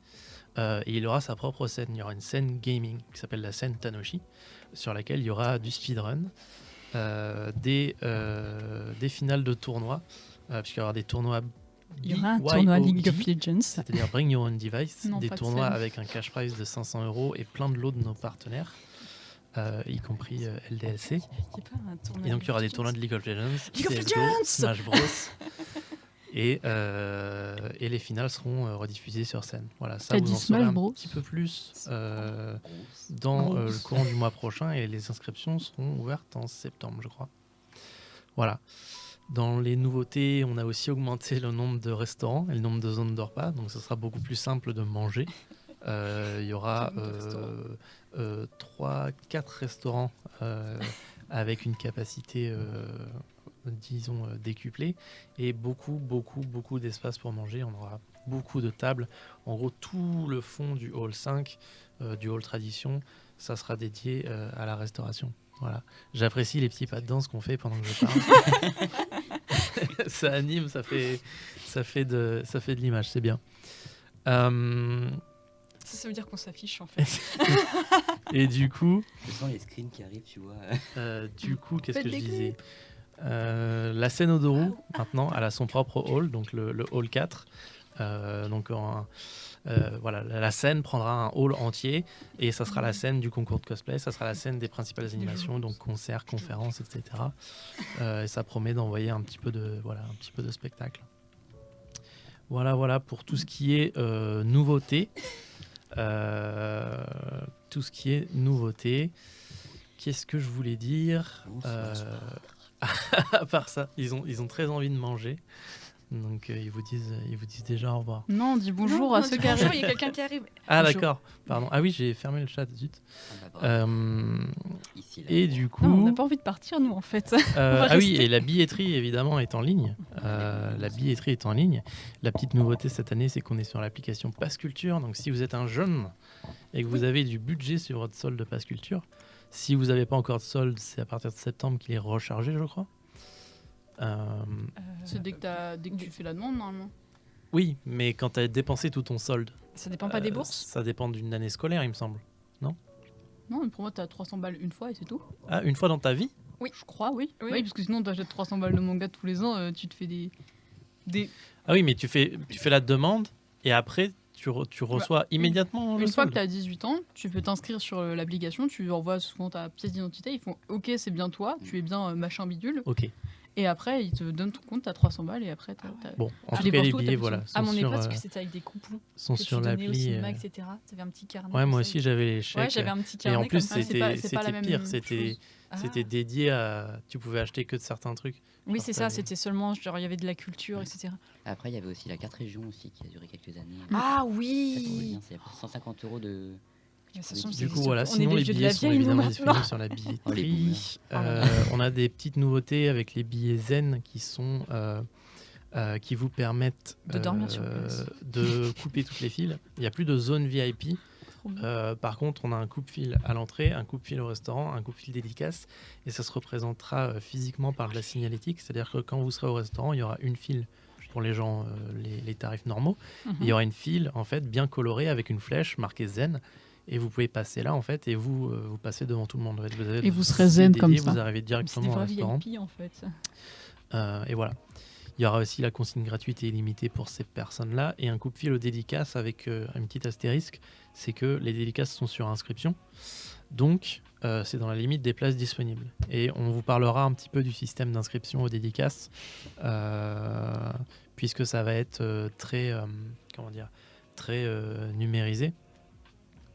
et il aura sa propre scène. Il y aura une scène gaming qui s'appelle la scène Tanoshi, sur laquelle il y aura du speedrun, des finales de tournois, puisqu'il y aura des tournois Il y aura un tournoi League of Legends. c'est-à-dire Bring Your Own Device, Non, des pas de tournois scène. avec un cash prize de 500 € et plein de lots de nos partenaires, y compris LDLC. Il y a pas un tournoi Et donc il y aura des League of tournois de League of Legends, League of CSGO, Legends Smash Bros. et les finales seront rediffusées sur scène. Voilà, ça T'as vous dit en saurez Smash un Bros. petit peu plus dans le courant du mois prochain et les inscriptions seront ouvertes en septembre, je crois. Voilà. Dans les nouveautés, on a aussi augmenté le nombre de restaurants et le nombre de zones de repas, donc ce sera beaucoup plus simple de manger. Il y aura 3-4 restaurants avec une capacité, disons, décuplée et beaucoup d'espace pour manger. On aura beaucoup de tables. En gros, tout le fond du hall 5, du hall tradition, ça sera dédié à la restauration. Voilà. J'apprécie les petits pas de danse qu'on fait pendant que je parle. Ça anime, ça fait de l'image, c'est bien. Ça veut dire qu'on s'affiche en fait. Et du coup, Je sens les screens qui arrivent, tu vois. qu'est-ce Faites que je des disais la scène Odoru, maintenant, elle a son propre hall, donc le hall 4. Voilà, la scène prendra un hall entier et ça sera la scène du concours de cosplay, ça sera la scène des principales animations, donc concerts, conférences, etc. Et ça promet d'envoyer un petit peu de spectacle. Voilà pour tout ce qui est nouveauté. Qu'est-ce que je voulais dire à part ça, ils ont très envie de manger. Donc ils vous disent déjà au revoir. Non, dis bonjour à ceux qui Bonjour, arrivent. il y a quelqu'un qui arrive. Ah Bonjour. d'accord, pardon. Ah oui, j'ai fermé le chat, zut. Ici, là. Et du coup, Non, on n'a pas envie de partir nous en fait. ah oui, rester. et la billetterie évidemment est en ligne. La billetterie est en ligne. La petite nouveauté cette année, c'est qu'on est sur l'application Pass Culture. Donc si vous êtes un jeune et que vous avez du budget sur votre solde de Pass Culture, si vous n'avez pas encore de solde, c'est à partir de septembre qu'il est rechargé, je crois. C'est dès que tu fais la demande, normalement. Oui, mais quand tu as dépensé tout ton solde, Ça dépend pas des bourses. ça dépend d'une année scolaire, il me semble. Non, mais pour moi, t'as 300 balles une fois et c'est tout. Ah, une fois dans ta vie? Oui. Je crois, oui. Oui. Oui, parce que sinon, t'achètes 300 balles de manga tous les ans, tu te fais des... Ah oui, mais tu fais la demande et après, tu reçois immédiatement le Une fois que solde. tu as 18 ans, tu peux t'inscrire sur l'application, tu envoies souvent ta pièce d'identité, ils font OK, c'est bien toi, tu es bien machin bidule, Ok. et après ils te donnent ton compte, tu as 300 balles, et après t'as... Bon, en Tu tout cas, dépenses les tout, billets, t'as voilà, plus À sont mon sur, époque, parce que c'était avec des coupons sont que sur tu donnais au l'appli. cinéma, etc. Tu avais un petit carnet. Ouais, comme moi ça. aussi, j'avais les chèques. Ouais, j'avais un petit Et carnet. en plus, comme ça. c'est pas la même pire. chose. C'était dédié à. Tu pouvais acheter que de certains trucs. Oui, Genre, c'est ça, t'avais- c'était seulement, genre, il y avait de la culture, etc. Après, il y avait aussi la carte région aussi qui a duré quelques années. Ah Ça tombait oui bien, c'est 150 € de. De toute façon, Du c'est Du coup, juste- voilà. on est Sinon, des les vieux de billets la sont vieille, nous, évidemment maintenant. disponibles sur la Oh, les billetterie. boomers. On a des petites nouveautés avec les billets Zen qui vous permettent De dormir sur place. de couper toutes les files. Il n'y a plus de zone VIP. Trop bien. Par contre, on a un coupe-fil à l'entrée, un coupe-fil au restaurant, un coupe-fil dédicace, et ça se représentera physiquement par de la signalétique. C'est-à-dire que quand vous serez au restaurant, il y aura une file pour les gens, les tarifs normaux. Mhm. Il y aura une file en fait bien colorée avec une flèche marquée zen. Et vous pouvez passer là en fait et vous passez devant tout le monde. En fait. Vous avez Et vous le serez fil zen dédié, comme ça. Vous arrivez C'est des directement au vrais restaurant. VIP en fait. Et voilà. Il y aura aussi la consigne gratuite et illimitée pour ces personnes-là et un coupe-fil aux dédicaces avec une petite astérisque, c'est que les dédicaces sont sur inscription. Donc, c'est dans la limite des places disponibles. Et on vous parlera un petit peu du système d'inscription aux dédicaces, puisque ça va être très numérisé.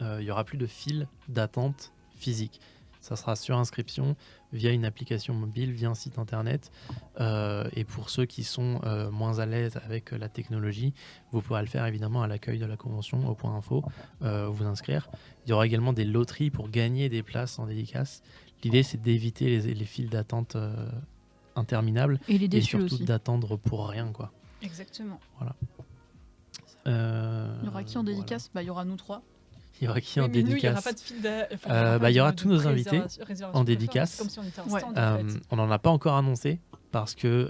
Il n'y aura plus de fil d'attente physique. Ça sera sur inscription via une application mobile, via un site internet. Et pour ceux qui sont moins à l'aise avec la technologie, vous pourrez le faire évidemment à l'accueil de la convention, au point info, vous inscrire. Il y aura également des loteries pour gagner des places en dédicace. L'idée, c'est d'éviter les files d'attente interminables Et les et déçus surtout aussi. d'attendre pour rien, quoi. Exactement. Il y aura qui en voilà. dédicace? Bah, il y aura nous trois. Il y aura qui en Oui, mais nous, il n'y aura dédicace pas de fil il y aura tous nos invités en dédicace. Comme si on était un Ouais. stand en fait. On n'en a pas encore annoncé parce que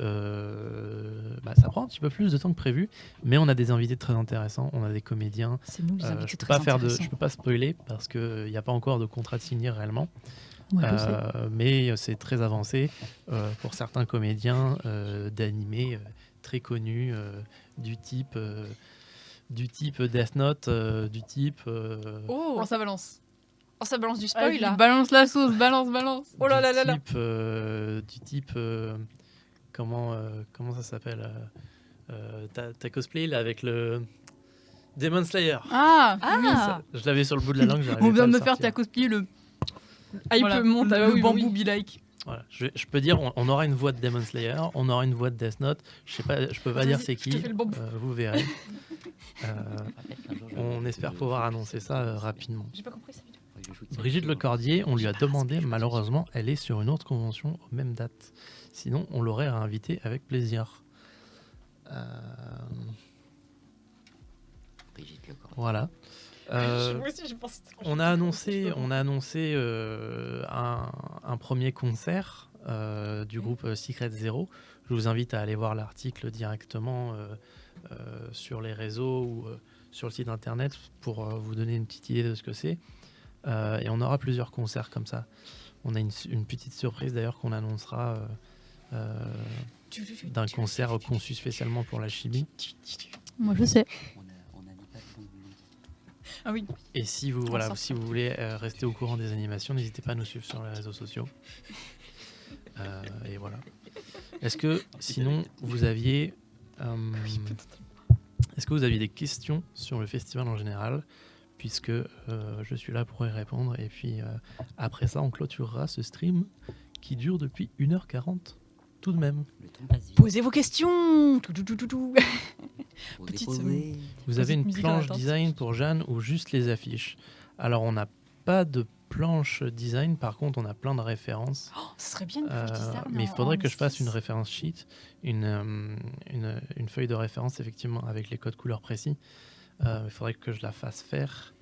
ça prend un petit peu plus de temps que prévu, mais on a des invités très intéressants, on a des comédiens. C'est nous les invités Je peux très pas intéressants. je peux pas spoiler parce qu'il n'y a pas encore de contrat de signé réellement, Ouais, je sais. mais c'est très avancé pour certains comédiens d'animés très connus du type Death Note, du type Oh, Oh, ça balance. ça balance du spoil Allez, là. balance la sauce, balance. Oh là là là là. du type comment ça s'appelle ta cosplay là avec le Demon Slayer. Ah, Ah, Je l'avais sur le bout de la langue. j'arrivais on pas vient à de le me faire sortir. ta cosplay le il voilà, peut monter. le bambou be like. Voilà. Je peux dire, on aura une voix de Demon Slayer, on aura une voix de Death Note. Je peux pas dire Vas-y, c'est je te qui. fais le bambou. Vous verrez. Peut-être qu'un jour, je- On espère je- pouvoir je- annoncer ça rapidement. J'ai pas compris cette vidéo. Faudrait que je shoot ça Brigitte vidéo. Lecordier, on lui a demandé, malheureusement, elle est sur une autre convention aux mêmes dates. Sinon, on l'aurait invitée avec plaisir. Brigitte Lecordier. Voilà. Moi aussi, je pense. On a annoncé un premier concert du groupe Secret Zero. Je vous invite à aller voir l'article directement sur les réseaux ou sur le site internet pour vous donner une petite idée de ce que c'est. Et on aura plusieurs concerts comme ça. On a une petite surprise d'ailleurs qu'on annoncera d'un concert conçu spécialement pour la Chibi. Moi je sais. On a dit pas de nom. Ah oui. Et si vous, si vous voulez rester au courant des animations, n'hésitez pas à nous suivre sur les réseaux sociaux. Et voilà. Est-ce que sinon vous aviez des questions sur le festival en général, puisque je suis là pour y répondre, et puis après ça on clôturera ce stream qui dure depuis 1h40 tout de même. Le temps passe vite. Posez vos questions. Tout. Faut petite déposer. Vous avez une musique en planche attente. design pour Jeanne ou juste les affiches? Alors on n'a pas de planche design, par contre on a plein de références. Oh, ce serait bien une planche design Mais il en- faudrait en que je fasse 10. une référence sheet, une feuille de référence effectivement avec les codes couleurs précis. Il faudrait que je la fasse faire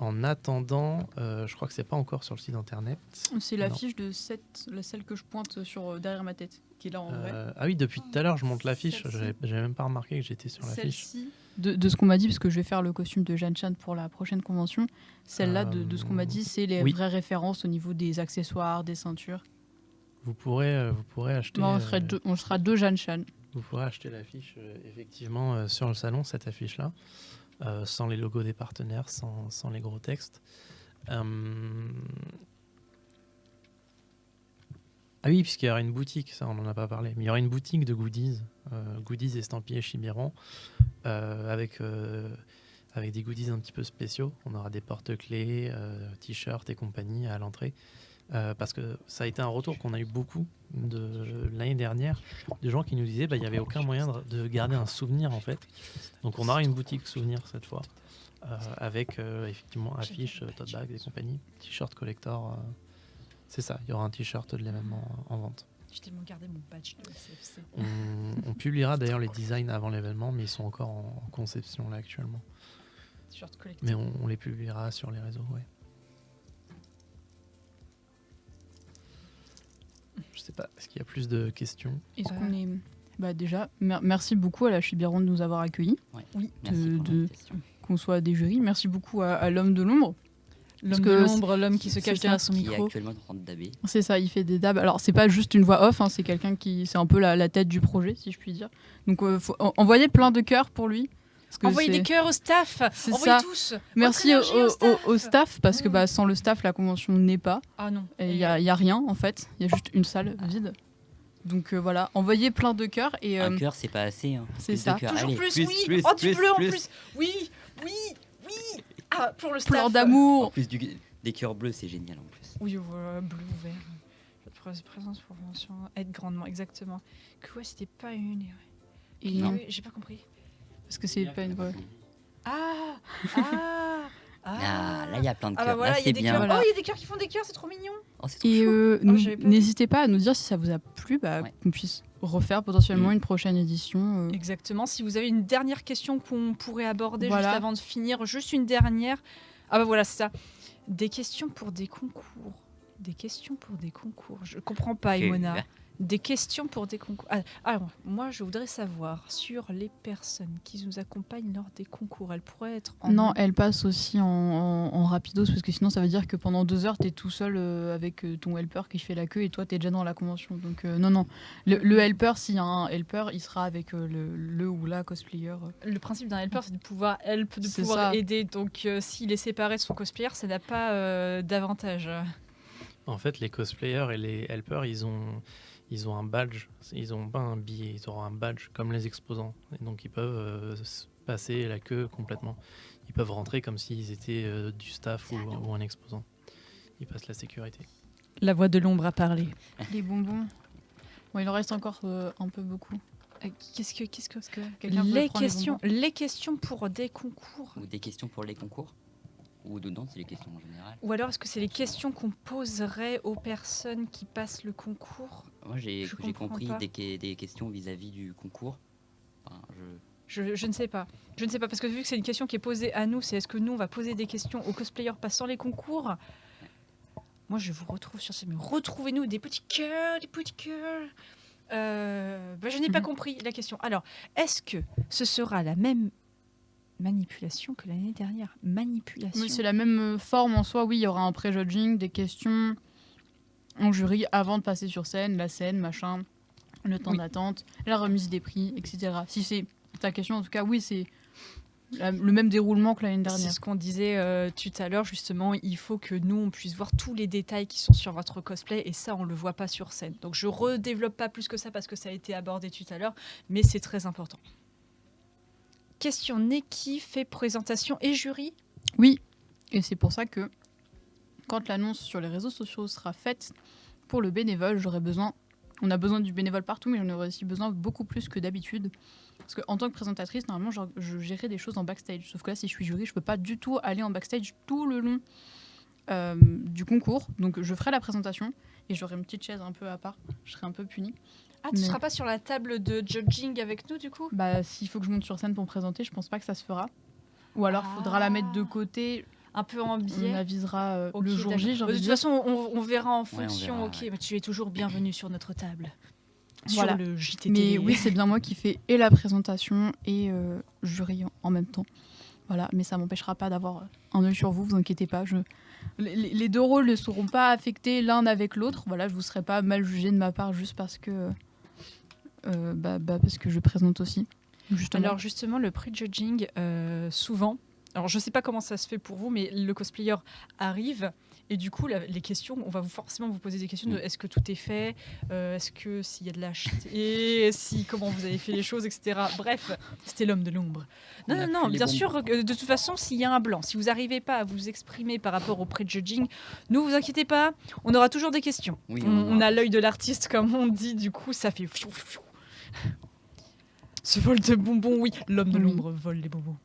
En attendant, je crois que c'est pas encore sur le site internet. C'est l'affiche de celle que je pointe sur derrière ma tête, qui est là en vrai. Ah oui, depuis tout à l'heure, je monte l'affiche. Celle-ci. J'avais même pas remarqué que j'étais sur l'affiche. Celle-ci, de ce qu'on m'a dit, parce que je vais faire le costume de Jeanne Chan pour la prochaine convention, celle-là, de ce qu'on m'a dit, c'est les oui. vraies références au niveau des accessoires, des ceintures. Vous pourrez acheter. Bon, on sera deux Jeanne Chan. Vous pourrez acheter l'affiche effectivement sur le salon, cette affiche-là, sans les logos des partenaires, sans les gros textes. Ah oui, puisqu'il y aura une boutique, ça on n'en a pas parlé, mais il y aura une boutique de goodies, goodies estampillés Chibiron, avec des goodies un petit peu spéciaux. On aura des porte-clés, t-shirts et compagnie à l'entrée. Parce que ça a été un retour qu'on a eu beaucoup de l'année dernière, de gens qui nous disaient il n'y avait aucun moyen de garder un souvenir en fait. Donc on aura une boutique souvenir cette fois, avec effectivement affiches, tote bags et compagnie, t-shirt collector. C'est ça, il y aura un t-shirt de l'événement en vente. J'ai tellement gardé mon badge de CFC. On publiera d'ailleurs les designs avant l'événement, mais ils sont encore en conception là actuellement. T-shirt collector. Mais on les publiera sur les réseaux, ouais. Je sais pas, est-ce qu'il y a plus de questions? Est-ce qu'on est... déjà, merci beaucoup à la Chibiron de nous avoir accueillis. Ouais. Oui, Merci pour l'invitation. qu'on soit des jurys. Merci beaucoup à l'homme de l'ombre. L'homme que de l'ombre, l'homme qui se cache derrière son Qui est micro. actuellement en train de daber. C'est ça, il fait des dabs. Alors, c'est pas juste une voix off, hein, c'est quelqu'un qui... C'est un peu la tête du projet, si je puis dire. Donc, faut envoyer plein de cœurs pour lui. Parce que Envoyez des cœurs au staff. C'est Envoyez ça. tous. Merci Votre énergie au staff, parce que sans le staff, la convention n'est pas. Ah non. Il y a rien, en fait. Il y a juste une salle vide. Donc, voilà, envoyez plein de cœurs. Et, Un cœur, c'est pas assez. Hein. c'est Plus de ça. cœurs. Toujours Allez, plus, oui. Oh, du bleu en plus. Oui. Ah, pour le staff. plein En d'amour. plus des cœurs bleus, c'est génial en plus. Oui, voilà, bleu ou vert. Votre présence pour convention aide grandement, exactement. Que ouais, c'était pas une. Et Oui, non, oui, j'ai pas compris. parce que c'est pas une voix. Ah. Ah, là, il y a plein de Ah cœurs. bah voilà, là, il y a c'est des bien. cœurs. Voilà. Oh, il y a des cœurs qui font des cœurs, c'est trop mignon. Oh, c'est trop Et chou. j'avais pas vu. n'hésitez pas à nous dire si ça vous a plu, Ouais. qu'on puisse refaire potentiellement une prochaine édition. Exactement. Si vous avez une dernière question qu'on pourrait aborder Voilà. juste avant de finir, juste une dernière. Ah bah voilà, c'est ça. Des questions pour des concours. Des questions pour des concours. Je comprends pas, Ok. Imona. Des questions pour des concours. Alors, moi, je voudrais savoir sur les personnes qui nous accompagnent lors des concours. Elles pourraient être en... Non, elle passe aussi en rapidos, parce que sinon ça veut dire que pendant 2 heures, tu es tout seul avec ton helper qui fait la queue et toi, tu es déjà dans la convention. Donc non. Le helper, s'il y a un helper, il sera avec le ou la cosplayer. Le principe d'un helper, c'est de pouvoir help, de C'est pouvoir ça. aider. Donc, s'il est séparé de son cosplayer, ça n'a pas d'avantage. En fait, les cosplayers et les helpers, ils ont un badge. Ils n'ont pas un billet, ils auront un badge comme les exposants. Et donc, ils peuvent passer la queue complètement. Ils peuvent rentrer comme s'ils étaient du staff ou un exposant. Ils passent la sécurité. La voix de l'ombre a parlé. Les bonbons. Bon, il en reste encore un peu beaucoup. Qu'est-ce que Quelqu'un veut les prendre questions, les questions pour des concours. Ou des questions pour les concours. Ou dedans, c'est les questions en général. Ou alors est-ce que c'est les questions qu'on poserait aux personnes qui passent le concours? Moi, j'ai Je comprends compris pas. des questions vis-à-vis du concours. Enfin, Je ne sais pas. Je ne sais pas parce que vu que c'est une question qui est posée à nous, c'est est-ce que nous on va poser des questions aux cosplayers passant les concours? Moi, je vous retrouve sur ces murs. Retrouvez-nous des petits cœurs, des petits cœurs. Je n'ai pas compris la question. Alors, est-ce que ce sera la même manipulation que l'année dernière? Manipulation. Oui, c'est la même forme en soi. Oui, il y aura un pré-judging, des questions en jury avant de passer sur scène, la scène, machin, le temps Oui. d'attente, la remise des prix, etc. Si c'est ta question, en tout cas, oui, c'est le même déroulement que l'année C'est dernière. ce qu'on disait tout à l'heure, justement, il faut que nous, on puisse voir tous les détails qui sont sur votre cosplay, et ça, on ne le voit pas sur scène. Donc je redéveloppe pas plus que ça, parce que ça a été abordé tout à l'heure, mais c'est très important. Question Neki fait présentation et jury. Oui, et c'est pour ça que quand l'annonce sur les réseaux sociaux sera faite pour le bénévole, on a besoin du bénévole partout, mais j'en aurai aussi besoin beaucoup plus que d'habitude. Parce qu'en tant que présentatrice, normalement, je gérais des choses en backstage. Sauf que là, si je suis jury, je peux pas du tout aller en backstage tout le long du concours. Donc, je ferai la présentation et j'aurai une petite chaise un peu à part. Je serai un peu punie. Ah, tu Mais- seras pas sur la table de judging avec nous, du coup? Bah, s'il faut que je monte sur scène pour me présenter, je pense pas que ça se fera. Ou alors, faudra la mettre de côté. un peu en On biais. avisera Ok, le jour d'accord. J, j'ai envie De de toute dire. façon, on verra en on fonction. verra, Ok, ouais. mais tu es toujours bienvenue sur notre table. Voilà. Sur le JTT. Mais oui, c'est bien moi qui fais et la présentation et jury en même temps. Voilà, mais ça m'empêchera pas d'avoir un œil sur vous, vous inquiétez pas. Les deux rôles ne seront pas affectés l'un avec l'autre. Voilà, je vous serai pas mal jugé de ma part juste parce que parce que je présente aussi. Justement. Alors justement, le prejudging, souvent, alors je sais pas comment ça se fait pour vous, mais le cosplayer arrive et du coup, les questions, on va forcément vous poser des questions de est-ce que tout est fait, est-ce que s'il y a de la comment vous avez fait les choses, etc. Bref, c'était l'homme de l'ombre. On Non, a non, non, plus les bien bonbons. sûr, de toute façon, s'il y a un blanc, si vous n'arrivez pas à vous exprimer par rapport au prejudging, ne vous inquiétez pas, on aura toujours des questions. Oui, On aura. a l'œil de l'artiste, comme on dit, du coup, ça fait... fiou, fiou, fiou. Ce vol de bonbons, oui, l'homme de Oui. l'ombre vole les bonbons.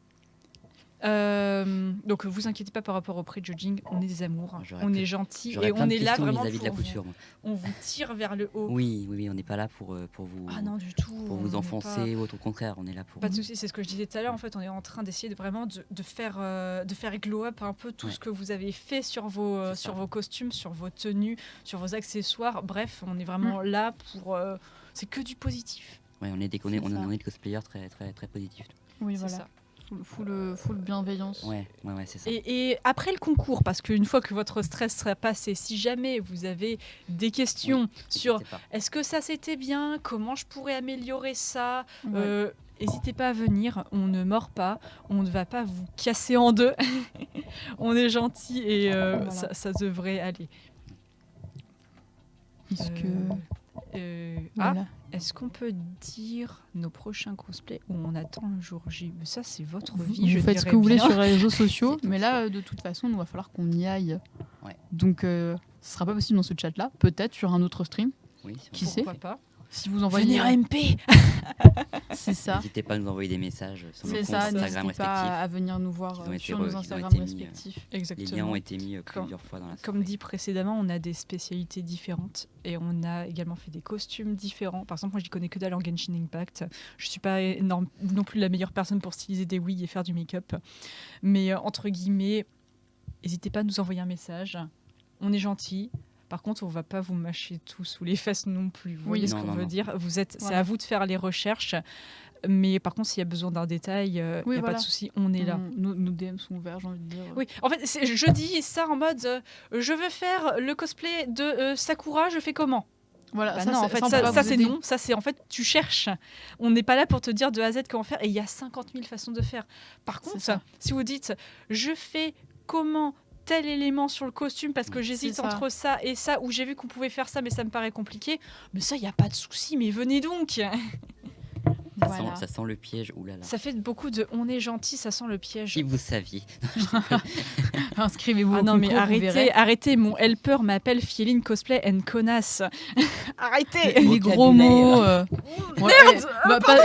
Donc vous inquiétez pas par rapport au prejudging, on est des amours, J'aurais on plein- est gentils J'aurais et plein on de est là questions vraiment vis-à-vis de la pour couture. moi. on vous tire vers le haut. Oui, on n'est pas là pour vous, Ah non du tout. pour on vous n'est enfoncer ou au contraire, on est là pour. Pas de souci, c'est ce que je disais tout à l'heure. En fait, on est en train d'essayer de faire glow up un peu tout Ouais. ce que vous avez fait sur vos C'est ça. sur vos costumes, sur vos tenues, sur vos accessoires. Bref, on est vraiment là pour. C'est que du positif. Ouais, on est des C'est ça. des cosplayers très très très positifs. Oui, C'est voilà. ça. Full bienveillance. Ouais, c'est ça. Et après le concours, parce qu'une fois que votre stress sera passé, si jamais vous avez des questions sur N'hésitez pas. est-ce que ça c'était bien, comment je pourrais améliorer ça, Ouais. n'hésitez pas à venir, on ne mord pas, on ne va pas vous casser en deux, on est gentil et Voilà. ça devrait aller. Est-ce que. Ah, est-ce qu'on peut dire nos prochains cosplays ou on attend le jour J? Mais ça c'est votre vie, Vous je faites ce dirais que vous voulez bien. sur les réseaux sociaux, C'est tout mais ça. là, de toute façon, il va falloir qu'on y aille. Ouais. Donc, ce sera pas possible dans ce chat-là. Peut-être sur un autre stream. Oui, si Qui on- sait Pourquoi pas. Si vous envoyez. Venir à MP. C'est ça. N'hésitez pas à nous envoyer des messages sur nos C'est comptes ça. Instagram N'hésitez pas respectifs. à venir nous voir Ils ont été sur re- nos ils ont Instagrams été mis, respectifs. Les Exactement. liens ont été mis Comme- plusieurs fois dans la Comme story. dit précédemment, on a des spécialités différentes et on a également fait des costumes différents. Par exemple, moi, je connais que dalle en Genshin Impact. Je suis pas non plus la meilleure personne pour styliser des wigs et faire du make-up. Mais entre guillemets, n'hésitez pas à nous envoyer un message. On est gentil. Par contre, on va pas vous mâcher tout sous les fesses non plus. Vous Oui. voyez ce Non, qu'on non, veut non. dire. C'est Voilà. à vous de faire les recherches. Mais par contre, s'il y a besoin d'un détail, il n'y a Oui, pas voilà. de souci, on est là. Nos DM sont ouverts, j'ai envie de dire. Oui, en fait, je dis ça en mode je veux faire le cosplay de Sakura, je fais comment? Voilà. Bah ça, non, en c'est- fait, on peut pas ça vous c'est aider. non. Ça, c'est en fait, tu cherches. On n'est pas là pour te dire de A à Z comment faire. Et il y a 50 000 façons de faire. Par C'est contre, ça. si vous dites je fais comment tel élément sur le costume parce que Oui, j'hésite c'est ça. entre ça et ça, ou j'ai vu qu'on pouvait faire ça, mais ça me paraît compliqué. Mais ça, il n'y a pas de souci. Mais venez donc. Voilà. Ça sent le piège, oulala. Ça fait beaucoup de on est gentil, ça sent le piège. Si vous saviez. Inscrivez-vous Ah au non mais concours, vous verrez. arrêtez, mon helper m'appelle Fieline Cosplay and connasse. Arrêtez. Les gros mots. Merde. Bah, pas-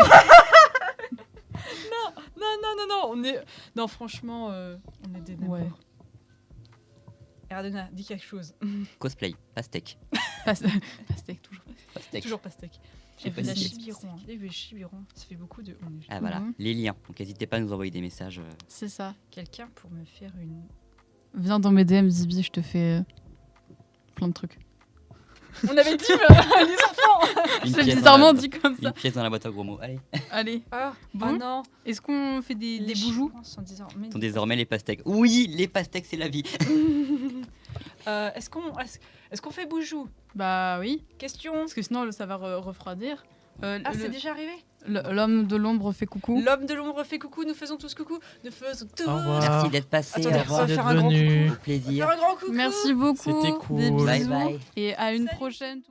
Non, non, franchement, on est des Ouais. nains. Erdena, dis quelque chose. Cosplay, pastèque. Pastèque, toujours. Pastèque. Toujours pastèque. Je sais pas La si- Chibiron, Chibiron, ça fait beaucoup de on. Ah voilà, Mhm. les liens. Donc n'hésitez pas à nous envoyer des messages. C'est ça. Quelqu'un pour me faire une. Viens dans mes DM, Zibi, je te fais plein de trucs. On avait dit les enfants. Une C'est pièce bizarrement dans la- dit comme ça. Une pièce dans la boîte à gros mots. Allez. Allez. Ah Bon. non. Est-ce qu'on fait des Les boujoux Chinois sont désormais- Sont désormais les pastèques. Oui, les pastèques, c'est la vie. Est-ce qu'on fait boujou? Bah oui. Question. Parce que sinon, ça va refroidir. Ah, c'est déjà arrivé? L'homme de l'ombre fait coucou. L'homme de l'ombre fait coucou, nous faisons tous coucou. Nous faisons tous. Au revoir. Merci d'être passé. Attendez, Au on va revoir. faire un grand venu. coucou. Au plaisir. Faire un grand coucou. Merci beaucoup. C'était Des cool. bisous. Bye bye. Et à une Salut. prochaine.